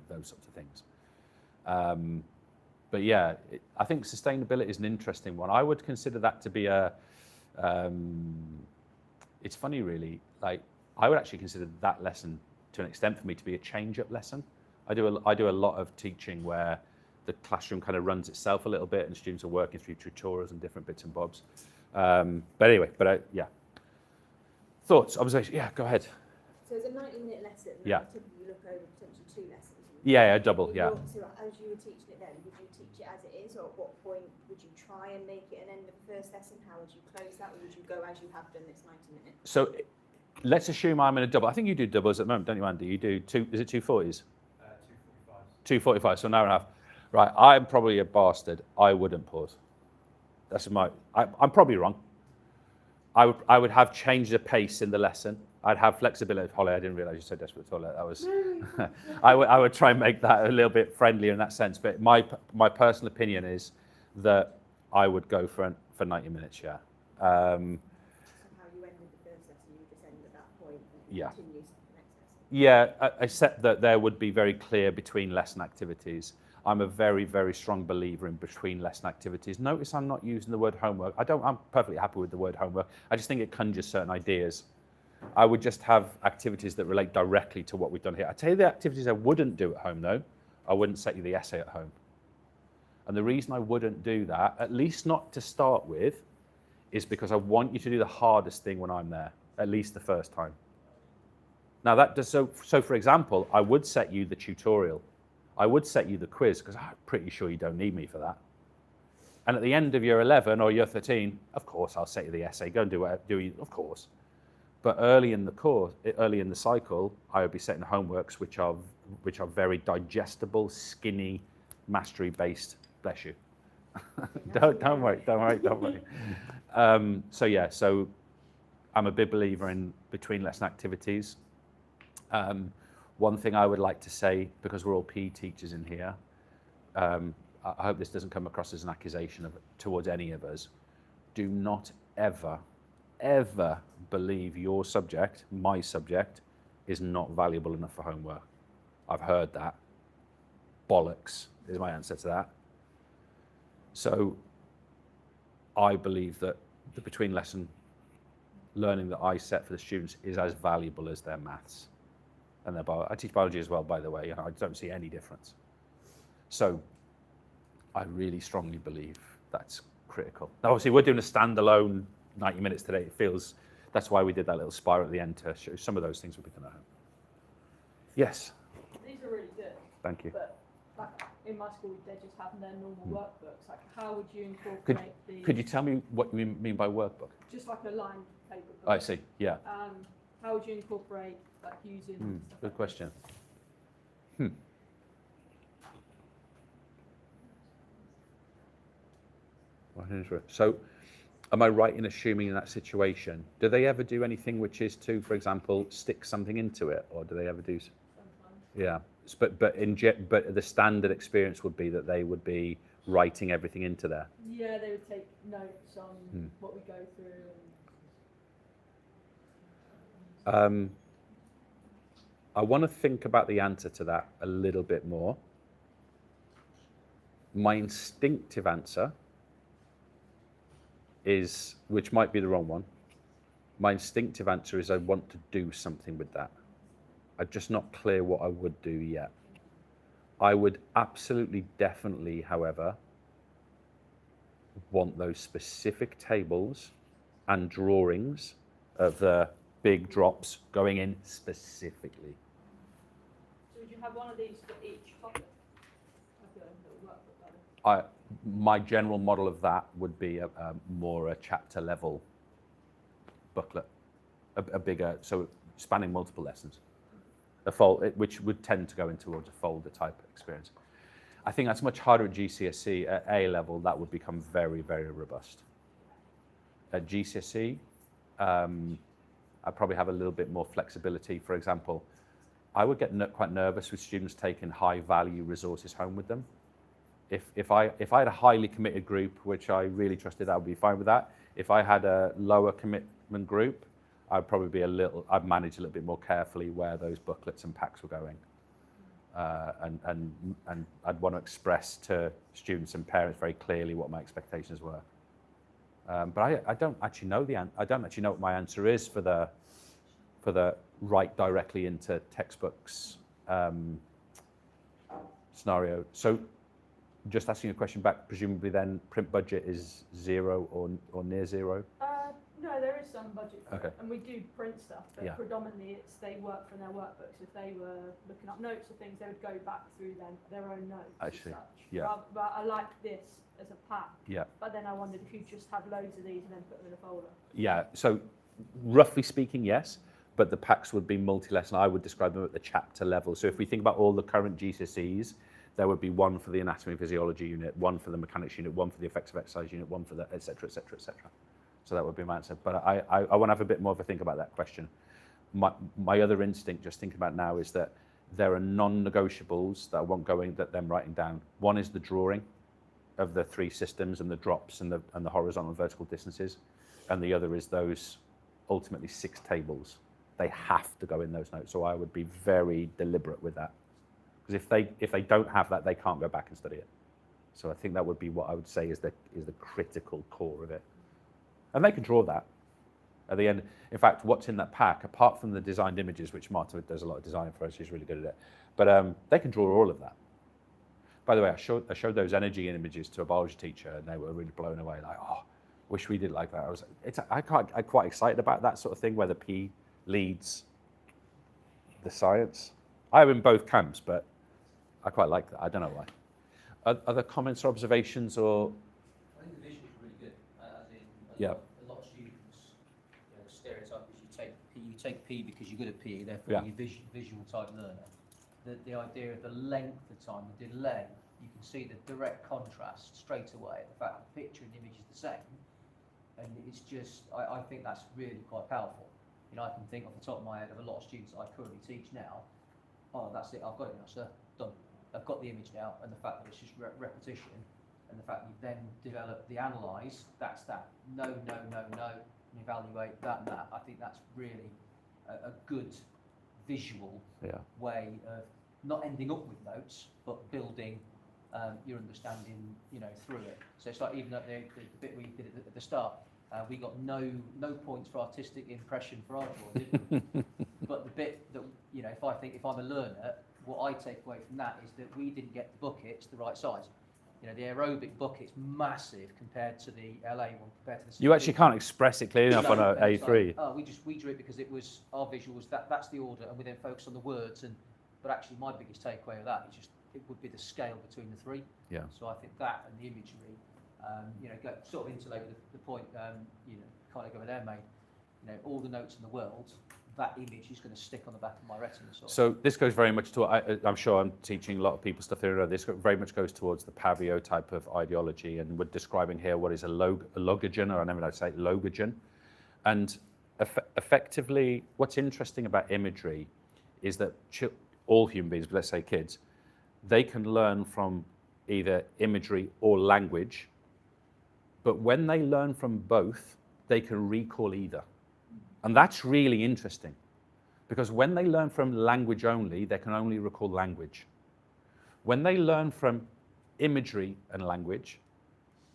those sorts of things. But yeah, I think sustainability is an interesting one. I would consider that to be it's funny really, like I would actually consider that lesson to an extent for me to be a change-up lesson. I do a lot of teaching where the classroom kind of runs itself a little bit and students are working through tutorials and different bits and bobs. But anyway, yeah. Thoughts, observations? Yeah, go ahead. So it's a 90-minute lesson. Yeah. Typically you look over potentially 2 lessons. Yeah, double, yeah. So as you were teaching it then, would you teach it as it is, or at what point would you try and make it an end of the first lesson? How would you close that, or would you go as you have done this 90 minutes? So let's assume I'm in a double. I think you do doubles at the moment, don't you, Andy? You do is it 240s? 245, so an hour and a half. Right, I'm probably a bastard. I wouldn't pause. I'm probably wrong. I would have changed the pace in the lesson. I'd have flexibility. Holly, I didn't realise you said desperate toilet. That was. I would try and make that a little bit friendlier in that sense. But my personal opinion is that I would go for 90 minutes. Yeah. So how you ended the first lesson, you just end at that point and Yeah. continue to the next lesson. Yeah, except that there would be very clear between lesson activities. I'm a very, very strong believer in between lesson activities. Notice I'm not using the word homework. I'm perfectly happy with the word homework. I just think it conjures certain ideas. I would just have activities that relate directly to what we've done here. I tell you the activities I wouldn't do at home though. I wouldn't set you the essay at home. And the reason I wouldn't do that, at least not to start with, is because I want you to do the hardest thing when I'm there, at least the first time. Now that does so for example, I would set you the tutorial. I would set you the quiz because I'm pretty sure you don't need me for that. And at the end of year 11 or year 13, of course, I'll set you the essay. Go and do whatever, of course. But early in the cycle, I would be setting homeworks which are very digestible, skinny, mastery-based. Bless you. don't worry. So I'm a big believer in between lesson activities. One thing I would like to say, because we're all PE teachers in here, I hope this doesn't come across as an accusation towards any of us. Do not ever believe your subject, my subject, is not valuable enough for homework. I've heard that. Bollocks is my answer to that. So I believe that the between lesson learning that I set for the students is as valuable as their maths and their biology. I teach biology as well, by the way. I don't see any difference. So I really strongly believe that's critical. Now, obviously, we're doing a standalone 90 minutes today. That's why we did that little spiral at the end to show some of those things will be done at home. Yes? These are really good. Thank you. But like in my school, they just have their normal workbooks. Like, how would you incorporate the... Could you tell me what you mean by workbook? Just like a lined paper book. I see, yeah. How would you incorporate like using... Good question. So, am I right in assuming in that situation, do they ever do anything which is to, for example, stick something into it, or do they ever do? Sometimes. Yeah, but the standard experience would be that they would be writing everything into there. Yeah, they would take notes on what we go through. I want to think about the answer to that a little bit more. My instinctive answer is, which might be the wrong one, my instinctive answer is I want to do something with that. I'm just not clear what I would do yet. I would absolutely, definitely, however, want those specific tables and drawings of the big drops going in specifically. So would you have one of these for each topic? Like a little workbook, like this? My general model of that would be more a chapter level booklet, a bigger, so spanning multiple lessons, which would tend to go in towards a folder type experience. I think that's much harder at GCSE. At A level, that would become very, very robust. At GCSE, I'd probably have a little bit more flexibility. For example, I would get quite nervous with students taking high value resources home with them. If I had a highly committed group, which I really trusted, I would be fine with that. If I had a lower commitment group, I'd probably be I'd manage a little bit more carefully where those booklets and packs were going. And I'd want to express to students and parents very clearly what my expectations were. But I don't actually know I don't actually know what my answer is for the write directly into textbooks scenario. So just asking a question back, presumably then print budget is 0 or near 0? No, there is some budget for Okay. it, and we do print stuff, but Yeah. predominantly they work from their workbooks. If they were looking up notes or things, they would go back through their own notes Actually, as such. yeah. But I like this as a pack. Yeah. But then I wondered if you just have loads of these and then put them in a folder. Yeah, so roughly speaking, yes, but the packs would be multi-lesson. I would describe them at the chapter level. So if we think about all the current GCSEs, there would be one for the anatomy and physiology unit, one for the mechanics unit, one for the effects of exercise unit, one for the et cetera, et cetera, et cetera. So that would be my answer. But I want to have a bit more of a think about that question. My other instinct, just thinking about now, is that there are non-negotiables that I want going, that them writing down. One is the drawing of the 3 systems and the drops and the horizontal and vertical distances. And the other is those ultimately 6 tables. They have to go in those notes. So I would be very deliberate with that. Because if they don't have that, they can't go back and study it. So I think that would be what I would say is the critical core of it. And they can draw that at the end. In fact, what's in that pack, apart from the designed images, which Marta does a lot of design for us, she's really good at it, but they can draw all of that. By the way, I showed those energy images to a biology teacher, and they were really blown away, like, oh, wish we did like that. I'm quite excited about that sort of thing, where the P leads the science. I am in both camps, but I quite like that. I don't know why. Other comments or observations, or? I think the vision is really good. As in, Yeah. a lot of students, the stereotype is you take PE because you're good at PE, therefore Yeah. you're a visual type learner. The idea of the length of time, the delay, you can see the direct contrast straight away. The fact that the picture and the image is the same, and it's just, I think that's really quite powerful. I can think off the top of my head of a lot of students I currently teach now. Oh, that's it, I've got it now, sir, done. I've got the image now, and the fact that it's just repetition, and the fact that you've then developed the analyse, that's that. No, and evaluate that and that. I think that's really a good visual way of not ending up with notes, but building your understanding, through it. So it's like even at the bit we did at the start, we got no points for artistic impression for our drawing, did we? But the bit that, if I'm a learner, what I take away from that is that we didn't get the buckets the right size. The aerobic bucket's massive compared to the LA one, compared to the CPD. You actually can't express it clearly enough on an A3. Like, we drew it because it was our visual was that's the order, and we then focus on the words. But actually, my biggest takeaway of that is just it would be the scale between the 3. Yeah. So I think that and the imagery, go sort of interlate with the point, kind of go there, mate. All the notes in the world, that image is going to stick on the back of my retina. So this goes very much to, I'm sure I'm teaching a lot of people stuff here. This very much goes towards the Pavio type of ideology, and we're describing here what is a logogen, or I never know how to say logogen. And effectively, what's interesting about imagery is that all human beings, but let's say kids, they can learn from either imagery or language, but when they learn from both, they can recall either. And that's really interesting, because when they learn from language only, they can only recall language. When they learn from imagery and language,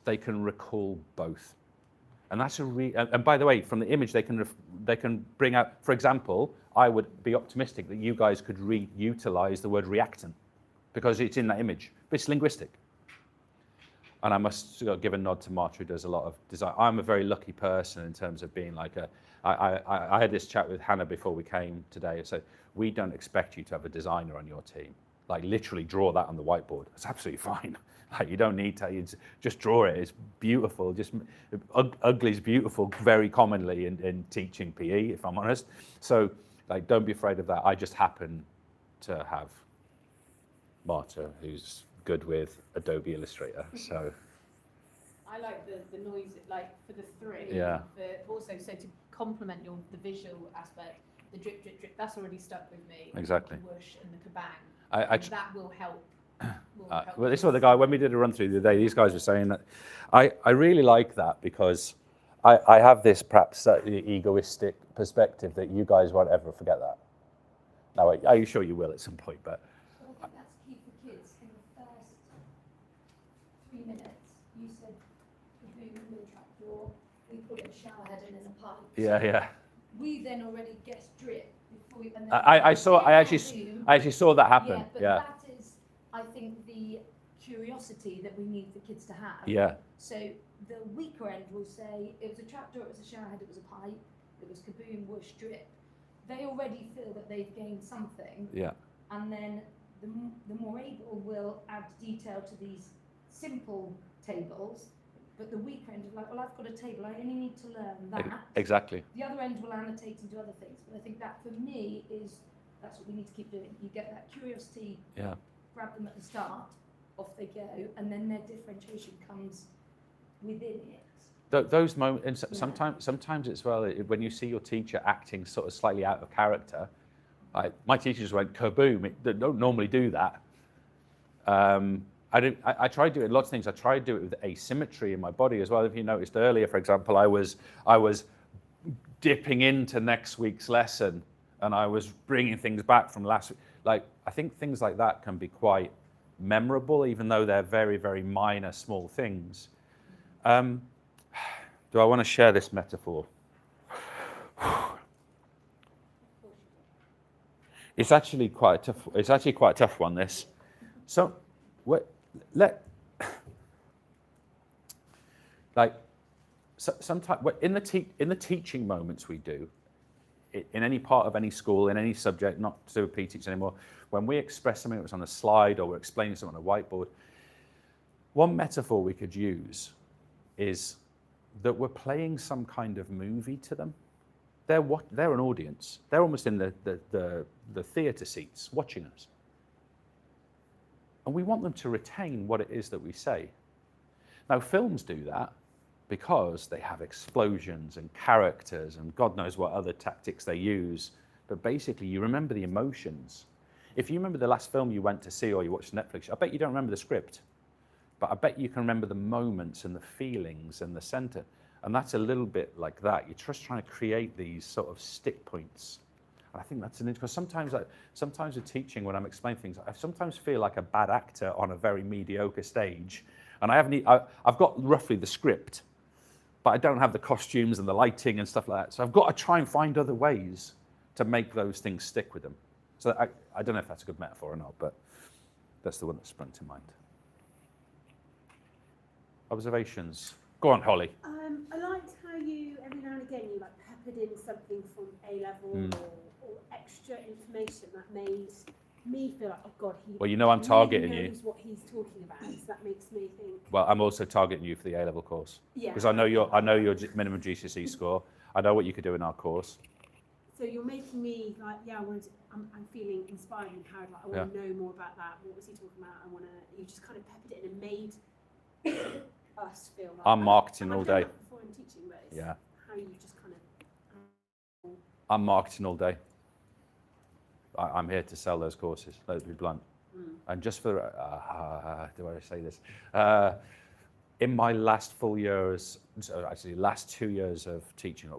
they can recall both. And that's and by the way, from the image, they can bring out, for example, I would be optimistic that you guys could reutilize the word reactant, because it's in that image, but it's linguistic. And I must give a nod to Marta, who does a lot of design. I'm a very lucky person in terms of being like I had this chat with Hannah before we came today. So we don't expect you to have a designer on your team. Like literally draw that on the whiteboard. It's absolutely fine. Like you don't need to, you just draw it. It's beautiful. Just ugly is beautiful very commonly in teaching PE, if I'm honest. So like, don't be afraid of that. I just happen to have Marta, who's good with Adobe Illustrator, so. I like the noise, like for the 3. Yeah. But also, so to complement the visual aspect, the drip, drip, drip, that's already stuck with me. Exactly. The whoosh and the kabang. That will help. Well, this is what the guy, when we did a run through the other day, these guys were saying that I really like that, because I have this perhaps slightly egoistic perspective that you guys won't ever forget that. Now, are you sure you will at some point? But I think that's key for kids in the first 3 minutes. You said the boom with a trapdoor, we put a shower head in a pipe. yeah. We then already guessed drip before we. And then I actually saw that happen. Yeah, but that is, I think, the curiosity that we need the kids to have. Yeah. So the weaker end will say it was a trapdoor, it was a shower head, it was a pipe, it was kaboom, whoosh, drip. They already feel that they've gained something. Yeah. And then the more able will add detail to these simple tables. But the weaker end of like, well, I've got a table, I only need to learn that. Exactly. The other end will annotate into other things. But I think that for me that's what we need to keep doing. You get that curiosity, grab them at the start, off they go, and then their differentiation comes within it. Those moments, and sometimes it's when you see your teacher acting sort of slightly out of character. My teacher just went kaboom. They don't normally do that. I try to do it in lots of things. I try to do it with asymmetry in my body as well. If you noticed earlier, for example, I was dipping into next week's lesson, and I was bringing things back from last week. Like, I think things like that can be quite memorable, even though they're very, very minor, small things. Do I want to share this metaphor? It's actually quite a tough one, this. So, sometimes in the teaching moments we do, in any part of any school, in any subject, not to do with PE teaching anymore, when we express something that was on a slide or we're explaining something on a whiteboard, one metaphor we could use is that we're playing some kind of movie to them. They're an audience. They're almost in the theatre seats watching us. And we want them to retain what it is that we say. Now, films do that because they have explosions and characters and God knows what other tactics they use. But basically, you remember the emotions. If you remember the last film you went to see or you watched Netflix, I bet you don't remember the script. But I bet you can remember the moments and the feelings and the center. And that's a little bit like that. You're just trying to create these sort of stick points. And I think that's because sometimes with teaching, when I'm explaining things, I sometimes feel like a bad actor on a very mediocre stage. And I've got roughly the script, but I don't have the costumes and the lighting and stuff like that. So I've got to try and find other ways to make those things stick with them. So I don't know if that's a good metaphor or not, but that's the one that sprung to mind. Observations. Go on, Holly. I liked how you, every now and again, you like peppered in something from A-level or extra information that made me feel like, oh God, well, you know, I'm targeting really you. knows what he's talking about, so that makes me think. Well, I'm also targeting you for the A-level course. Yeah. Because I know your minimum GCSE score. I know what you could do in our course. So you're making me like, yeah, I'm feeling inspired and empowered. Like, I want to know more about that. What was he talking about? You just kind of peppered it in and made us feel like. I'm marketing all day. Before in teaching, but it's how you just kind of. I'm marketing all day. I'm here to sell those courses. Let's be blunt. And just for do I say this? In my last full years, actually last 2 years of teaching,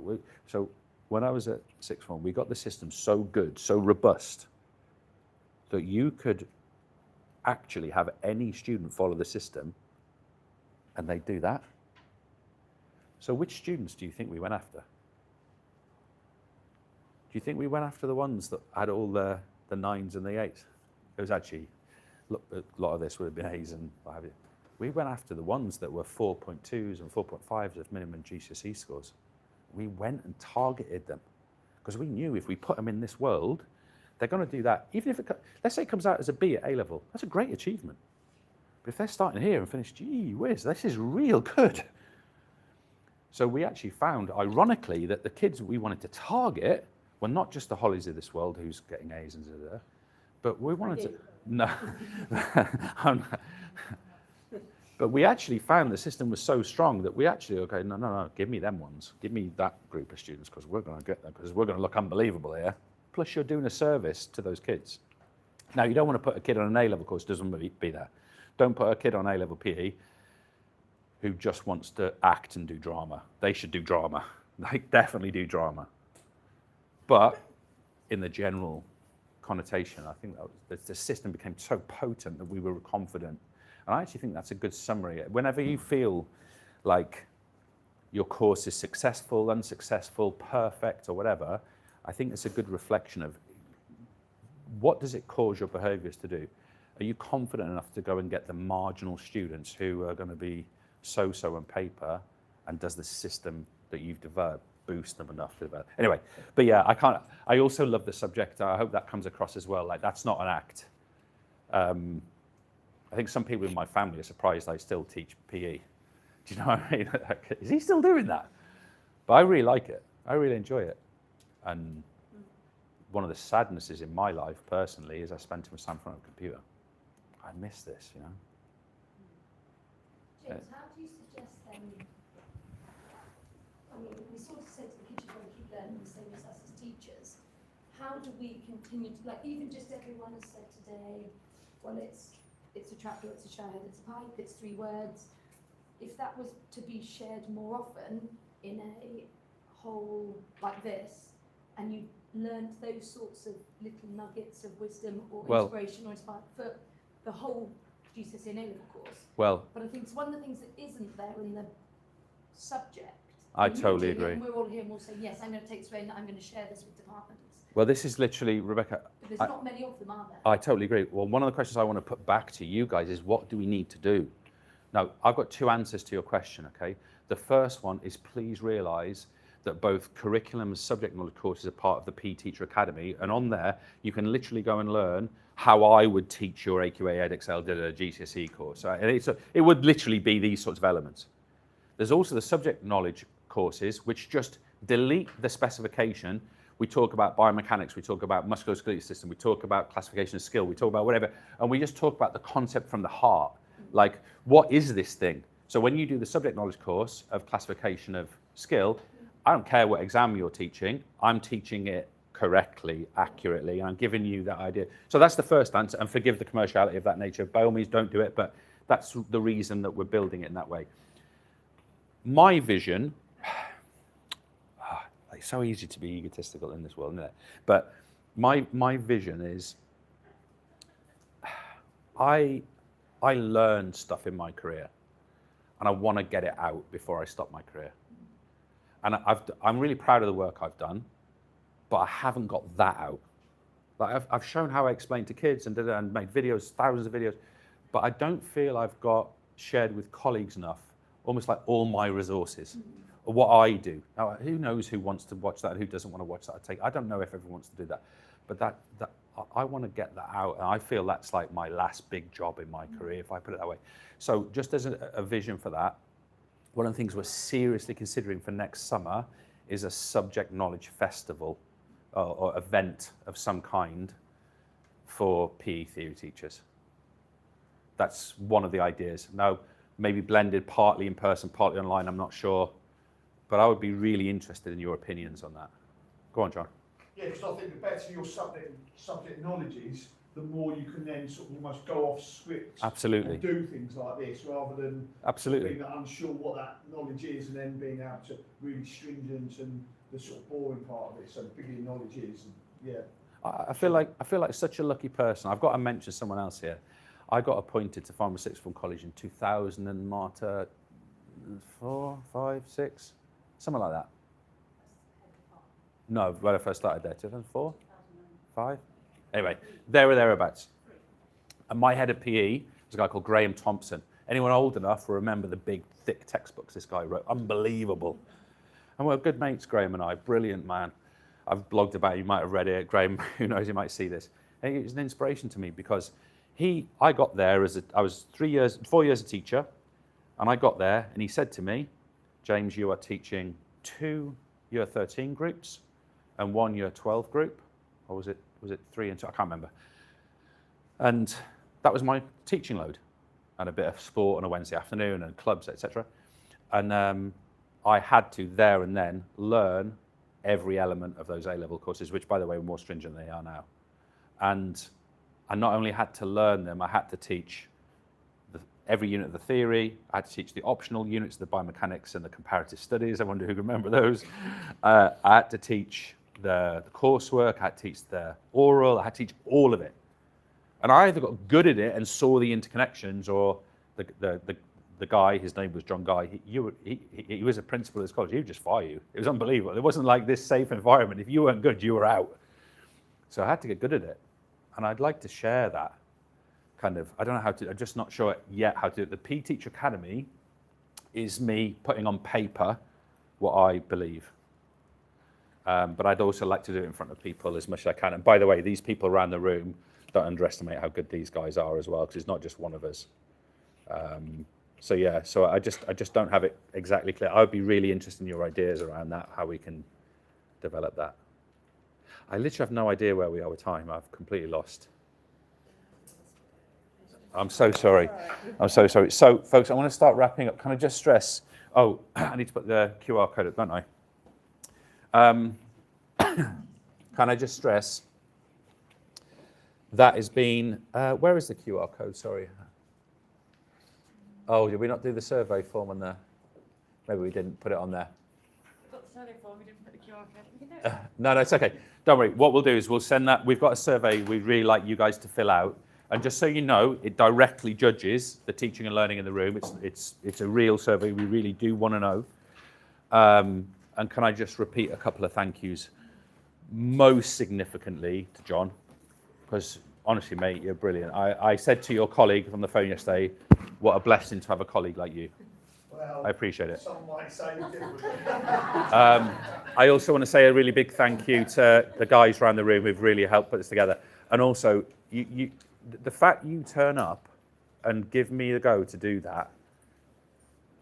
so when I was at sixth form, we got the system so good, so robust, that you could actually have any student follow the system, and they do that. So which students do you think we went after? Do you think we went after the ones that had all the 9s and the 8s? It was actually, look, a lot of this would have been A's and what have you. We went after the ones that were 4.2s and 4.5s of minimum GCSE scores. We went and targeted them because we knew if we put them in this world, they're going to do that. Even if let's say it comes out as a B at A-level, that's a great achievement. But if they're starting here and finish, gee whiz, this is real good. So we actually found, ironically, that the kids we wanted to target were not just the Hollies of this world who's getting A's and da, but we wanted to, no. But we actually found the system was so strong that we actually, okay, no, give me them ones. Give me that group of students because we're going to get them, because we're going to look unbelievable here. Plus you're doing a service to those kids. Now, you don't want to put a kid on an A-level course, doesn't be there. Don't put a kid on A-level PE who just wants to act and do drama. They should do drama. They definitely do drama. But in the general connotation, I think that the system became so potent that we were confident. And I actually think that's a good summary. Whenever you feel like your course is successful, unsuccessful, perfect, or whatever, I think it's a good reflection of what does it cause your behaviours to do? Are you confident enough to go and get the marginal students who are going to be so-so on paper, and does the system that you've developed boost them enough to develop? Anyway, but yeah, I also love the subject. I hope that comes across as well. Like, that's not an act. I think some people in my family are surprised I still teach PE. Do you know what I mean? Is he still doing that? But I really like it. I really enjoy it. And one of the sadnesses in my life personally is I spend too much time in front of a computer. I miss this, you know. James, how do you suggest then, I mean, we sort of said to the kids, you've got to keep learning the same as us as teachers. How do we continue to, like, even just everyone has said today, well, it's a trapdoor, it's a shower head, it's a pipe, it's 3 words. If that was to be shared more often in a whole like this, and you learned those sorts of little nuggets of wisdom or inspiration or inspired for the whole GCSE and A-level course. Well, but I think it's one of the things that isn't there in the subject. I totally agree. And we're all here and we'll say, yes, I'm going to take this away and I'm going to share this with departments. Well, this is literally, Rebecca. But there's not many of them, are there? I totally agree. Well, one of the questions I want to put back to you guys is, what do we need to do? Now, I've got 2 answers to your question, okay? The first one is, please realise that both curriculum and subject knowledge courses are part of the PE Teacher Academy, and on there, you can literally go and learn how I would teach your AQA EdXL GCSE course. And it would literally be these sorts of elements. There's also the subject knowledge courses, which just delete the specification. We talk about biomechanics, we talk about musculoskeletal system, we talk about classification of skill, we talk about whatever, and we just talk about the concept from the heart. Like, what is this thing? So when you do the subject knowledge course of classification of skill, I don't care what exam you're teaching, I'm teaching it correctly, accurately, and I'm giving you that idea. So that's the first answer, and forgive the commerciality of that nature. By all means, don't do it, but that's the reason that we're building it in that way. My vision, it's so easy to be egotistical in this world, isn't it? But my vision is, I learned stuff in my career, and I want to get it out before I stop my career. And I'm really proud of the work I've done, but I haven't got that out. Like, I've shown how I explain to kids and made videos, thousands of videos, but I don't feel I've got shared with colleagues enough, almost like all my resources, or what I do. Now, who knows who wants to watch that and who doesn't want to watch that? I don't know if everyone wants to do that, but I want to get that out, and I feel that's like my last big job in my career, if I put it that way. So just as a vision for that, one of the things we're seriously considering for next summer is a subject knowledge festival or event of some kind for PE theory teachers. That's one of the ideas. Now, maybe blended partly in person, partly online, I'm not sure, but I would be really interested in your opinions on that. Go on, John. Yeah, because I think the better your subject knowledge is, the more you can then sort of almost go off script. Absolutely. And do things like this, rather than absolutely being unsure what that knowledge is, and then being able to really stringent and the sort of boring part of it. So the bigger your knowledge is, and yeah. I feel like such a lucky person. I've got to mention someone else here. I got appointed to Farnborough Sixth Form College in 2000 and Marta 4, 5, 6, something like that. No, when I first started there, 2004, 5. Anyway, there or thereabouts. And my head of PE was a guy called Graham Thompson. Anyone old enough will remember the big, thick textbooks this guy wrote. Unbelievable. And we're good mates, Graham and I. Brilliant man. I've blogged about it. You might have read it. Graham, who knows, you might see this. And he was an inspiration to me because I got there I was 4 years a teacher, and I got there, and he said to me, James, you are teaching 2 year 13 groups and 1 year 12 group, or was it 3 and 2? I can't remember. And that was my teaching load, and a bit of sport on a Wednesday afternoon and clubs, etc. And I had to there and then learn every element of those A-level courses, which, by the way, were more stringent than they are now. And I not only had to learn them, I had to teach every unit of the theory. I had to teach the optional units, the biomechanics and the comparative studies. I wonder who can remember those. I had to teach the coursework. I had to teach the oral. I had to teach all of it. And I either got good at it and saw the interconnections, or the guy, his name was John Guy, he was a principal of this college. He would just fire you. It was unbelievable. It wasn't like this safe environment. If you weren't good, you were out. So I had to get good at it. And I'd like to share that kind of, I don't know how to, I'm just not sure yet how to do it. The PE Teacher Academy is me putting on paper what I believe. But I'd also like to do it in front of people as much as I can. And by the way, these people around the room, don't underestimate how good these guys are as well, because it's not just one of us. So yeah, so I just don't have it exactly clear. I would be really interested in your ideas around that, how we can develop that. I literally have no idea where we are with time. I've completely lost. I'm so sorry. I'm so sorry. So folks, I want to start wrapping up. Can I just stress, oh, I need to put the QR code up, don't I? Can I just stress, that has been, where is the QR code? Sorry. Oh, did we not do the survey form on there? Maybe we didn't put it on there. We got the survey form, we didn't put the QR code. We can do it. No, it's okay. Don't worry. What we'll do is we'll send that. We've got a survey we'd really like you guys to fill out. And just so you know, it directly judges the teaching and learning in the room. It's a real survey. We really do want to know. And can I just repeat a couple of thank yous? Most significantly to John, because honestly, mate, you're brilliant. I said to your colleague on the phone yesterday, what a blessing to have a colleague like you. Well, I appreciate it. Some might say differently. I also want to say a really big thank you to the guys around the room who've really helped put this together. And also, the fact you turn up and give me the go to do that,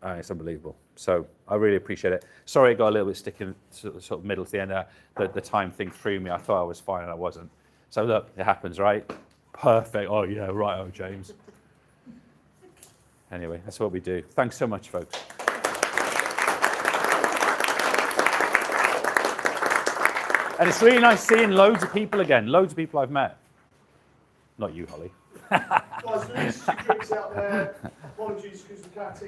it's unbelievable. So I really appreciate it. Sorry I got a little bit sticking sort of middle to the end. The time thing threw me. I thought I was fine and I wasn't. So look, it happens, right? Perfect. Oh yeah, right, oh James. Anyway, that's what we do. Thanks so much, folks. And it's really nice seeing loads of people again. Loads of people I've met. Not you, Holly. Guys, there is some drinks out there. Apologies because we can't take